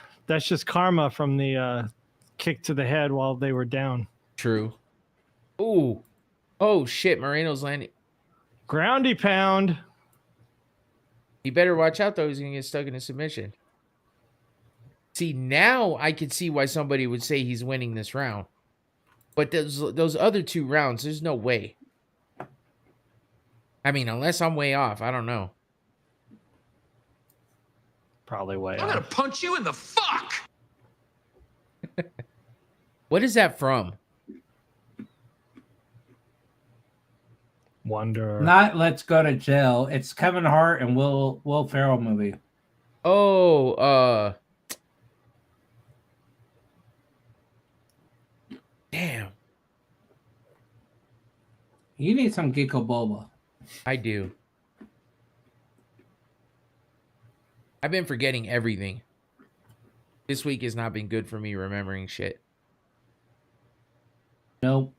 karma from the kick to the head while they were down. True. Ooh. Oh, shit. Moreno's landing. Groundy pound. You better watch out, though. He's going to get stuck in a submission. See, now I can see why somebody would say he's winning this round. But those other 2 rounds, there's no way. I mean, unless I'm way off. I don't know. Probably way off. I'm going to punch you in the fuck! What is that from? Wonder. Not Let's Go to Jail. It's Kevin Hart and Will Ferrell movie. Oh, damn. You need some Ginkgo Boba. I do. I've been forgetting everything. This week has not been good for me remembering shit. Nope.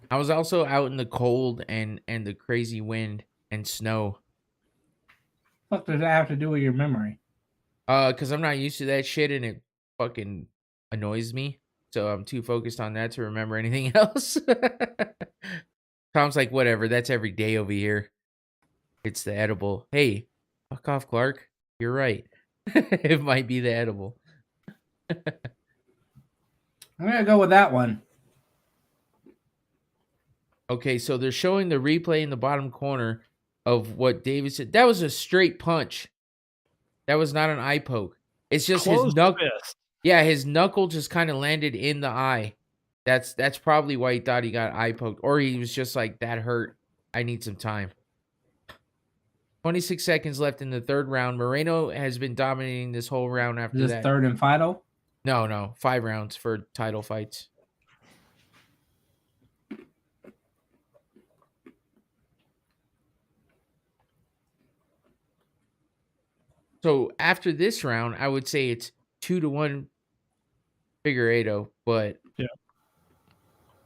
I was also out in the cold and the crazy wind and snow. What does that have to do with your memory? Because I'm not used to that shit and it fucking annoys me. So I'm too focused on that to remember anything else. Tom's like, whatever, that's every day over here. It's the edible. Hey, fuck off, Clark. You're right. It might be the edible. I'm going to go with that one. Okay, so they're showing the replay in the bottom corner of what David said. That was a straight punch. That was not an eye poke. It's just his knuckle. Yeah, his knuckle just kind of landed in the eye. That's probably why he thought he got eye poked. Or he was just like, that hurt. I need some time. 26 seconds left in the 3rd round. Moreno has been dominating this whole round after that. This 3rd and final? No. 5 rounds for title fights. So after this round, I would say it's 2-1 Figueiredo, but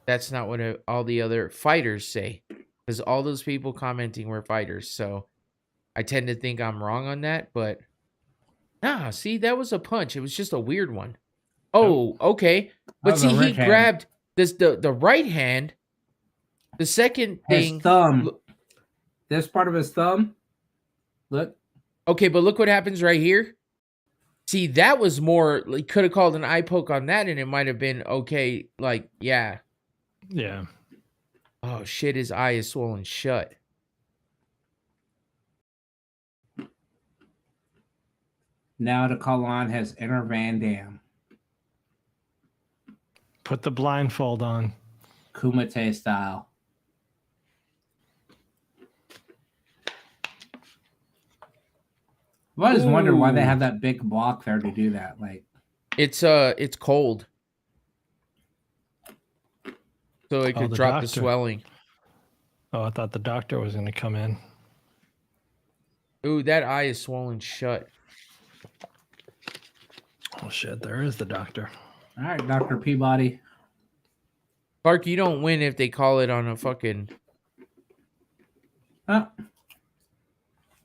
that's not what all the other fighters say, because all those people commenting were fighters. So I tend to think I'm wrong on that, but see, that was a punch. It was just a weird one. Oh, okay. But see, he grabbed the right hand. The second thing, his thumb. This part of his thumb. Look. Okay, but look what happens right here. See, that was more, like, could have called an eye poke on that, and it might have been okay. Like, yeah. Yeah. Oh, shit, his eye is swollen shut. Now to call on has Enter Van Dam. Put the blindfold on. Kumite style. I've always wondered why they have that big block there to do that. Like, it's cold, so it could drop the swelling. Oh, I thought the doctor was going to come in. Ooh, that eye is swollen shut. Oh shit! There is the doctor. All right, Dr. Peabody. Clark, you don't win if they call it on a fucking.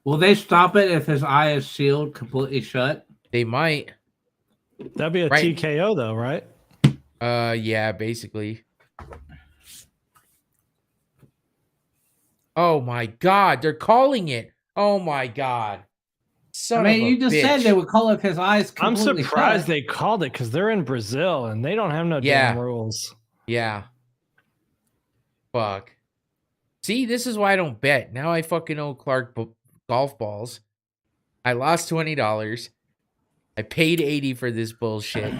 Will they stop it if his eye is sealed completely shut? They might. That'd be a TKO though, right? Yeah, basically. Oh my God, they're calling it. Oh my God. You just said they would call it if his eyes completely I'm surprised shut. they called it because they're in Brazil and they don't have no damn rules. Yeah. Fuck. See, this is why I don't bet. Now I fucking owe Clark golf balls. I lost $20. I paid $80 for this bullshit.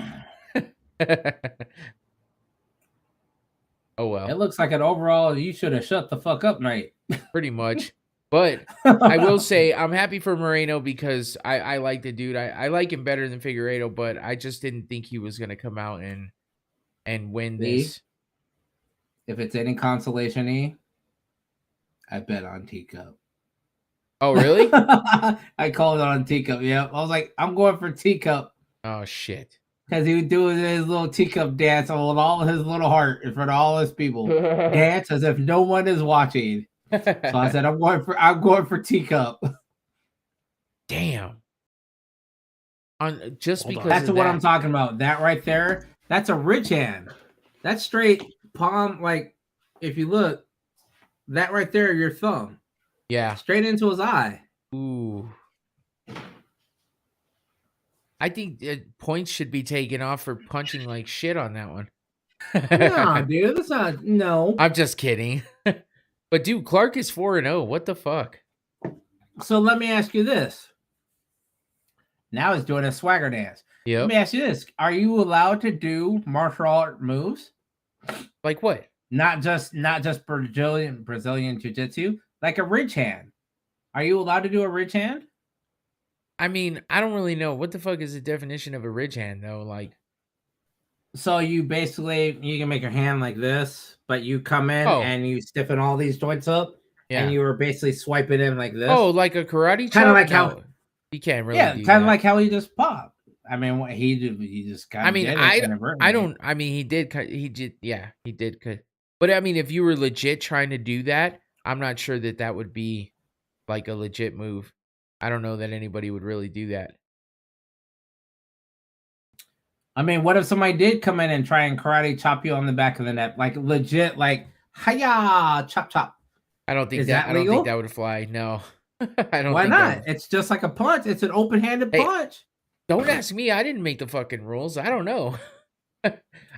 Oh well. It looks like an overall you should have shut the fuck up night. Pretty much. But I will say I'm happy for Moreno because I like the dude. I like him better than Figueiredo, but I just didn't think he was gonna come out and win this. If it's any consolation, I bet on Teacup. Oh really? I called it on Teacup. Yeah, I was like, I'm going for Teacup. Oh shit. Because he would do his little teacup dance with all of his little heart in front of all his people. Dance as if no one is watching. So I said, I'm going for teacup. Damn. Because that's what I'm talking about. That right there, that's a rich hand. That's straight palm. Like, if you look, that right there, your thumb. Yeah. Straight into his eye. Ooh. I think points should be taken off for punching like shit on that one. No, dude, that's not. No, I'm just kidding. But dude, Clark is 4-0. What the fuck? So let me ask you this. Now he's doing a swagger dance. Yep. Let me ask you this: are you allowed to do martial art moves? Like what? Not just Brazilian jiu-jitsu, like a ridge hand. Are you allowed to do a ridge hand? I mean, I don't really know. What the fuck is the definition of a ridge hand, though? Like, so you can make your hand like this, but you come in and you stiffen all these joints up, and you were basically swiping in like this. Oh, like a karate chop? Kind of like how you can't really. Yeah, kind of like how he just popped. I mean, what he did, he just kind of. I mean, I don't. I mean, he did. Yeah, he did. But I mean, if you were legit trying to do that, I'm not sure that would be like a legit move. I don't know that anybody would really do that. I mean, what if somebody did come in and try and karate chop you on the back of the neck, like legit, like hiya, chop chop? I don't think that. I don't think that would fly. No, I don't. Why not? It's just like a punch. It's an open-handed punch. Don't ask me. I didn't make the fucking rules. I don't know.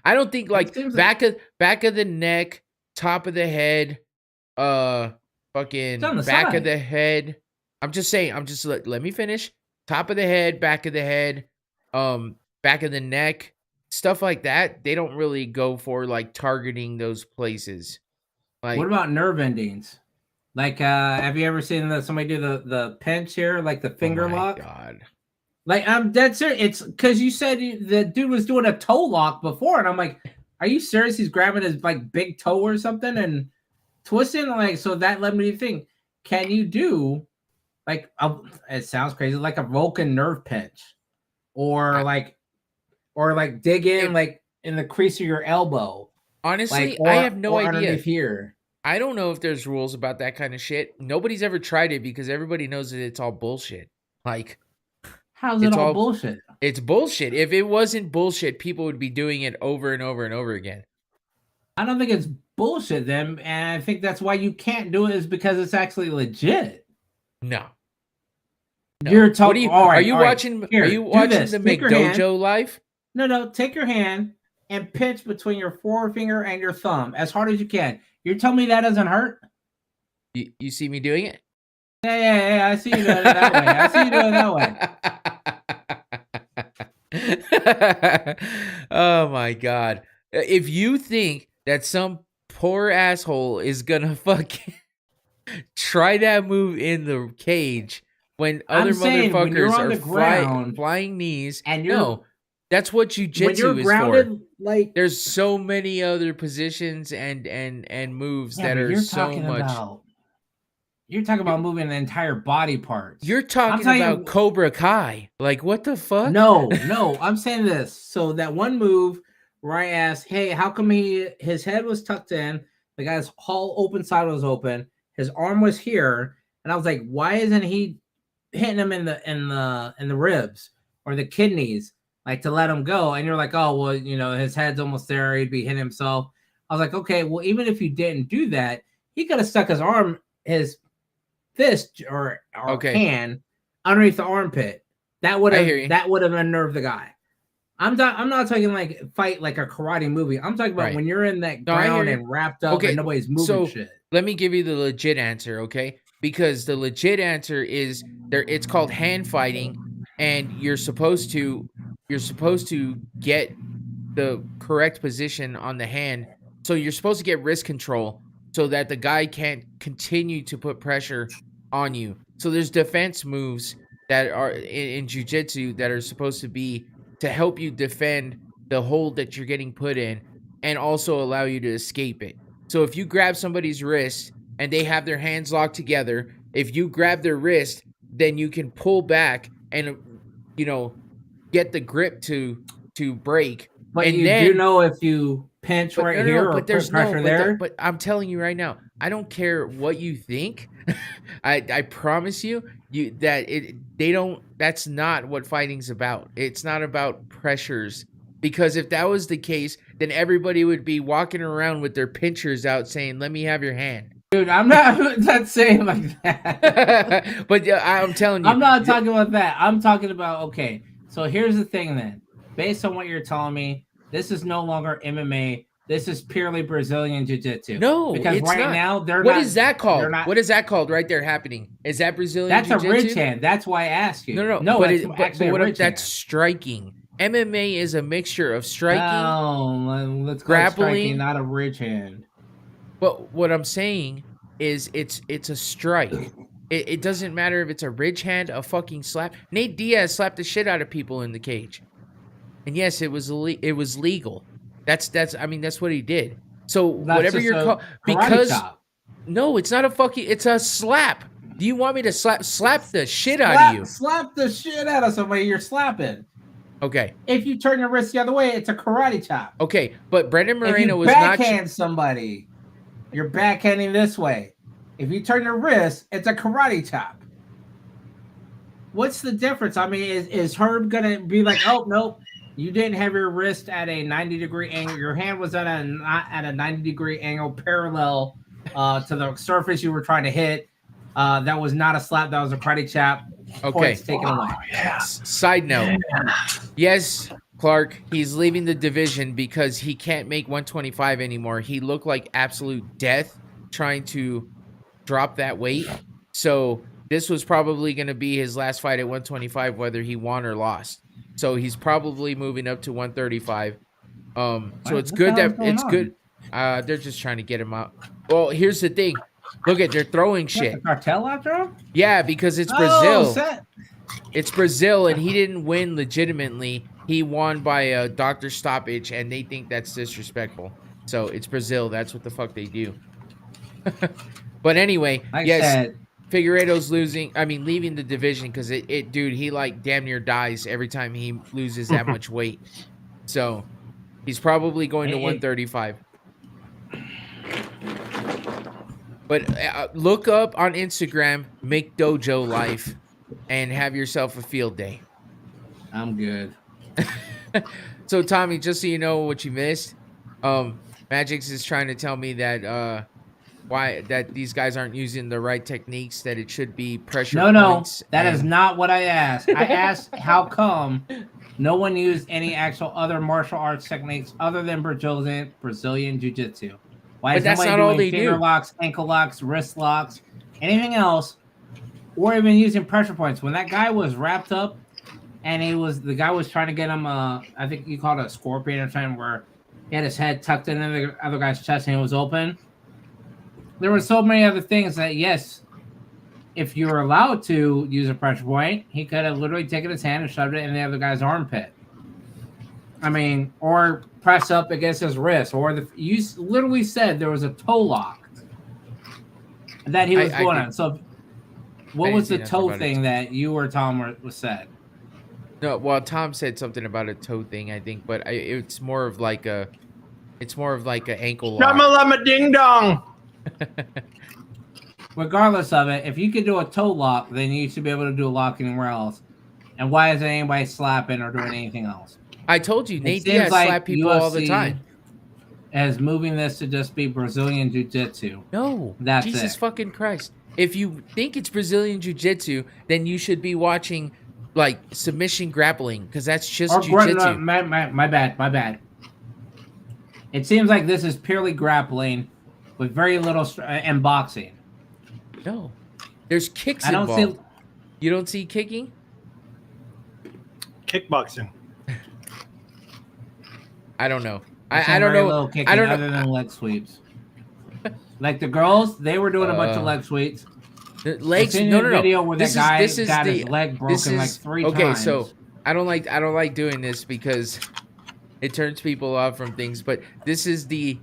I don't think like back of the neck, top of the head, fucking back of the head. I'm just saying. Let me finish. Top of the head, back of the head, back of the neck, stuff like that. They don't really go for like targeting those places. Like, what about nerve endings? Like, have you ever seen somebody do the pinch here, like the finger lock? God. Like, I'm dead serious. It's because you said the dude was doing a toe lock before, and I'm like, are you serious? He's grabbing his like big toe or something and twisting. Like, so that led me to think: can you do like it sounds crazy, like a Vulcan nerve pinch, or like dig in like in the crease of your elbow? Honestly, I have no idea. Here, I don't know if there's rules about that kind of shit. Nobody's ever tried it because everybody knows that it's all bullshit. Like, how's it all bullshit? It's bullshit. If it wasn't bullshit, people would be doing it over and over and over again. I don't think it's bullshit then, and I think that's why you can't do it is because it's actually legit. No. You're talking. Are you watching the McDojo live? No. Take your hand and pinch between your forefinger and your thumb as hard as you can. You're telling me that doesn't hurt? You see me doing it? Yeah. I see you doing it that way. I see you doing it that way. Oh my God. If you think that some poor asshole is gonna fucking try that move in the cage when other when you're motherfuckers on are the ground flying knees, and you're no, that's what when jujitsu you're is grounded, for. like There's so many other positions and moves yeah, that but are so much. you're talking about moving the entire body parts. You're I'm talking telling about you, Cobra Kai. Like, what the fuck? no, I'm saying this. So that one move where I asked, hey, how come his head was tucked in, the guy's whole open side was open, his arm was here, and I was like, why isn't he hitting him in the ribs or the kidneys, like to let him go? And you're like, oh well, his head's almost there, he'd be hitting himself. I was like, okay, well, even if you didn't do that, he could have stuck his fist or hand underneath the armpit. That would have unnerved the guy. I'm not talking like fight like a karate movie. I'm talking about when you're in that ground and wrapped up and nobody's moving shit. Let me give you the legit answer, okay? Because the legit answer is it's called hand fighting, and you're supposed to get the correct position on the hand. So you're supposed to get wrist control so that the guy can't continue to put pressure on you. So there's defense moves that are in jiu-jitsu that are supposed to be to help you defend the hold that you're getting put in and also allow you to escape it. So if you grab somebody's wrist and they have their hands locked together, if you grab their wrist, then you can pull back and get the grip to break. But and you do know if you pinch here or put pressure there. But I'm telling you right now, I don't care what you think. I promise you that's not what fighting's about. It's not about pressures. Because if that was the case, then everybody would be walking around with their pinchers out saying, let me have your hand. Dude, I'm not saying like that. But I'm telling you. I'm not talking about that. I'm talking about, okay, so here's the thing then. Based on what you're telling me, this is no longer MMA. This is purely Brazilian Jiu-Jitsu. No, because it's right not. now they're What not. is that called? Not, what is that called right there happening? Is that Brazilian That's Jiu-Jitsu? A ridge hand. That's why I asked you. No. But that's striking. MMA is a mixture of striking. Oh, let's grappling, striking, not a ridge hand. But what I'm saying is it's a strike. It doesn't matter if it's a ridge hand, a fucking slap. Nate Diaz slapped the shit out of people in the cage. And yes, it was legal. That's what he did. So that's whatever you're called, because chop. No, it's not a fucking. It's a slap. Do you want me to slap the shit out of you? Slap the shit out of somebody you're slapping. Okay. If you turn your wrist the other way, it's a karate chop. Okay, but Brendan Moreno was not. Backhand somebody, you're backhanding this way. If you turn your wrist, it's a karate chop. What's the difference? I mean, is Herb gonna be like, oh nope, you didn't have your wrist at a 90-degree angle. Your hand was at a 90-degree angle, parallel to the surface you were trying to hit. That was not a slap. That was a karate chop. Okay. Taken away. Yeah. Side note. Yes, Clark, he's leaving the division because he can't make 125 anymore. He looked like absolute death trying to drop that weight. So this was probably going to be his last fight at 125, whether he won or lost. So he's probably moving up to 135. So it's good that it's good. They're just trying to get him out. Well, here's the thing. Look they're throwing shit. The cartel after him? Yeah, because it's Brazil. It's Brazil, and he didn't win legitimately. He won by a doctor stoppage, and they think that's disrespectful. So it's Brazil. That's what the fuck they do. But anyway, yes, Figueiredo's leaving the division because dude, he like damn near dies every time he loses that much weight. So he's probably going to 135. But look up on Instagram, Make Dojo Life, and have yourself a field day. I'm good. So, Tommy, just so you know what you missed, Magix is trying to tell me that that these guys aren't using the right techniques, that it should be pressure points. No, that is not what I asked. I asked how come no one used any actual other martial arts techniques other than Brazilian Jiu-Jitsu. Why is nobody doing finger locks, ankle locks, wrist locks, anything else, or even using pressure points? When that guy was wrapped up, and the guy was trying to get him I think you called it a scorpion or something, where He had his head tucked into the other guy's chest and it was open. There were so many other things that, yes, if you were allowed to use a pressure point, he could have literally taken his hand and shoved it in the other guy's armpit. I mean, or press up against his wrist, or you literally said there was a toe lock that he was going on. So, what was the toe thing that you or Tom was said? No, well, Tom said something about a toe thing, I think, but it's more of like a ankle lock. Shamalama ding dong. Regardless of it, if you could do a toe lock, then you should be able to do a lock anywhere else. And why isn't anybody slapping or doing anything else? I told you, Nate Diaz slap people all the time. As moving this to just be Brazilian Jiu-Jitsu. No, that's Jesus fucking Christ. If you think it's Brazilian Jiu-Jitsu, then you should be watching like submission grappling, because that's just Jiu-Jitsu. My bad. It seems like this is purely grappling with very little and boxing. No, there's kicks involved. You don't see kicking? Kickboxing. I don't know. I don't know. I don't know. Other than leg sweeps. Like the girls, they were doing a bunch of leg sweeps. Legs. No. Video where this guy got his leg broken like 3 times. Okay, so I don't like doing this because it turns people off from things. But this is the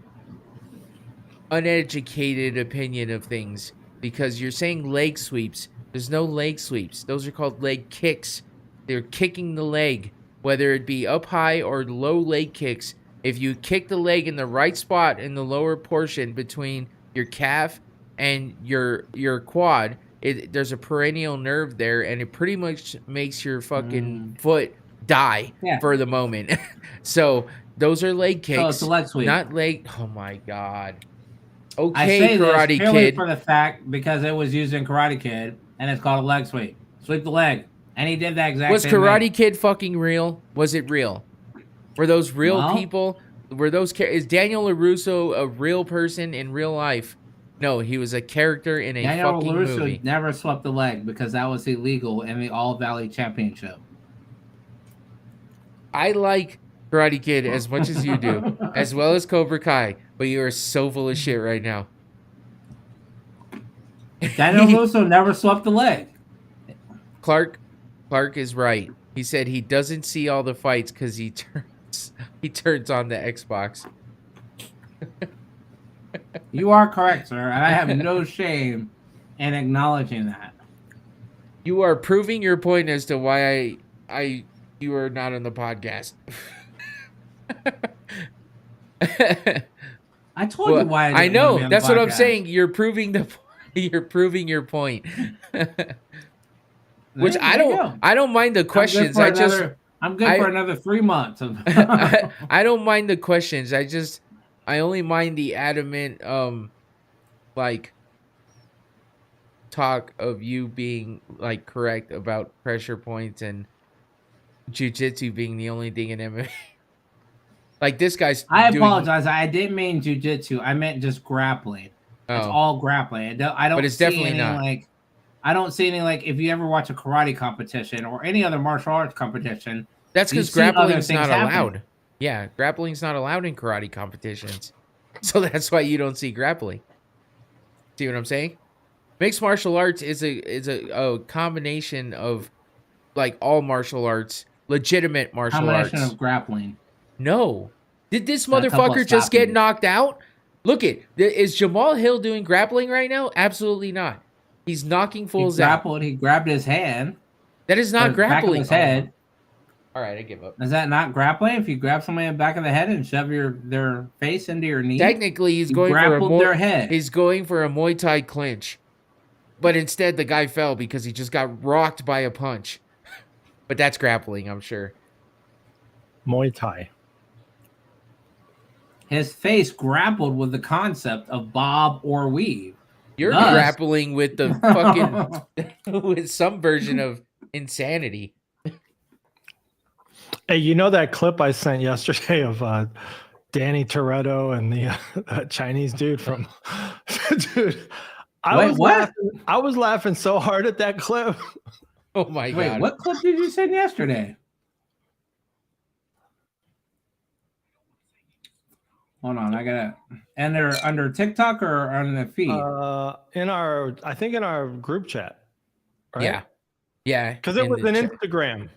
uneducated opinion of things, because you're saying leg sweeps. There's no leg sweeps. Those are called leg kicks. They're kicking the leg, whether it be up high or low leg kicks. If you kick the leg in the right spot in the lower portion between your calf and your quad, there's a perennial nerve there, and it pretty much makes your fucking foot die for the moment. So those are leg kicks. So it's a leg sweep. Not leg. Oh my God. Okay, I say Karate this purely Kid. for the fact because it was used in Karate Kid, and it's called a leg sweep. Sweep the leg. And he did that exact Was same Karate thing. Kid fucking real? Was it real? Were those real people? Were those is Daniel LaRusso a real person in real life? No, he was a character in a fucking movie. Daniel LaRusso never swept the leg because that was illegal in the All Valley Championship. I like Karate Kid as much as you do, as well as Cobra Kai, but you are so full of shit right now. Daniel LaRusso never swept the leg. Clark is right. He said he doesn't see all the fights because he turns on the Xbox. You are correct, sir, and I have no shame in acknowledging that. You are proving your point as to why you are not on the podcast. I told you why. I know. That's what I'm saying. You're proving your point. Which I don't mind the questions. I'm good for another 3 months. I don't mind the questions. I only mind the adamant like talk of you being like correct about pressure points and jiu-jitsu being the only thing in MMA. Like this guy's apologize. I didn't mean jiu-jitsu. I meant just grappling. It's all grappling. I don't. But it's definitely not. Like, I don't see any like if you ever watch a karate competition or any other martial arts competition. That's because grappling's not allowed. Yeah, grappling's not allowed in karate competitions. So that's why you don't see grappling. See what I'm saying? Mixed martial arts is a combination of like all martial arts, legitimate martial arts. Combination of grappling. No. Did this motherfucker just get knocked out? Look is Jamal Hill doing grappling right now? Absolutely not. He's knocking fools out. He grabbed his hand. That is not grappling. Back of his head. All right, I give up. Is that not grappling? If you grab somebody in the back of the head and shove their face into your knee, technically he's going for their head. He's going for a Muay Thai clinch, but instead the guy fell because he just got rocked by a punch. But that's grappling, I'm sure. Muay Thai. His face grappled with the concept of bob or weave. You're grappling with the fucking with some version of insanity. Hey, you know that clip I sent yesterday of Danny Toretto and the Chinese dude from dude? I was laughing so hard at that clip. Oh my God. Wait, what clip did you send yesterday? Hold on, I gotta. And they're under TikTok or on the feed? I think in our group chat. Right? Yeah. Because it was an Instagram.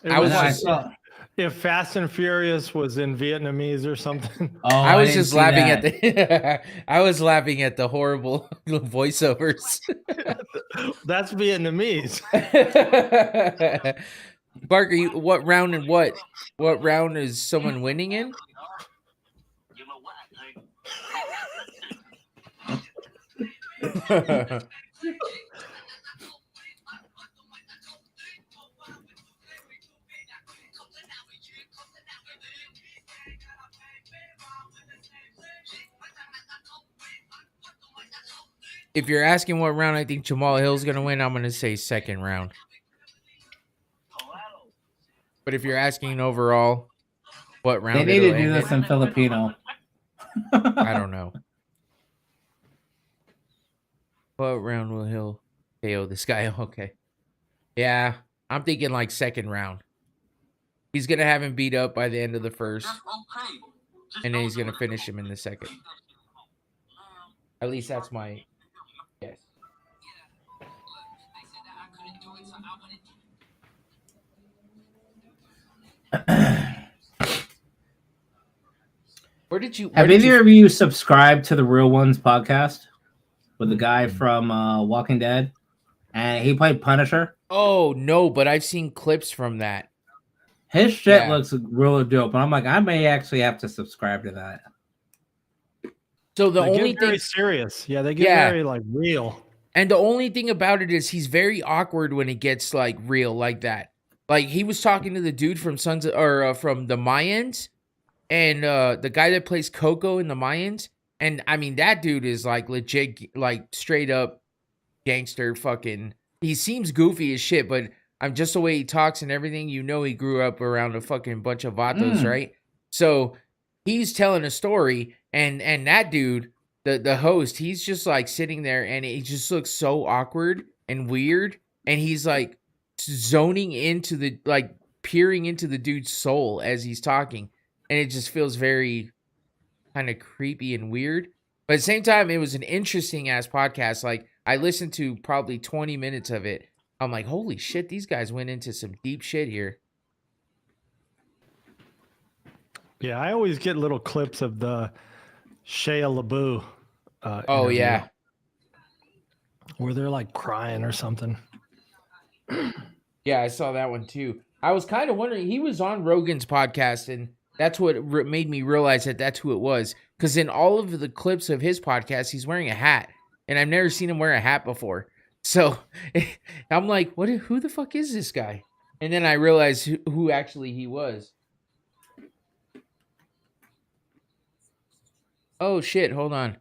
I saw if Fast and Furious was in Vietnamese or something. Oh, I was just laughing at the I was laughing at the horrible voiceovers. That's Vietnamese. Barker, what round and what round is someone winning in? If you're asking what round I think Jamal Hill's going to win, I'm going to say second round. But if you're asking overall what round they need to do this in Filipino. I don't know. What round will Hill KO this guy? Okay. Yeah, I'm thinking like second round. He's going to have him beat up by the end of the first. And then he's going to finish him in the second. At least that's my guess. Have any of you subscribed to the Real Ones podcast with the guy from Walking Dead? And he played Punisher. Oh, no, but I've seen clips from that. His shit looks really dope. And I'm like, I may actually have to subscribe to that. So the only thing very serious. Yeah, they get very like real. And the only thing about it is he's very awkward when it gets like real like that. Like he was talking to the dude from from the Mayans and the guy that plays Coco in the Mayans. And I mean, that dude is like legit, like straight up gangster fucking. He seems goofy as shit, but I'm just the way he talks and everything. You know, he grew up around a fucking bunch of vatos, right? So he's telling a story, and that dude, the host, he's just like sitting there, and it just looks so awkward and weird, and he's like zoning into the like peering into the dude's soul as he's talking, and it just feels very kind of creepy and weird. But at the same time, it was an interesting ass podcast. Like I listened to probably 20 minutes of it. I'm like, holy shit, these guys went into some deep shit here. Yeah, I always get little clips of the Shia LaBeouf. Oh, yeah. Where they're like crying or something. Yeah, I saw that one too. I was kind of wondering, he was on Rogan's podcast, and that's what made me realize that that's who it was. Because in all of the clips of his podcast, he's wearing a hat. And I've never seen him wear a hat before. So I'm like, who the fuck is this guy? And then I realized who actually he was. Oh, shit. Hold on.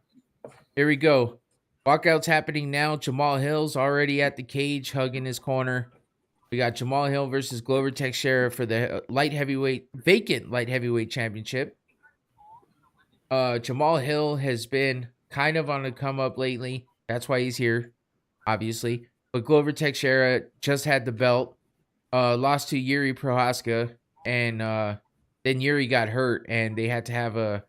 Here we go. Walkout's happening now. Jamal Hill's already at the cage, hugging his corner. We got Jamal Hill versus Glover Teixeira for the vacant light heavyweight championship. Jamal Hill has been kind of on a come up lately. That's why he's here, obviously. But Glover Teixeira just had the belt, lost to Yuri Prohaska, and then Yuri got hurt, and they had to have a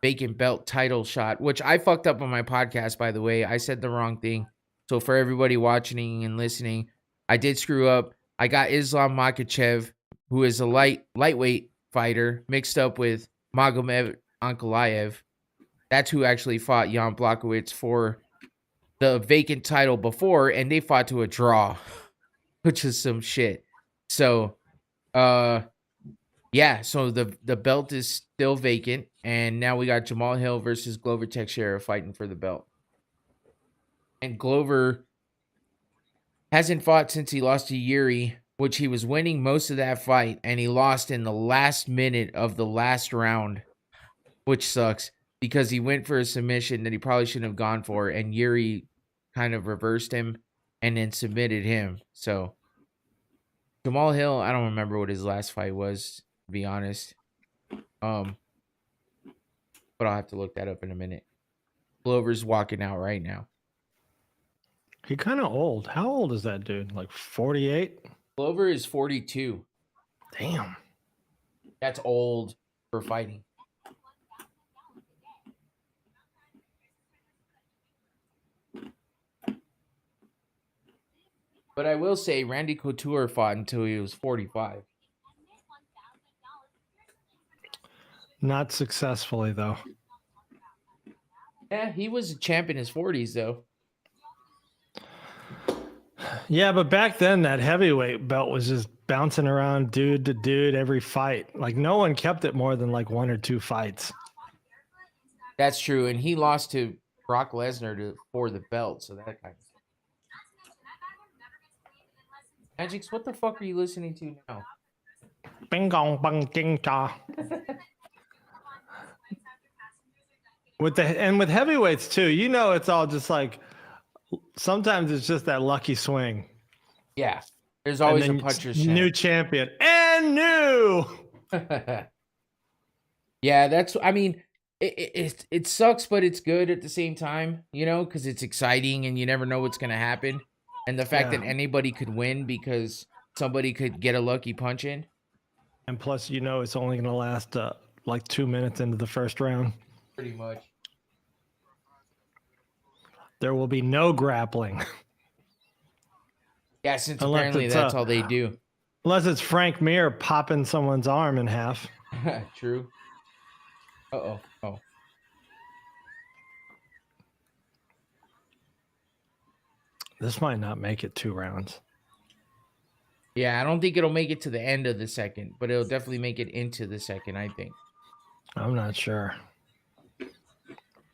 vacant belt title shot, which I fucked up on my podcast, by the way. I said the wrong thing. So for everybody watching and listening, I did screw up. I got Islam Makhachev, who is a lightweight fighter, mixed up with Magomed Ankalaev. That's who actually fought Jan Blachowicz for the vacant title before, and they fought to a draw, which is some shit. So, yeah, so the belt is still vacant, and now we got Jamal Hill versus Glover Teixeira fighting for the belt. And Glover hasn't fought since he lost to Yuri, which he was winning most of that fight, and he lost in the last minute of the last round, which sucks because he went for a submission that he probably shouldn't have gone for, and Yuri kind of reversed him and then submitted him. So Jamal Hill, I don't remember what his last fight was, to be honest. But I'll have to look that up in a minute. Glover's walking out right now. He kind of old. How old is that dude? Like 48? Glover is 42. Damn. That's old for fighting. But I will say Randy Couture fought until he was 45. Not successfully, though. Yeah, he was a champ in his 40s, though. Yeah, but back then that heavyweight belt was just bouncing around dude to dude every fight. Like no one kept it more than like 1 or 2 fights. That's true, and he lost to Brock Lesnar for the belt, so that kind of. Magix, what the fuck are you listening to now? Bing gong bang ding cha. With heavyweights too, you know, it's all just like sometimes it's just that lucky swing. Yeah, there's always a puncher's chance. New champion and new. Yeah, that's. I mean, it sucks, but it's good at the same time, you know, because it's exciting and you never know what's gonna happen. And the fact that anybody could win because somebody could get a lucky punch in. And plus, you know, it's only going to last like 2 minutes into the first round. Pretty much. There will be no grappling. Yeah, since apparently that's all they do. Unless it's Frank Mir popping someone's arm in half. True. Uh-oh. Oh. This might not make it 2 rounds. Yeah, I don't think it'll make it to the end of the second, but it'll definitely make it into the second, I think. I'm not sure.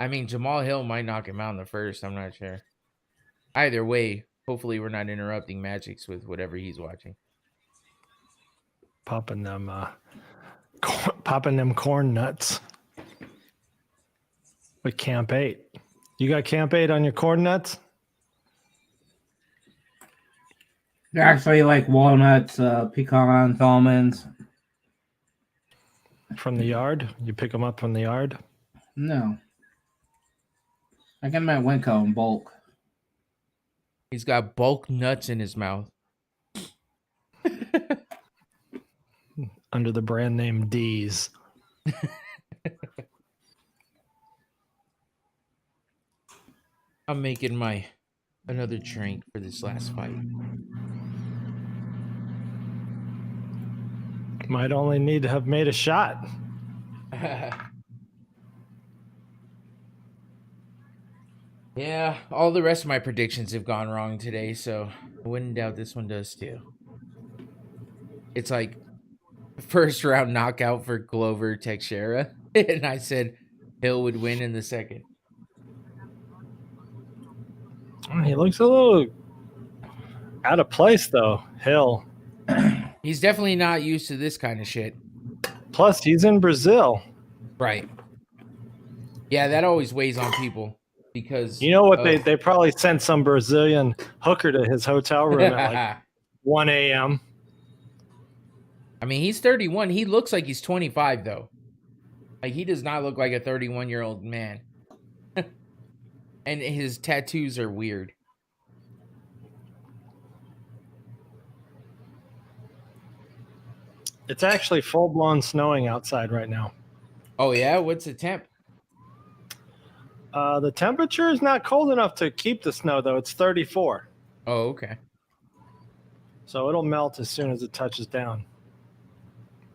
I mean, Jamal Hill might knock him out in the first. I'm not sure. Either way, hopefully we're not interrupting Magix with whatever he's watching. Popping them corn nuts with Camp 8. You got Camp 8 on your corn nuts? They're actually like walnuts, pecans, almonds. From the yard? You pick them up from the yard? No. I get them at Winco in bulk. He's got bulk nuts in his mouth. Under the brand name D's. I'm making another drink for this last fight. Might only need to have made a shot. Yeah, all the rest of my predictions have gone wrong today, so I wouldn't doubt this one does too. It's like first round knockout for Glover Teixeira, and I said Hill would win in the second. He looks a little out of place, though, Hill. He's definitely not used to this kind of shit. Plus, he's in Brazil. Right. Yeah, that always weighs on people because... You know what? They probably sent some Brazilian hooker to his hotel room at like 1 a.m. I mean, he's 31. He looks like he's 25, though. Like, he does not look like a 31-year-old man. And his tattoos are weird. It's actually full-blown snowing outside right now. Oh, yeah? What's the temp? The temperature is not cold enough to keep the snow, though. It's 34. Oh, okay. So it'll melt as soon as it touches down.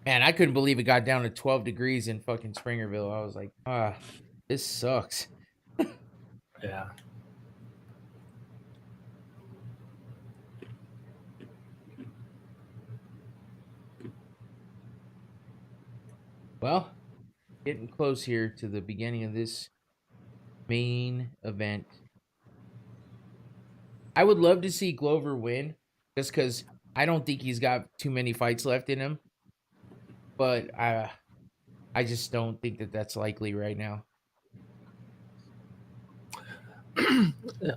Man, I couldn't believe it got down to 12 degrees in fucking Springerville. I was like, this sucks. Yeah. Well, getting close here to the beginning of this main event. I would love to see Glover win, just because I don't think he's got too many fights left in him. But I just don't think that that's likely right now.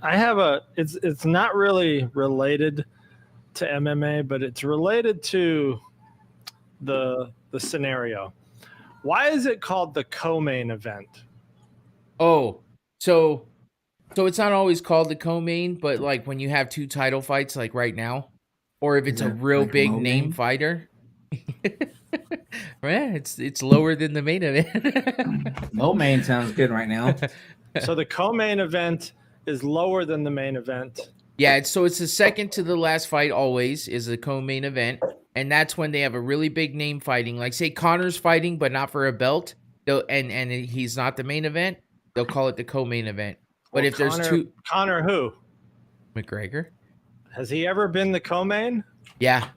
I have it's not really related to MMA, but it's related to the scenario. Why is it called the co-main event? Oh, so it's not always called the co-main, but like when you have 2 title fights like right now, or if it's a real like big name fighter. Yeah, it's lower than the main event. Low main sounds good right now. So the co-main event is lower than the main event. Yeah, it's the second to the last fight always is the co-main event, and that's when they have a really big name fighting. Like say Connor's fighting, but not for a belt. And he's not the main event. They'll call it the co-main event. But Well, if there's two, Connor who? McGregor. Has he ever been the co-main? Yeah.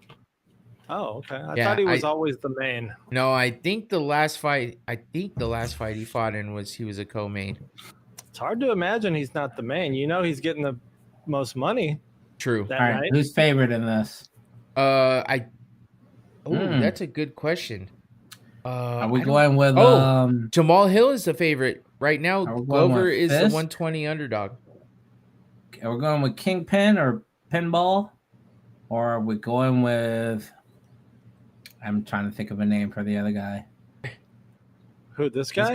Oh, okay. I Yeah, thought he was always the main. No, I think the last fight he fought in he was a co-main. It's hard to imagine he's not the main. You know he's getting the most money. True. That All right, night. who's favorite in this? That's a good question. Are we going with Jamal Hill is the favorite right now. Glover is the Fist? 120 underdog. Are we going with Kingpin or Pinball? Or are we going with... I'm trying to think of a name for the other guy. Who, this guy?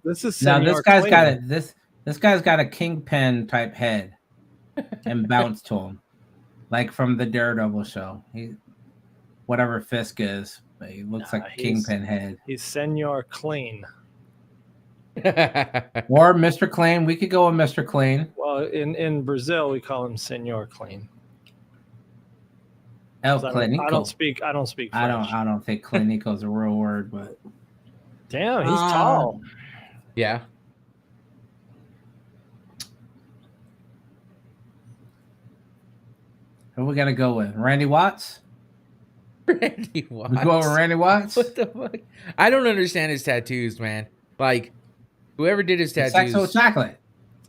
This is no, Senor this guy's Clean. got it. This guy's got a Kingpin type head and bounce to him. Like from the Daredevil show. Whatever Fisk is, but he looks like a Kingpin head. He's Senor Clean. Or Mr. Clean. We could go with Mr. Clean. Well, in Brazil we call him Senor Clean. El 'Cause Clinico. I don't speak French. I don't think Clinico is a real word, but Damn, he's tall. Yeah. who we gotta go with? Randy Watts? Randy Watts. We go with Randy Watts? What the fuck? I don't understand his tattoos, man. Like, whoever did his tattoos. It's like so chocolate.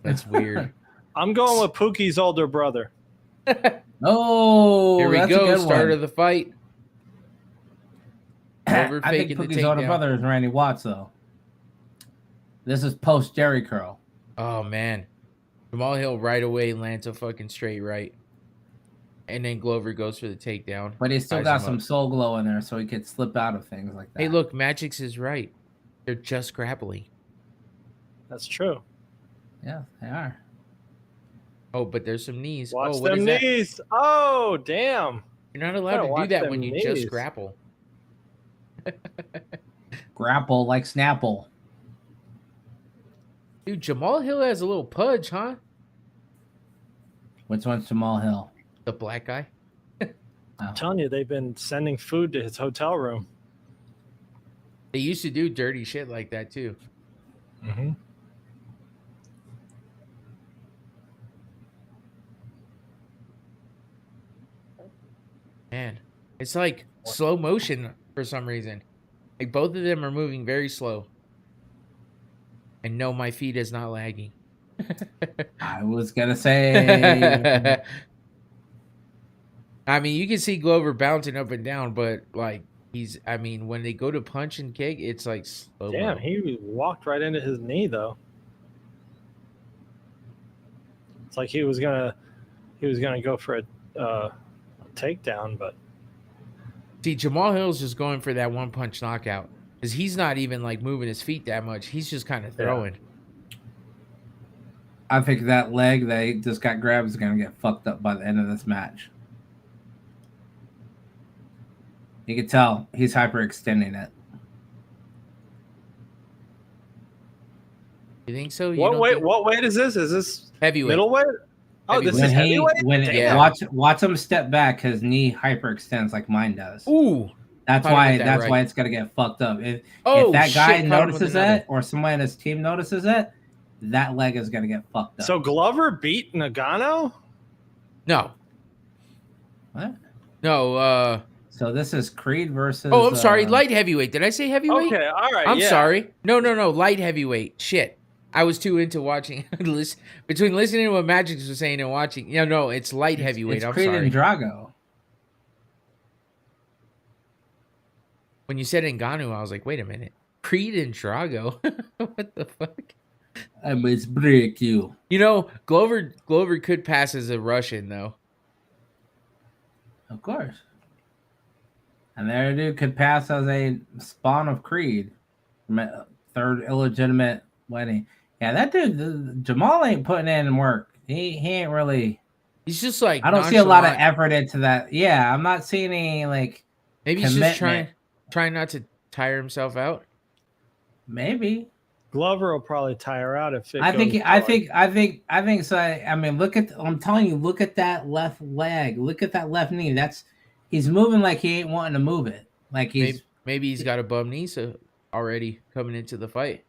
That's weird. I'm going with Pookie's older brother. Oh, Here we that's go. A good Start one. of the fight. Glover I think faking the Pookie's older takedown. brother is Randy Watts, though. This is post Jerry Curl. Oh man, Jamal Hill right away lands a fucking straight right, and then Glover goes for the takedown. But he's still Ties got him some up. soul glow in there, so he could slip out of things like that. Hey, look, Magix is right. They're just grappling. That's true. Yeah, they are. Oh, but there's some knees. Watch oh, what them is that? knees. Oh, damn. You're not allowed Gotta to do watch that them when you knees. just grapple. Grapple like Snapple. Dude, Jamal Hill has a little pudge, huh? Which one's Jamal Hill? The black guy. I'm telling you, they've been sending food to his hotel room. They used to do dirty shit like that too. Mm-hmm. Man, it's like slow motion for some reason. Like both of them are moving very slow. And no, my feet is not lagging. I was gonna say I mean, you can see Glover bouncing up and down, but like when they go to punch and kick, it's like slow. Damn, he walked right into his knee though. It's like he was gonna go for a takedown, but See, Jamal Hill's just going for that one punch knockout because he's not even like moving his feet that much. He's just kind of throwing. I think that leg that he just got grabbed is gonna get fucked up by the end of this match. You can tell he's hyperextending it. You think so? what weight is this? Is this Heavyweight. middleweight? Oh, this is When heavyweight. Yeah. Watch him step back, his knee hyperextends like mine does. Ooh. That's How why did that why right? it's gonna get fucked up. If Oh, that guy shit, caught him with notices another. it, or somebody on his team notices it, that leg is gonna get fucked up. So Glover beat Nagano? No. What? No, So this is Creed versus. I'm sorry, light heavyweight. Did I say heavyweight? Okay, all right. I'm yeah. sorry. No, light heavyweight. Shit. I was too into watching. Between listening to what Magic was saying and watching. No, it's light heavyweight. It's I'm Creed sorry. and Drago. When you said Ngannou, I was like, wait a minute. Creed and Drago? What the fuck? I must break you. You know, Glover could pass as a Russian, though. Of course. And there dude could pass as a spawn of Creed. Third illegitimate wedding. Yeah, that dude, Jamal ain't putting in work. He ain't really. He's just like I don't see a lot of nonchalant. effort into that. Yeah, I'm not seeing any like. Maybe he's just commitment. trying not to tire himself out? Maybe. Glover will probably tire out if it I goes think so. I mean, I'm telling you, look at that left leg. Look at that left knee. He's moving like he ain't wanting to move it. Like maybe he's got a bum knee already coming into the fight.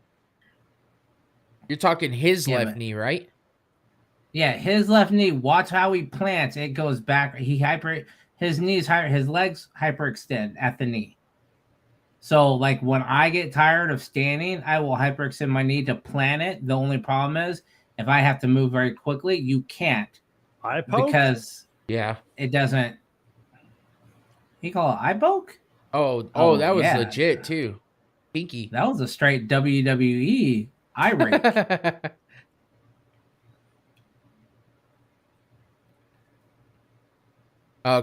You're talking his left knee, right? Yeah, his left knee. Watch how he plants. It goes back. His knees his legs hyperextend at the knee. So like when I get tired of standing, I will hyperextend my knee to plant it. The only problem is if I have to move very quickly, you can't. Eye poke? Because it doesn't. You call it eye poke? Oh, that was legit too. Pinky. That was a straight WWE eye rake.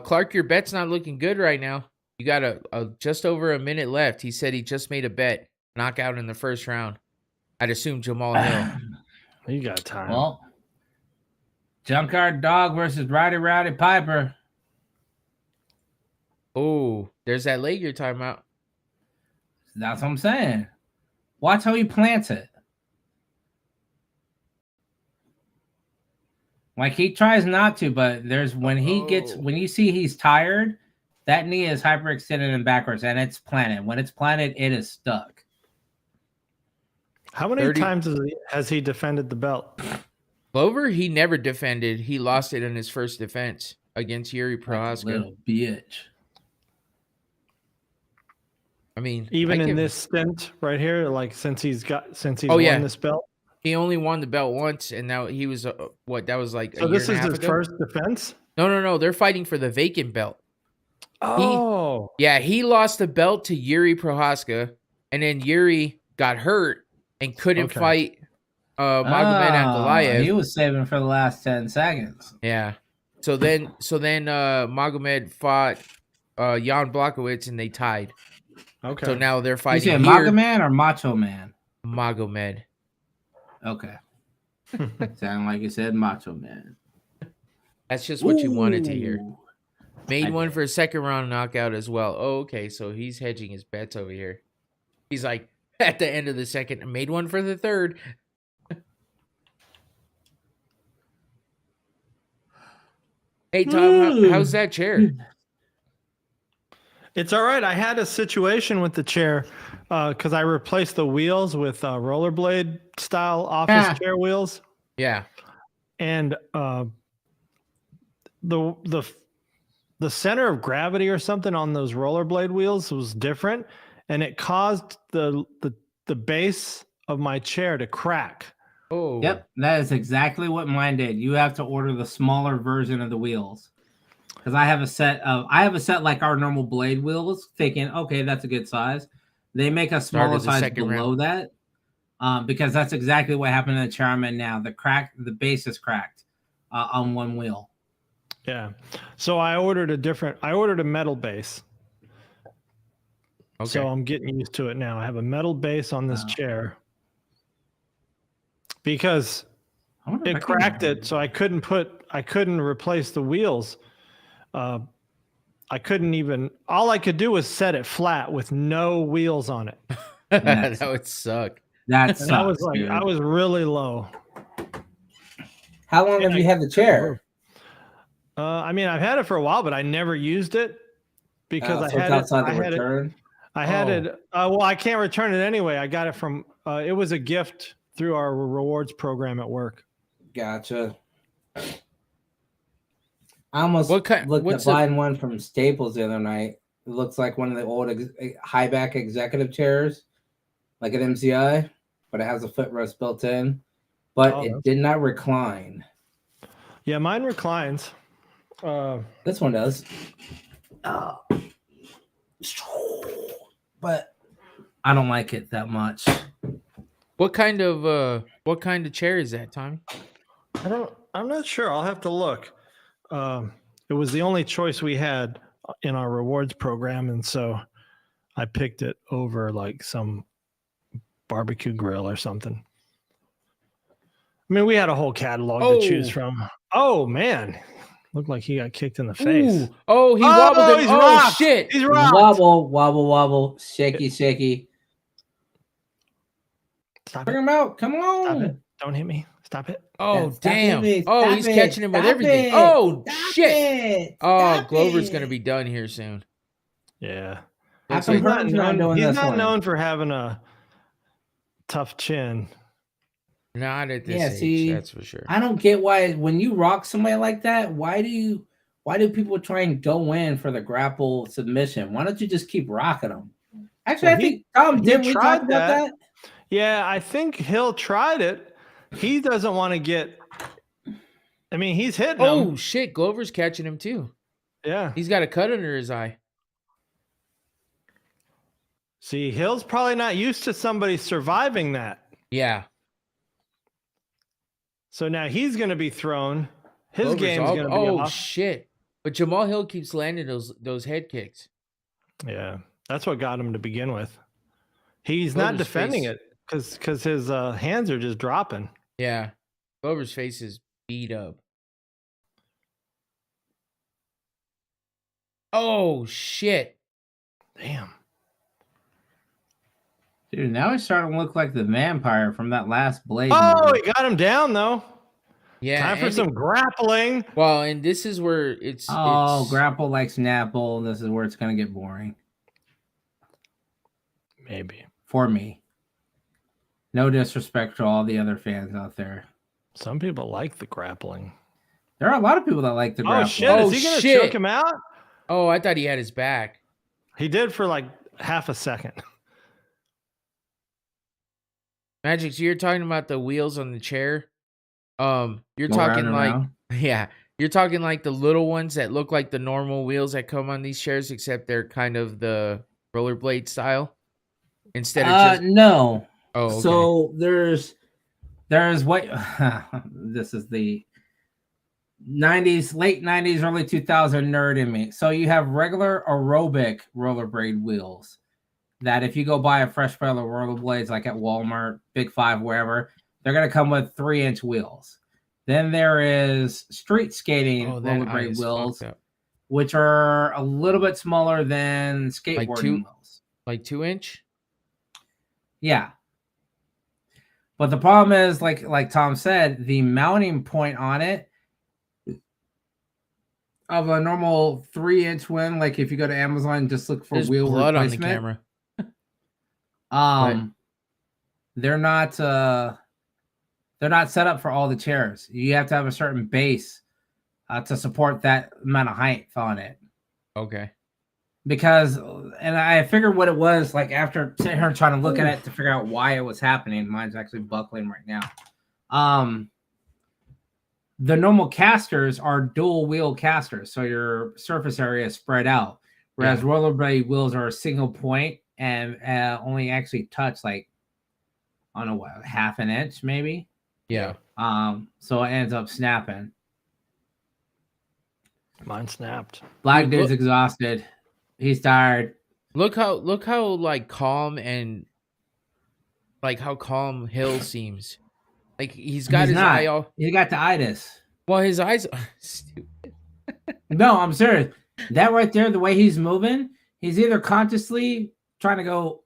Clark, your bet's not looking good right now. You got just over a minute left. He said he just made a bet. Knockout in the first round. I'd assume Jamal Hill. You got time. Well, Junkyard Dog versus Rowdy Piper. Oh, there's that leg you're talking about. That's what I'm saying. Watch how he plants it. Like he tries not to, but when you see he's tired, that knee is hyperextended and backwards, and it's planted. When it's planted, it is stuck. How many times has he defended the belt? Glover, he never defended. He lost it in his first defense against Yuri Prohaska. Little bitch. I mean, even in this stint right here, like since he's won this belt. He only won the belt once, and now he was that was like so a year and a half ago. This is his first defense? No. They're fighting for the vacant belt. Oh. He lost the belt to Yuri Prohaska, and then Yuri got hurt and couldn't fight Magomed Ankalaev. He was saving for the last 10 seconds. Yeah. So then Magomed fought Jan Blachowicz, and they tied. Okay. So now they're fighting. You say Magomed or Macho Man? Magomed. Okay. Sound like you said Macho Man. That's just what you wanted to hear. Made one for a second round knockout as well. Oh, okay. So he's hedging his bets over here. He's like, at the end of the second, made one for the third. Hey, Tom, how's that chair? It's all right. I had a situation with the chair because I replaced the wheels with rollerblade style office chair wheels. Yeah. And the center of gravity or something on those rollerblade wheels was different, and it caused the base of my chair to crack. Oh. Yep, that is exactly what mine did. You have to order the smaller version of the wheels. Because I have a set like our normal blade wheels, thinking, okay, that's a good size. They make a smaller size below that. Because that's exactly what happened to the chair I'm in now. The base is cracked on one wheel. Yeah. So I ordered a metal base. Okay. So I'm getting used to it now. I have a metal base on this chair because it cracked it. So I couldn't replace the wheels. I couldn't even, all I could do was set it flat with no wheels on it. That would suck. That sucks, I was like, I was really low. How long have you had the chair? I mean, I've had it for a while, but I never used it because I had it. Well, I can't return it anyway. I got it from, it was a gift through our rewards program at work. Gotcha. I almost looked at buying one from Staples the other night. It looks like one of the old high back executive chairs, like an MCI, but it has a footrest built in. But it did not recline. Yeah, mine reclines. This one does. But I don't like it that much. What kind of chair is that, Tommy? I'm not sure. I'll have to look. It was the only choice we had in our rewards program, and so I picked it over like some barbecue grill or something. I mean, we had a whole catalog to choose from. Oh man, Looked like he got kicked in the face. Ooh. Oh, he wobbled him. He's Oh, rocked. shit. He's rocked. Wobble, wobble, wobble. Shaky, shaky. Stop Bring it. him out. Come Stop on. it. Don't hit me. Stop it. Oh, Stop damn. it. Oh, Stop he's it. catching him with Stop everything. it. Oh, Stop shit. it. Oh, Stop Glover's it. going to be done here soon. Yeah. How Looks come like- Herman's not doing He's this not one? known for having a tough chin. Not at this Yeah, age, see, that's for sure. I don't get why when you rock somebody like that, why do people try and go in for the grapple submission? Why don't you just keep rocking them? Actually, Well, I think Tom, didn't we talk tried about that? Yeah, I think Hill tried it. He doesn't want to get. I mean, he's hitting Oh, him. shit. Glover's catching him, too. Yeah. He's got a cut under his eye. See, Hill's probably not used to somebody surviving that. Yeah. So now he's going to be thrown. His Glover's game's all- going to be Oh, off. shit. But Jamal Hill keeps landing those head kicks. Yeah, that's what got him to begin with. He's Glover's not defending face- it because his hands are just dropping. Yeah. Glover's face is beat up. Oh, shit. Damn. Dude, now he's starting to look like the vampire from that last Blade Oh, movie. he got him down though. Yeah. Time for and some grappling. Well, and this is where it's Grapple like Snapple. This is where it's going to get boring Maybe. for me. No disrespect to all the other fans out there. Some people like the grappling. There are a lot of people that like the grapple. Oh shit! Oh, Is he gonna shit. choke him out? Oh, I thought he had his back. He did for like half a second. Magic, so you're talking about the wheels on the chair. You're Go talking round and like round. yeah, you're talking like the little ones that look like the normal wheels that come on these chairs, except they're kind of the rollerblade style instead of just. No. Oh, okay. So there's what this is the 90s, late 90s, early 2000 nerd in me. So you have regular aerobic rollerblade wheels that if you go buy a fresh pair of rollerblades like at Walmart, Big Five, wherever, they're going to come with 3-inch wheels. Then there is street skating rollerblade wheels, which are a little bit smaller than skateboarding wheels. Like 2-inch? Yeah. But the problem is, like Tom said, the mounting point on it of a normal 3-inch one, like if you go to Amazon and just look for There's wheel blood replacement, on the camera. they're not set up for all the chairs. You have to have a certain base to support that amount of height on it. Okay. Because, and I figured what it was like after sitting here trying to look at it to figure out why it was happening. Mine's actually buckling right now. The normal casters are dual wheel casters, so your surface area is spread out, whereas rollerblade wheels are a single point and only actually touch like, I don't know what, half an inch maybe. Yeah. So it ends up snapping. Mine snapped. Black dude's exhausted. He's tired. Look how like calm and like how calm Hill seems. Like he's got his eye all. He got the itis. Well, his eyes are stupid. No, I'm serious. That right there, the way he's moving, he's either consciously trying to go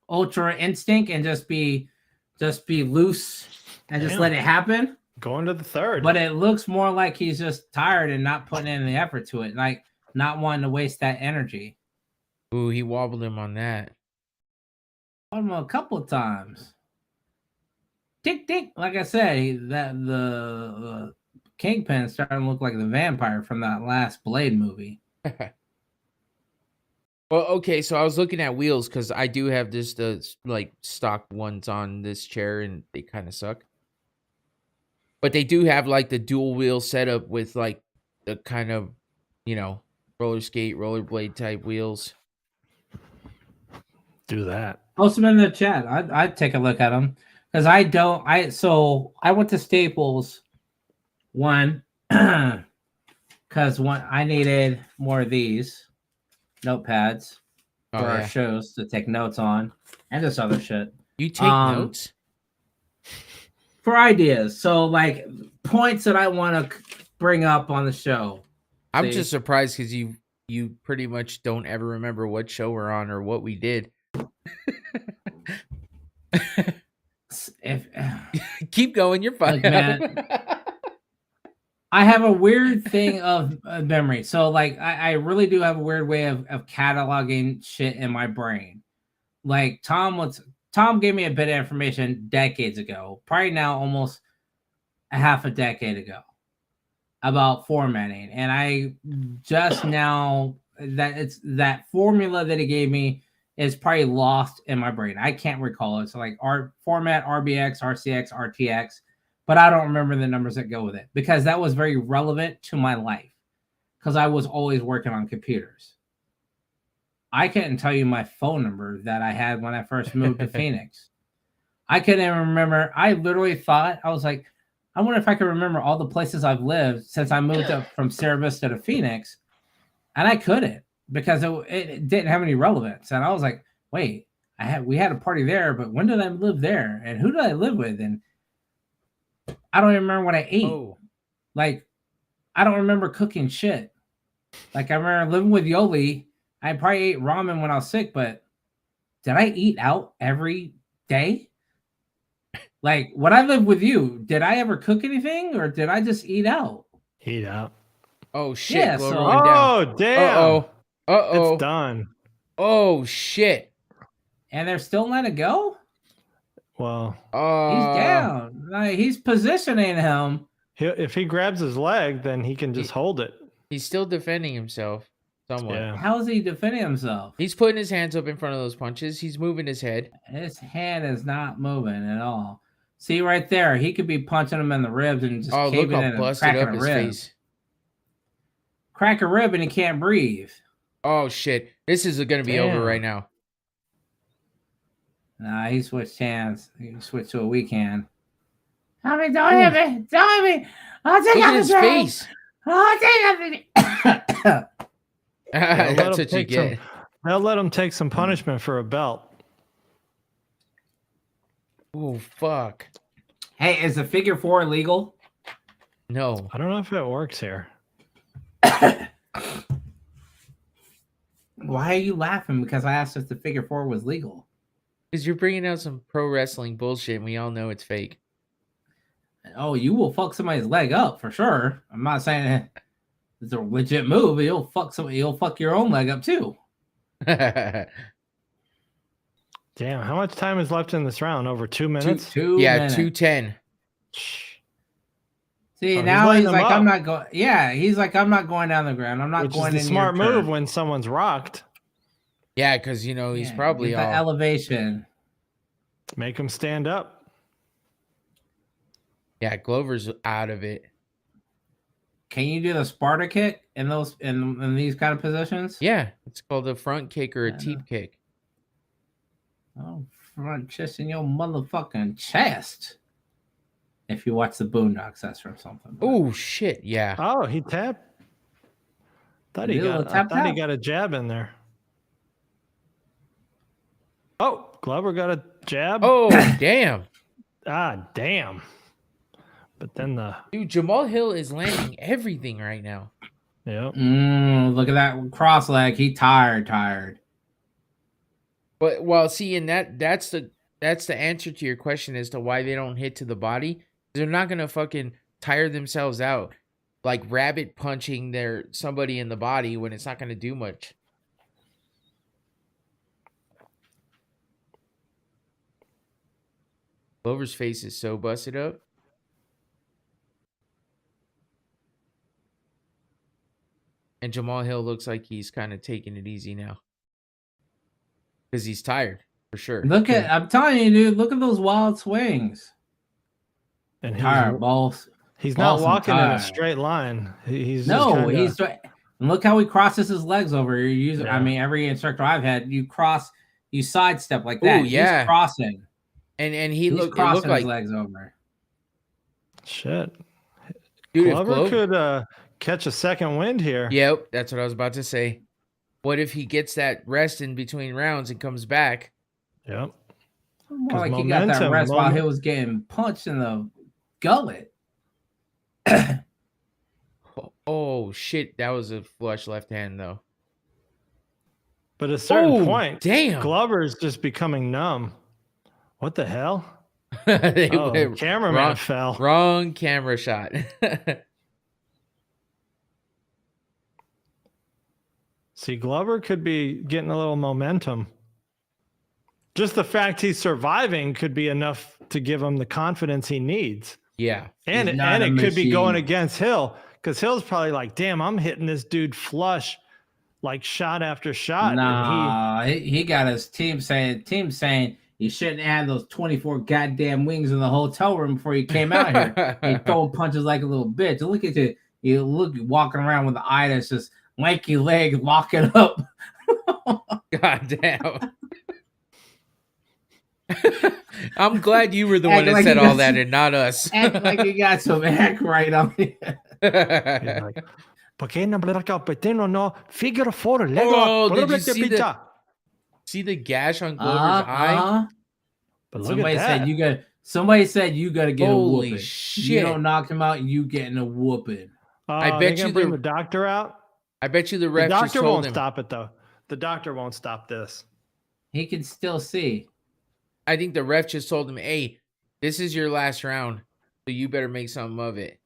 ultra instinct and just be loose and just let it happen. Going to the third. But it looks more like he's just tired and not putting in the effort to it, like not wanting to waste that energy. Ooh, he wobbled him on that. A couple of times. Tick tick. Like I said, the Kingpin starting to look like the vampire from that last Blade movie. Well, okay, so I was looking at wheels because I do have the like stock ones on this chair and they kind of suck. But they do have like the dual wheel setup with like the kind of, roller skate, rollerblade type wheels. Do that. Post them in the chat. I'd take a look at them because I went to Staples because I needed more of these notepads for our shows to take notes on and this other shit. You take notes? For ideas. So like points that I want to bring up on the show. I'm See? just surprised because you pretty much don't ever remember what show we're on or what we did. Keep going, you're fine. Look, man, I have a weird thing of memory. So, like, I really do have a weird way of cataloging shit in my brain. Like, Tom gave me a bit of information decades ago, probably now almost a half a decade ago, about formatting. And I just now, that formula that he gave me is probably lost in my brain. I can't recall it. So, like, format, RBX, RCX, RTX. But I don't remember the numbers that go with it because that was very relevant to my life because I was always working on computers. I couldn't tell you my phone number that I had when I first moved to Phoenix. I couldn't even remember. I literally thought, I was like, I wonder if I could remember all the places I've lived since I moved up from Sierra Vista to Phoenix. And I couldn't because it didn't have any relevance. And I was like, wait, we had a party there, but when did I live there? And who did I live with? And I don't even remember what I ate. Oh. Like, I don't remember cooking shit. Like, I remember living with Yoli. I probably ate ramen when I was sick, but did I eat out every day? Like, when I lived with you, did I ever cook anything or did I just eat out? Eat out. Oh, shit. Yeah, Glover so- went down. Oh, damn. Uh-oh. Uh-oh. It's done. Oh, shit. And they're still letting it go? Well, He's down. Like, he's positioning him. if he grabs his leg, then he can just hold it. He's still defending himself somewhat. Yeah. How's he defending himself? He's putting his hands up in front of those punches. He's moving his head. His hand is not moving at all. See right there, he could be punching him in the ribs and just Oh, look caving in how and busted cracking up a his rib. face. Crack a rib and he can't breathe. Oh, shit. This is going to be over Damn. right now. Nah, he switched hands. He switched to a weak hand. Don't hit me! Don't hit me! I'll take Look out at his the face. I'll take out the That's what you get. They'll let him take some punishment for a belt. Oh, fuck. Hey, is the figure 4 illegal? No. I don't know if it works here. Why are you laughing? Because I asked if the figure 4 was legal. Because you're bringing out some pro wrestling bullshit and we all know it's fake. Oh, you will fuck somebody's leg up for sure. I'm not saying it's a legit move, but you'll fuck somebody. You'll fuck your own leg up too. Damn, how much time is left in this round? Over 2 minutes? Two Yeah, minutes. 2:10. See, Oh, now lighting he's them like, up. I'm not going. Yeah, he's like, I'm not going down the ground. I'm not Which going is the in your smart move turn. when someone's rocked. Yeah, because, you know, he's Yeah, probably get the all... elevation. Make him stand up. Yeah, Glover's out of it. Can you do the Sparta kick in those in these kind of positions? Yeah, it's called a front kick or a Yeah. teep kick. Oh, front chest in your motherfucking chest. If you watch the Boondocks, that's from something. but- Oh, shit, yeah. Oh, he tapped. Thought he Did a little got. tap I thought he tap. got a jab in there. Oh, Glover got a jab. Oh, damn. Ah, damn. But then the Dude, Jamal Hill is landing everything right now. yep. Look at that cross leg. He tired. But, well, see, and that's the answer to your question as to why they don't hit to the body. They're not going to fucking tire themselves out like rabbit punching somebody in the body when it's not going to do much. Glover's face is so busted up. And Jamal Hill looks like he's kind of taking it easy now. Because he's tired, for sure. I'm telling you, dude, look at those wild swings. And Tired, balls. he's not Balls and walking in a tired. straight line. He's just No, kinda- he's and look how he crosses his legs over. You're using, I Yeah. mean, every instructor I've had, you sidestep like that. Ooh, yeah. He's crossing. And He's it looked crossing like his legs over. shit. dude, if Glover could catch a second wind here. Yep, that's what I was about to say. What if he gets that rest in between rounds and comes back? Yep. More 'Cause like he got that momentum, rest while he moment- was getting punched in the gullet. Oh shit, that was a flush left hand though. But at a certain point, damn, Glover's just becoming numb. What the hell? The cameraman fell. Wrong camera shot. See, Glover could be getting a little momentum. Just the fact he's surviving could be enough to give him the confidence he needs. Yeah. And it could be going against Hill, because Hill's probably like, damn, I'm hitting this dude flush, like shot after shot. Nah, he got his team saying you shouldn't have those 24 goddamn wings in the hotel room before you came out here. You throwing punches like a little bitch. Look at you. You look walking around with the eye that's just lanky leg locking up. God damn. I'm glad you were the one that said all that and not us. Act like you got some act right on you. Oh, did you see the gash on Glover's eye? But somebody said you got to get Holy a whooping. Shit. You don't knock him out, you getting a whooping. I bet you bring the doctor out. I bet you the ref just doctor told won't him. Stop it though. The doctor won't stop this. He can still see. I think the ref just told him, "Hey, this is your last round, so you better make something of it."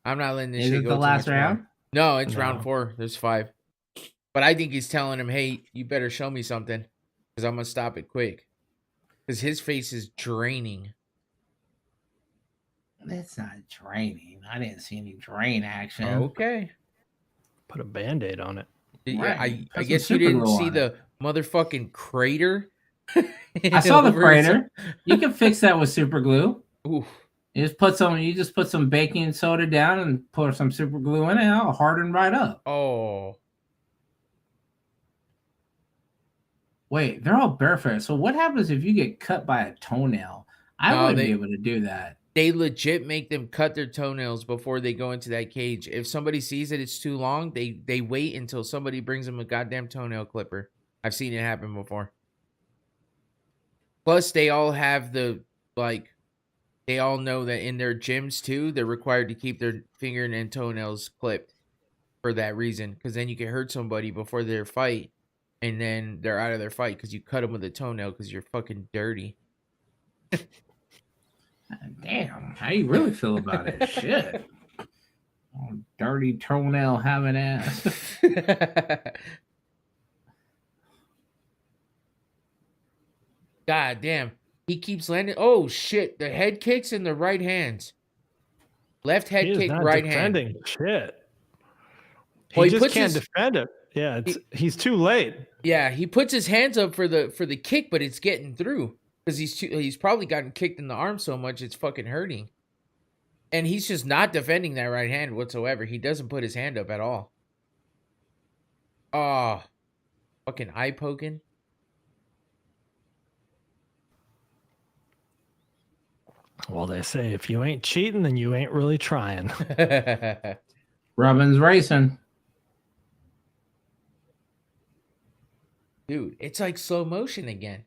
I'm not letting this shit go. Is it the last round? No, it's round 4. There's 5. But I think he's telling him, "Hey, you better show me something, because I'm gonna stop it quick." Because his face is draining. That's not draining. I didn't see any drain action. Okay. Put a Band-Aid on it. Yeah, I guess you didn't see the motherfucking crater. I saw the crater. You can fix that with super glue. Oof. You just put some baking soda down and pour some super glue in it, and it'll harden right up. Oh. Wait, they're all barefoot. So what happens if you get cut by a toenail? I wouldn't be able to do that. They legit make them cut their toenails before they go into that cage. If somebody sees that it's too long, they wait until somebody brings them a goddamn toenail clipper. I've seen it happen before. Plus, they all have they all know that in their gyms too, they're required to keep their finger and toenails clipped for that reason. Because then you can hurt somebody before their fight, and then they're out of their fight because you cut them with a toenail because you're fucking dirty. Damn, how you really feel about it? Shit. Oh, dirty toenail having ass. God damn. He keeps landing. Oh, shit. The head kicks in the right hands. Left head kick, right hand. Shit. Well, he just can't defend it. Yeah, he's too late. Yeah, he puts his hands up for the kick, but it's getting through. Because he's probably gotten kicked in the arm so much it's fucking hurting. And he's just not defending that right hand whatsoever. He doesn't put his hand up at all. Oh. Fucking eye poking. Well, they say if you ain't cheating, then you ain't really trying. Robin's racing. Dude, it's like slow motion again.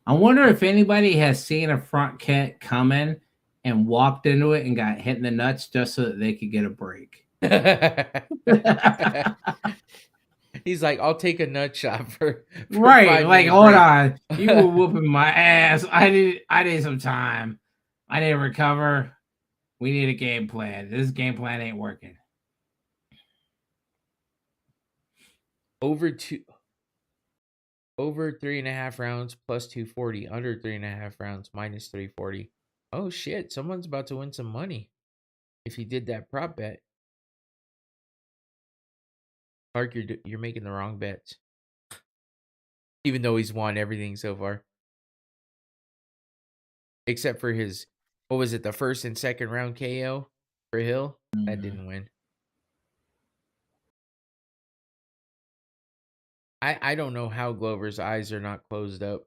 I wonder if anybody has seen a front kick coming and walked into it and got hit in the nuts just so that they could get a break. He's like, I'll take a nut shot for right. Like, hold on. You were whooping my ass. I need some time. I need to recover. We need a game plan. This game plan ain't working. Over 3.5 rounds plus 240. Under 3.5 rounds minus 340. Oh shit! Someone's about to win some money if he did that prop bet. Clark, you're making the wrong bets. Even though he's won everything so far, except for his, what was it, the first and second round KO for Hill? That didn't win. I don't know how Glover's eyes are not closed up.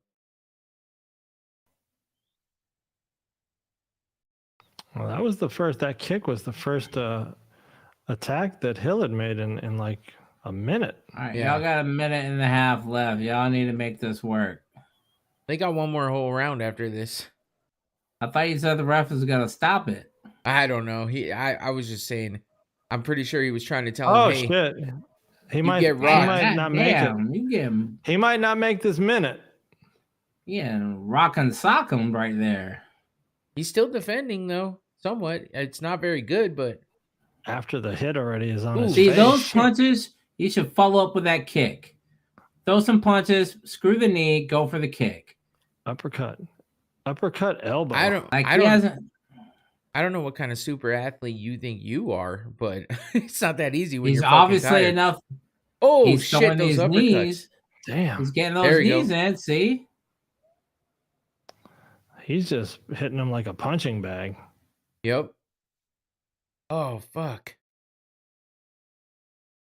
Well, that kick was the first attack that Hill had made in like a minute. All right, y'all got a minute and a half left. Y'all need to make this work. They got one more whole round after this. I thought you said the ref was going to stop it. I don't know. I was just saying. I'm pretty sure he was trying to tell him, Oh hey, shit! He you might. get He rocked. might not make it. You get him. He might not make this minute. Yeah, rock and sock him right there. He's still defending though, somewhat. It's not very good, but After the hit already is on his see face. those punches. You should follow up with that kick. Throw some punches. Screw the knee. Go for the kick. Uppercut elbow. I don't know what kind of super athlete you think you are, but it's not that easy when he's you're obviously tired. enough. Oh he's shit! Those uppercuts. Knees. Damn. He's getting those knees in. See. He's just hitting him like a punching bag. Yep. Oh, fuck.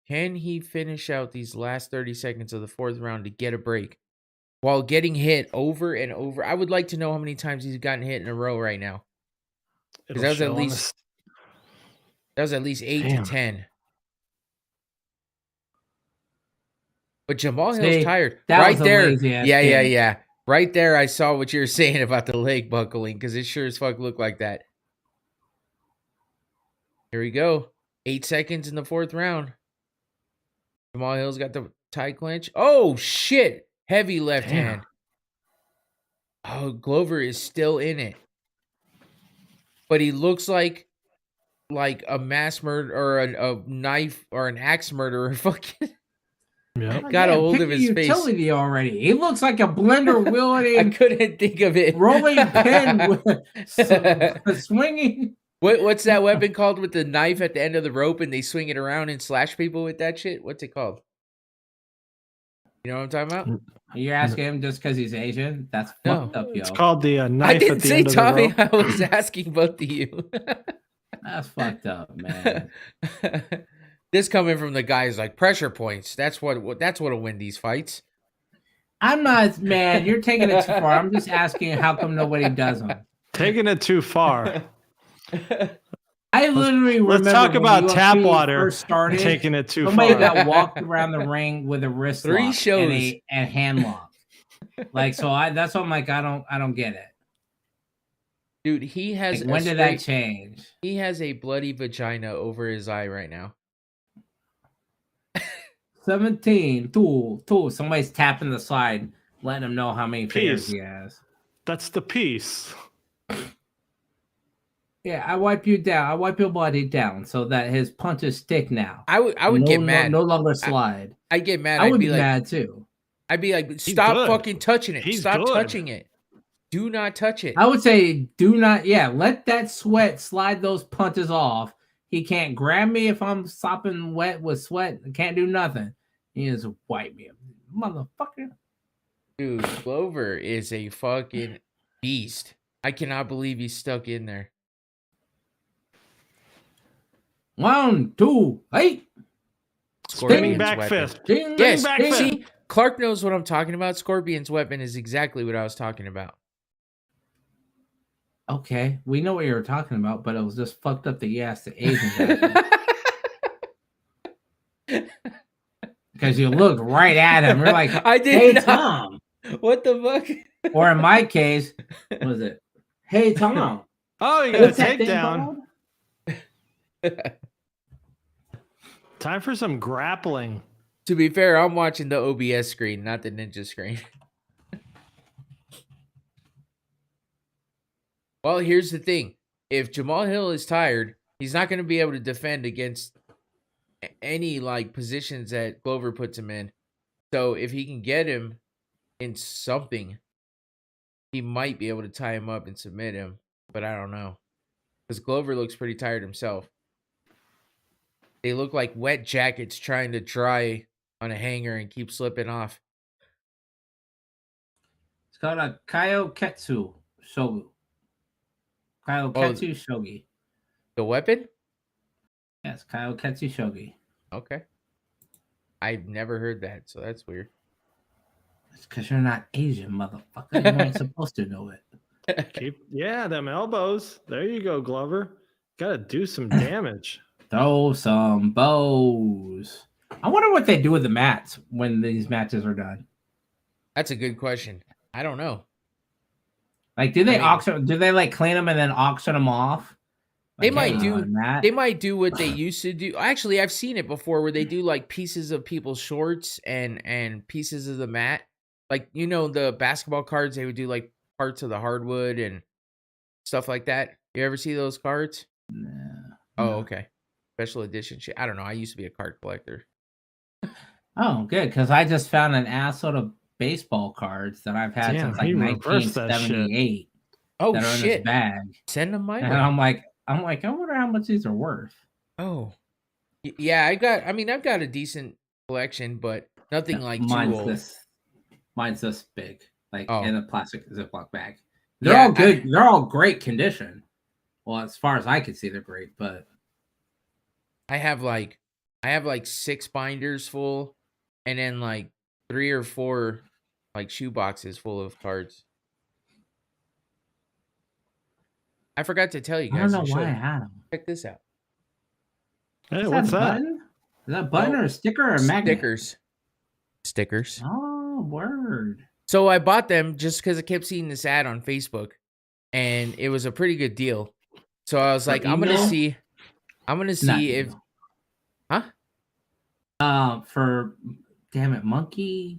Can he finish out these last 30 seconds of the fourth round to get a break while getting hit over and over? I would like to know how many times he's gotten hit in a row right now. Because that was at least 8 to 10. But Jamal Hill's tired. Right there. Yeah. Right there, I saw what you were saying about the leg buckling because it sure as fuck looked like that. Here we go. 8 seconds in the fourth round. Jamal Hill's got the tie clinch. Oh, shit. Heavy left hand. Oh, Glover is still in it. But he looks like a mass murder or a knife or an axe murderer. Fucking got a hold of his face. Utility already. He looks like a blender wielding. I couldn't think of it. Rolling pin with swinging. What's that weapon called with the knife at the end of the rope and they swing it around and slash people with that shit? What's it called? You know what I'm talking about? You're asking him just because he's Asian? That's fucked up, yo. It's called the knife. I didn't at the say end Tommy. Of the rope. I was asking both of you. That's fucked up, man. This coming from the guys like pressure points. That's what'll win these fights. I'm not, man. You're taking it too far. I'm just asking how come nobody does them. Taking it too far. I literally remember. Let's talk about tap water. First started, taking it too somebody far. got walked around the ring with a wrist 3 lock shows and hand lock. Like so, that's what I'm like. I don't get it. Dude, he has. Like, when did that change? He has a bloody vagina over his eye right now. 17, 2. Somebody's tapping the side, letting him know how many fingers he has. That's the piece. Yeah, I wipe you down. I wipe your body down so that his punches stick now. I would get mad. No longer slide. I'd get mad. I would be be like, mad too. I'd be like, stop fucking touching it. Stop touching it. Do not touch it. I would say do not. Yeah, let that sweat slide those punches off. He can't grab me if I'm sopping wet with sweat. I can't do nothing. He just wipe me, motherfucker. Dude, Glover is a fucking beast. I cannot believe he's stuck in there. 1, 2, 8. Spinning back fist. Yes, see, Clark knows what I'm talking about. Scorpion's weapon is exactly what I was talking about. Okay, we know what you were talking about, but it was just fucked up that you asked the Asian guy. Because you looked right at him. You're like, I did hey, not. Tom. What the fuck? Or in my case, what was it? Hey, Tom. Oh, you got a takedown. Time for some grappling. To be fair, I'm watching the OBS screen, not the Ninja screen. Well, here's the thing. If Jamal Hill is tired, he's not going to be able to defend against any like positions that Glover puts him in. So if he can get him in something, he might be able to tie him up and submit him. But I don't know. Because Glover looks pretty tired himself. They look like wet jackets trying to dry on a hanger and keep slipping off. It's called a Kaioketsu Shogu. Kaioketsu Shogi. The weapon? Yes, Kaioketsu Shogi. Okay. I've never heard that, so that's weird. It's because you're not Asian, motherfucker. You weren't supposed to know it. Yeah, them elbows. There you go, Glover. Gotta do some damage. Throw some bows. I wonder what they do with the mats when these matches are done. That's a good question. I don't know. Like, do they auction? Do they like clean them and then auction them off? They Like, might hey, do. Matt. They might do what they used to do. Actually, I've seen it before where they do like pieces of people's shorts and pieces of the mat. Like the basketball cards, they would do like parts of the hardwood and stuff like that. You ever see those cards? No, Oh, no. okay. Special edition shit. I don't know. I used to be a card collector. Oh, good, because I just found an assload of baseball cards that I've had since like he reversed that shit. 1978 Oh that are in shit! this bag. Send them my And way. I'm like, I wonder how much these are worth. Oh, yeah. I've got a decent collection, but nothing like too old. Mine's this big, like Oh. in a plastic Ziploc bag. They're all good. They're all great condition. Well, as far as I can see, they're great. But I have like 6 binders full, and then like 3 or 4 like shoe boxes full of cards. I forgot to tell you guys. I don't know why I had them. Check this out. Hey, what's that? Button? Is that a button or a sticker or a magnet? Stickers. Oh, word. So I bought them just because I kept seeing this ad on Facebook, and it was a pretty good deal. So I was like, I'm gonna see if, for damn it, Monkey.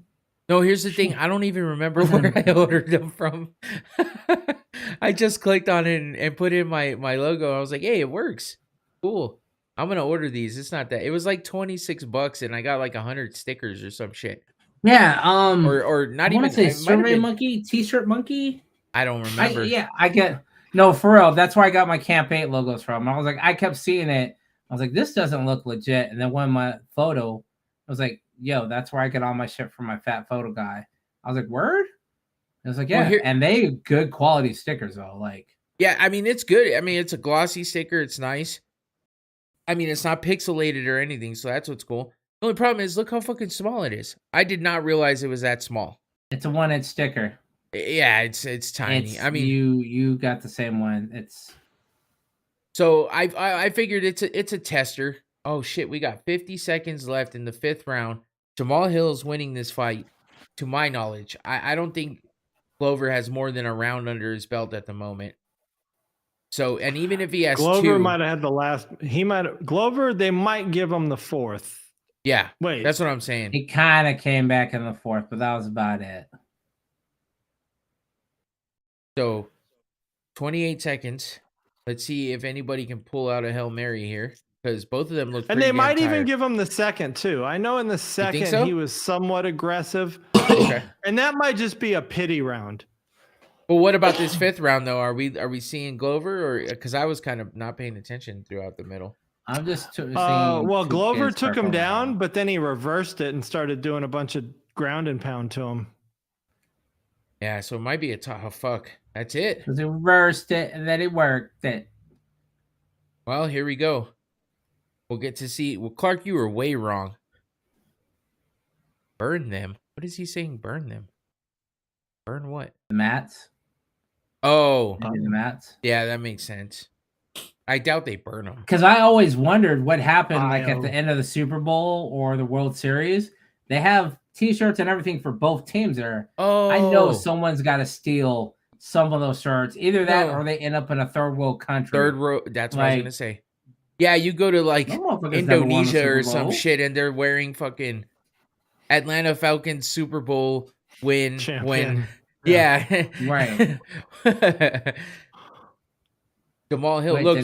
No, here's the thing. I don't even remember where I ordered them from. I just clicked on it and put in my logo. I was like, hey, it works. Cool. I'm gonna order these. It's not that. It was like $26, and I got like 100 stickers or some shit. Yeah. Or not I even. Say Survey Monkey, T-shirt Monkey. I don't remember. I get. No, for real. That's where I got my Camp 8 logos from. I was like, I kept seeing it. I was like, this doesn't look legit. And then when my photo, I was like, yo, that's where I get all my shit from my fat photo guy. I was like, word? I was like, yeah. Well, and they good quality stickers though. Like, yeah, I mean, it's good. I mean, it's a glossy sticker. It's nice. I mean, it's not pixelated or anything, so that's what's cool. The only problem is, look how fucking small it is. I did not realize it was that small. It's a 1-inch sticker. Yeah, it's tiny. I mean, you got the same one. It's so I figured it's a tester. Oh shit, we got 50 seconds left in the 5th round. Jamal Hill's winning this fight, to my knowledge. I don't think Glover has more than a round under his belt at the moment. So, and even if he has Glover might have had the last. Glover. They might give him the 4th. Yeah, wait, that's what I'm saying. He kind of came back in the 4th, but that was about it. So, 28 seconds. Let's see if anybody can pull out a Hail Mary here, because both of them look pretty. And they might even give him the 2nd too. I know in the 2nd he was somewhat aggressive. Okay. And that might just be a pity round. But what about this 5th round though? Are we seeing Glover, or because I was kind of not paying attention throughout the middle? I'm just seeing well, Glover took him down, but then he reversed it and started doing a bunch of ground and pound to him. Yeah, so it might be a tough fuck. That's it. Because he reversed it and then he worked it. Well, here we go. We'll get to see. Well, Clark, you were way wrong. Burn them. What is he saying? Burn them. Burn what? The mats. Oh, the mats. Yeah, that makes sense. I doubt they burn them. Because I always wondered what happened, like at the end of the Super Bowl or the World Series. They have T-shirts and everything for both teams there. Oh, I know someone's got to steal some of those shirts. Either that or they end up in a third world country. Third world. That's what I was gonna say. Yeah, you go to like Indonesia or some shit, and they're wearing fucking Atlanta Falcons Super Bowl win. Champion. Yeah, right. Jamal Hill. Wait, look,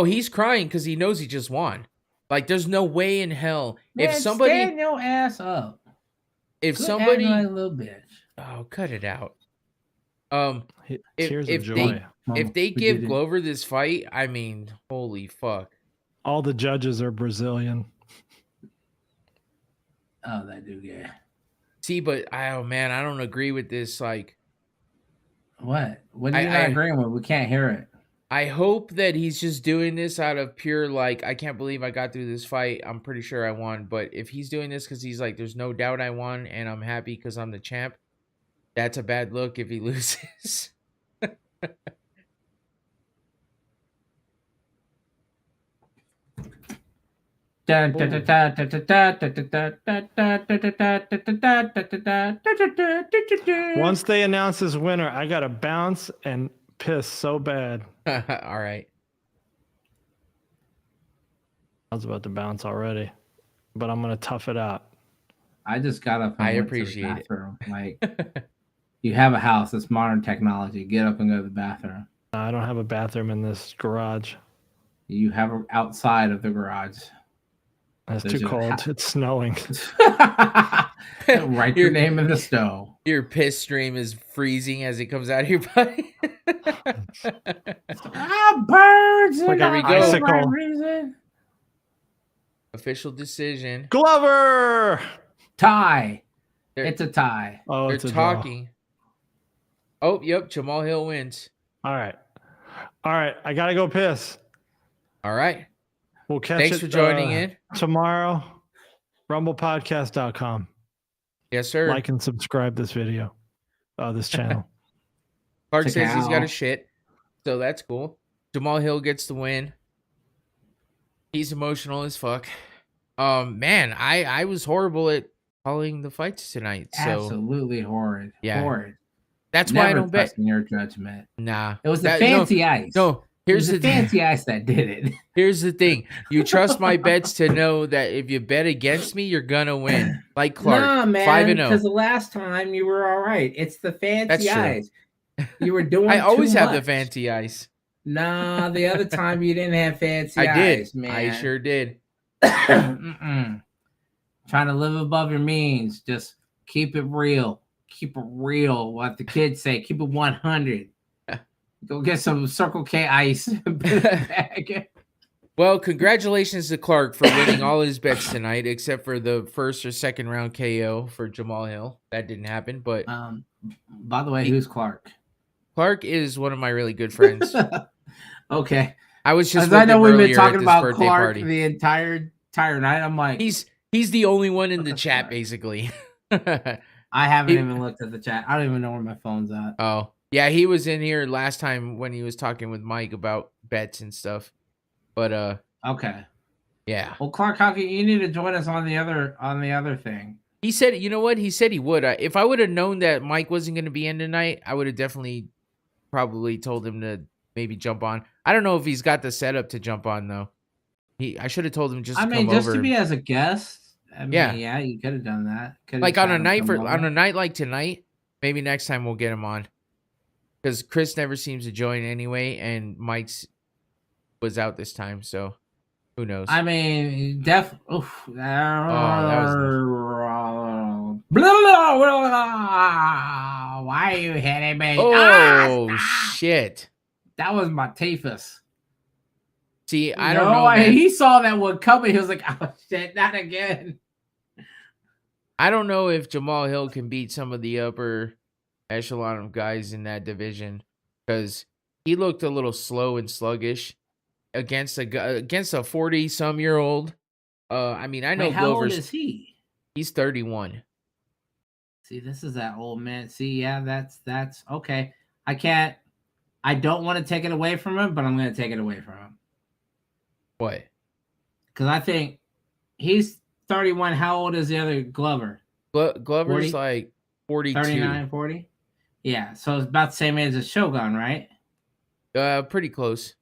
he's crying because he knows he just won. Like, there's no way in hell if somebody stand your ass up. If somebody like a little bitch. Oh, cut it out. If they give Glover this fight, I mean, holy fuck. All the judges are Brazilian. Oh, that dude, yeah. See, but I don't agree with this. Like, what? What are you not agreeing with? We can't hear it. I hope that he's just doing this out of pure, like, I can't believe I got through this fight. I'm pretty sure I won. But if he's doing this because he's like, there's no doubt I won and I'm happy because I'm the champ, that's a bad look if he loses. Once they announce his winner, I gotta bounce and piss so bad. All right. I was about to bounce already, but I'm gonna tough it out. I just got up and I went appreciate to the bathroom. Like, you have a house, it's modern technology. Get up and go to the bathroom. I don't have a bathroom in this garage. You have it outside of the garage. It's too cold. It's snowing. Write your name in the snow. Your piss stream is freezing as it comes out of your body. Birds! Like there we go. Reason. Official decision. Glover! Tie. They're, It's a tie. Oh, they're it's a talking. Oh, yep. Jamal Hill wins. Draw. All right. I gotta go piss. All right. We'll catch Thanks it for joining in tomorrow. RumblePodcast.com. Yes, sir. Like and subscribe this video. This channel. Clark says he's got a shit, so that's cool. Jamal Hill gets the win. He's emotional as fuck. Man, I was horrible at calling the fights tonight. So Absolutely horrid. Yeah. Horrid. that's Never why I don't bet. trust in your judgment. Nah, It was the fancy ice. No, here's it was the fancy ice that did it. Here's the thing. You trust my bets to know that if you bet against me, you're gonna win. Like Clark, Nah, man, 5-0. because the last time you were all right. It's the fancy That's true. ice. You were doing. I always too have the much. fancy ice. Nah, the other time you didn't have fancy I did. ice, man. I sure did. Mm-mm. Trying to live above your means. Just keep it real. Keep it real. What the kids say. Keep it 100. Go get some Circle K ice. Well, congratulations to Clark for winning all his bets tonight, except for the first or second round KO for Jamal Hill. That didn't happen, but by the way, who's Clark? Clark is one of my really good friends. Okay. I was just. I know we've been earlier talking at this about birthday Clark party. the entire night. I'm like, He's the only one in the chat, basically. I haven't even looked at the chat. I don't even know where my phone's at. Oh, yeah, he was in here last time when he was talking with Mike about bets and stuff. But okay. Yeah. Well, Clark, how can you need to join us on the other thing? He said, you know what? He said he would. If I would have known that Mike wasn't going to be in tonight, I would have definitely probably told him to maybe jump on. I don't know if he's got the setup to jump on though. I should have told him just to come just over. to be as a guest. I mean, Yeah. yeah, you could have done that. Could've Like on a had him night like tonight, maybe next time we'll get him on. Because Chris never seems to join anyway, and Mike's was out this time, so who knows? I mean, that was why are you hitting me? Oh shit! That was my typhus. See, I don't know. He saw that one coming. He was like, "Oh shit, not again." I don't know if Jamal Hill can beat some of the upper echelon of guys in that division because he looked a little slow and sluggish against a 40-some-year-old. I mean, I know how Glover's. old is he? He's 31. See, this is that old man. See, yeah, that's okay. I don't want to take it away from him, but I'm going to take it away from him. What? Because I think he's 31. How old is the other Glover? Glover's 40? Like 42. 39, 40? Yeah, so it's about the same age as Shogun, right? Pretty close.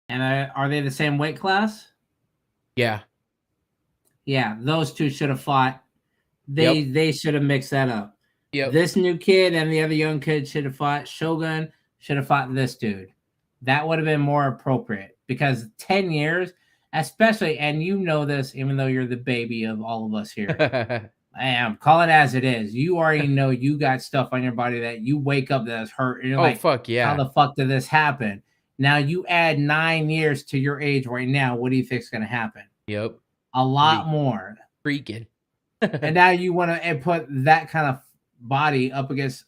And are they the same weight class? Yeah. Yeah, those two should have fought. They should have mixed that up. Yep. This new kid and the other young kid should have fought. Shogun should have fought this dude. That would have been more appropriate because 10 years, especially, and you know this, even though you're the baby of all of us here. I am. Call it as it is. You already know you got stuff on your body that you wake up that's hurt. And you're like, fuck yeah. How the fuck did this happen? Now you add 9 years to your age right now. What do you think's going to happen? Yep. A lot more. Freaking. And now you want to put that kind of body up against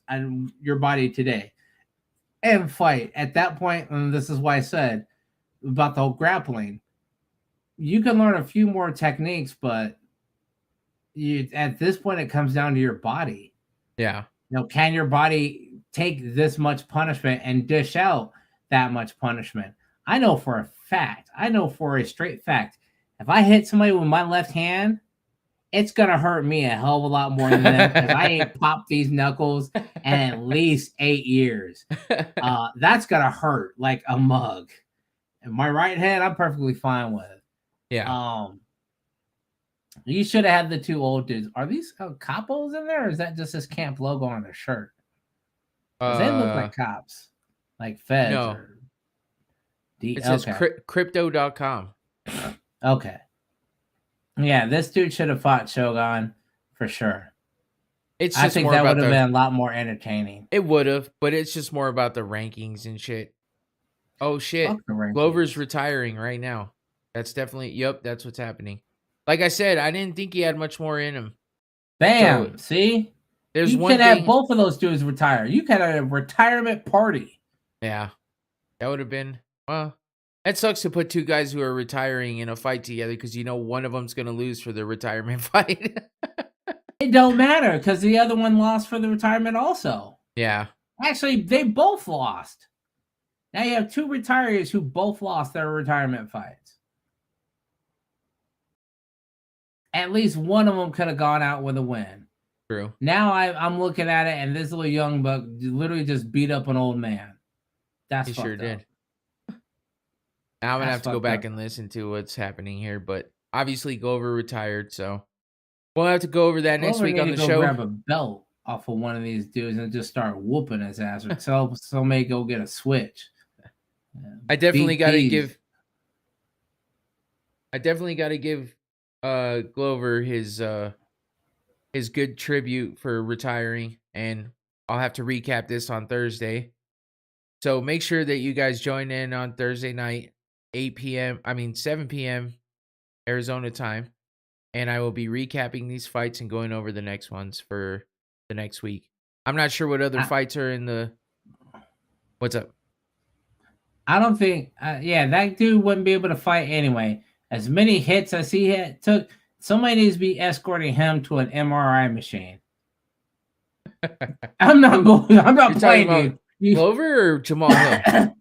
your body today and fight. At that point, and this is why I said about the whole grappling, you can learn a few more techniques, but at this point, it comes down to your body. Yeah. Can your body take this much punishment and dish out that much punishment? I know for a fact. I know for a straight fact. If I hit somebody with my left hand, it's going to hurt me a hell of a lot more than them because I ain't popped these knuckles in at least 8 years. That's going to hurt like a mug. And my right hand, I'm perfectly fine with. Yeah. You should have had the two old dudes. Are these capos in there, or is that just his camp logo on their shirt? Because they look like cops, like feds no. or It says crypto.com. Okay. Yeah, this dude should have fought Shogun for sure. I think that would have been a lot more entertaining. It would have, but it's just more about the rankings and shit. Oh shit. Glover's retiring right now. That's definitely that's what's happening. Like I said, I didn't think he had much more in him. Bam. So, see? There's you one could have both of those dudes retire. You could have a retirement party. Yeah. That would have been, well, that sucks to put two guys who are retiring in a fight together because you know one of them's going to lose for the retirement fight. It don't matter because the other one lost for the retirement also. Yeah. Actually, they both lost. Now you have two retirees who both lost their retirement fights. At least one of them could have gone out with a win. True. Now I'm looking at it, and this little young buck literally just beat up an old man. That's he sure did. Now I'm gonna have to go back and listen to what's happening here, but obviously Glover retired, so we'll have to go over that next week on the show. Grab a belt off of one of these dudes and just start whooping his ass, or tell somebody go get a switch. I definitely got to give. Glover his good tribute for retiring, and I'll have to recap this on Thursday. So make sure that you guys join in on Thursday night, 7 p.m. Arizona time, and I will be recapping these fights and going over the next ones for the next week. I'm not sure what other fights are in the. What's up? I don't think, that dude wouldn't be able to fight anyway. As many hits as he took, somebody needs to be escorting him to an MRI machine. I'm not playing, dude. Glover or Jamal Hill?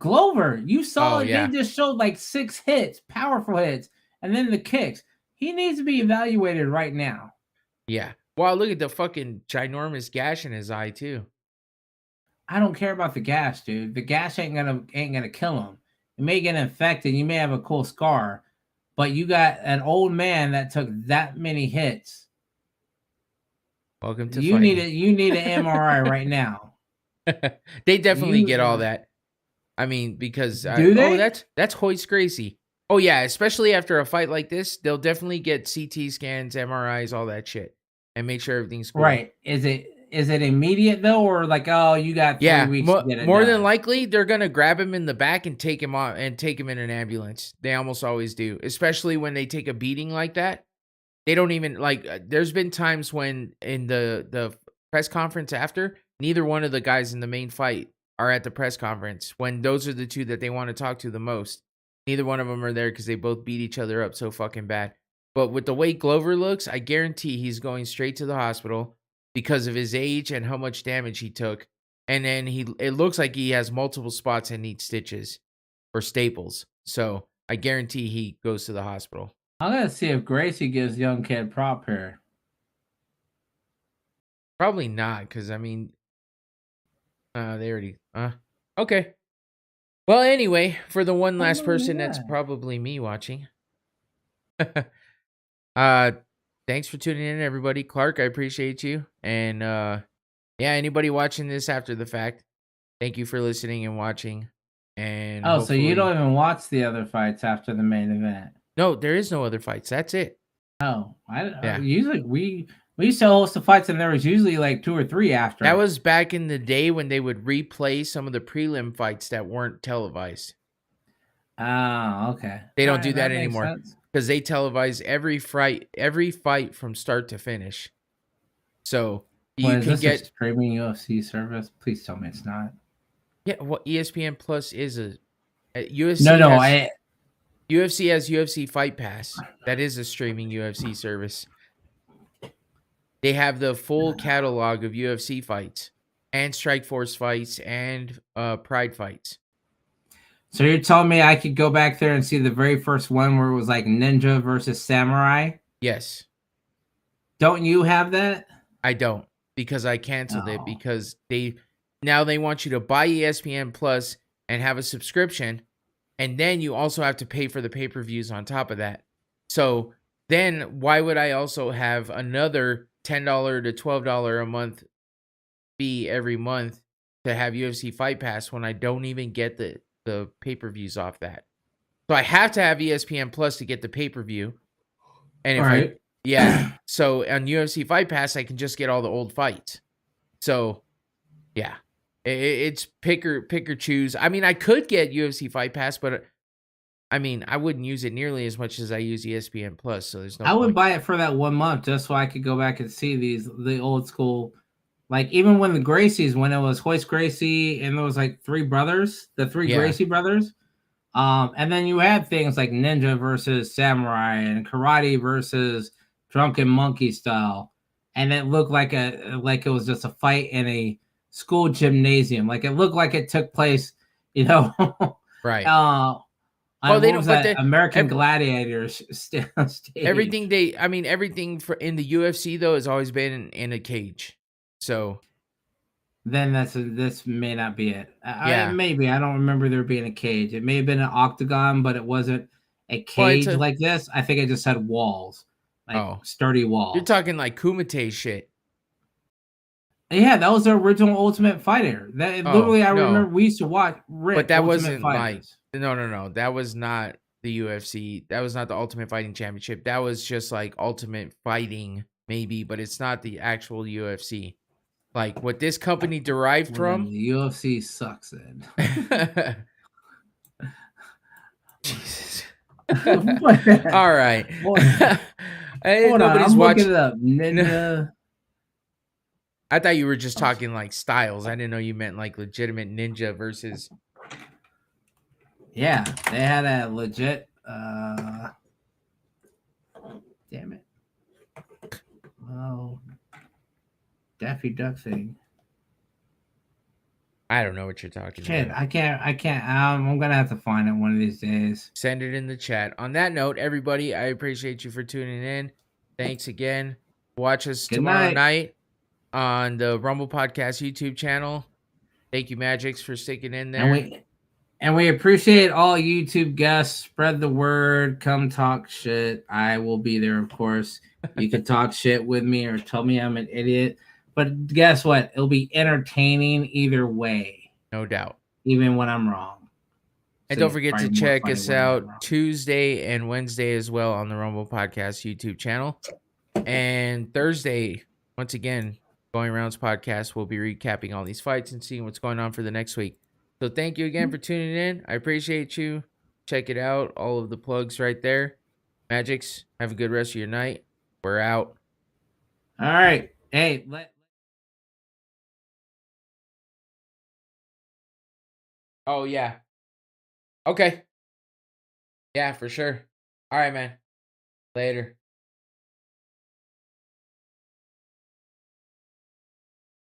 Glover. You saw they just showed like 6 hits, powerful hits, and then the kicks. He needs to be evaluated right now. Yeah. Wow, look at the fucking ginormous gash in his eye too. I don't care about the gash, dude. The gash ain't gonna kill him. You may get infected, you may have a cool scar, but you got an old man that took that many hits. Welcome to you need an MRI right now. They definitely get all that. I mean, because that's Hoist Gracie. Oh yeah, especially after a fight like this, they'll definitely get CT scans, MRIs, all that shit, and make sure everything's cool. Right? Is it immediate though, or like, oh, you got 3 weeks to get it more done? than likely they're gonna grab him in the back and take him off and take him in an ambulance. They almost always do, especially when they take a beating like that. They don't even there's been times when in the press conference after, neither one of the guys in the main fight are at the press conference when those are the two that they want to talk to the most. Neither one of them are there because they both beat each other up so fucking bad. But with the way Glover looks, I guarantee he's going straight to the hospital because of his age and how much damage he took. And then it looks like he has multiple spots that need stitches or staples. So I guarantee he goes to the hospital. I'm gonna see if Gracie gives young kid prop here. Probably not, because I mean, they already. Okay. Well, anyway, for the one last person, that's probably me watching. Thanks for tuning in, everybody. Clark, I appreciate you. And anybody watching this after the fact, thank you for listening and watching. And so you don't even watch the other fights after the main event? No, there is no other fights. That's it. Oh, usually we used to host the fights, and there was usually like 2 or 3 after. That was back in the day when they would replay some of the prelim fights that weren't televised. Oh, okay. They don't do that anymore because they televise every fight from start to finish. So you can get a streaming UFC service. Please tell me it's not. Yeah, well, ESPN Plus is a UFC. UFC has UFC Fight Pass. That is a streaming UFC service. They have the full catalog of UFC fights and Strikeforce fights and Pride fights. So you're telling me I could go back there and see the very first one where it was like Ninja versus Samurai? Yes. Don't you have that? I don't, because I canceled it because they want you to buy ESPN Plus and have a subscription. And then you also have to pay for the pay-per-views on top of that. So then why would I also have another $10 to $12 a month fee every month to have UFC Fight Pass when I don't even get the pay-per-views off that? So I have to have ESPN Plus to get the pay-per-view. And so on UFC Fight Pass, I can just get all the old fights. So yeah, it's pick or choose. I mean, I could get UFC Fight Pass, but I mean, I wouldn't use it nearly as much as I use ESPN Plus. So there's no. I would buy it for that 1 month just so I could go back and see the old school. Like even when the Gracies, when it was Hoist Gracie and there was like three brothers, the three Gracie brothers. And then you had things like Ninja versus Samurai and Karate versus Drunken Monkey style. And it looked like it was just a fight in a school gymnasium. Like it looked like it took place, right. Well, they don't. But American Gladiators stage. Everything everything in the UFC though has always been in a cage. So then this may not be it. Maybe I don't remember there being a cage. It may have been an octagon, but it wasn't a cage like this. I think it just had walls, like sturdy walls. You're talking like Kumite shit. Yeah, that was the original Ultimate Fighter. That literally, I remember we used to watch. But that wasn't Fighters. No. That was not the UFC. That was not the Ultimate Fighting Championship. That was just like Ultimate Fighting, maybe, but it's not the actual UFC. Like what this company derived from. The UFC sucks, then. Jesus. All right. Hold on, I'm looking it up. Ninja. I thought you were just talking like styles. I didn't know you meant like legitimate ninja versus. Yeah, they had a legit. Damn it. Oh, Daffy Duck thing. I don't know what you're talking about. I can't. I'm gonna have to find it one of these days. Send it in the chat. On that note, everybody, I appreciate you for tuning in. Thanks again. Watch us tomorrow night on the Rumble Podcast YouTube channel. Thank you, Magix, for sticking in there. And we appreciate all YouTube guests. Spread the word. Come talk shit. I will be there, of course. You can talk shit with me or tell me I'm an idiot. But guess what? It'll be entertaining either way. No doubt. Even when I'm wrong. And don't forget to check us out Tuesday and Wednesday as well on the Rumble Podcast YouTube channel. And Thursday, once again, Going Rounds Podcast, we'll be recapping all these fights and seeing what's going on for the next week. So thank you again for tuning in. I appreciate you. Check it out. All of the plugs right there. Magix, have a good rest of your night. We're out. All right. Hey, Oh, yeah. Okay. Yeah, for sure. All right, man. Later.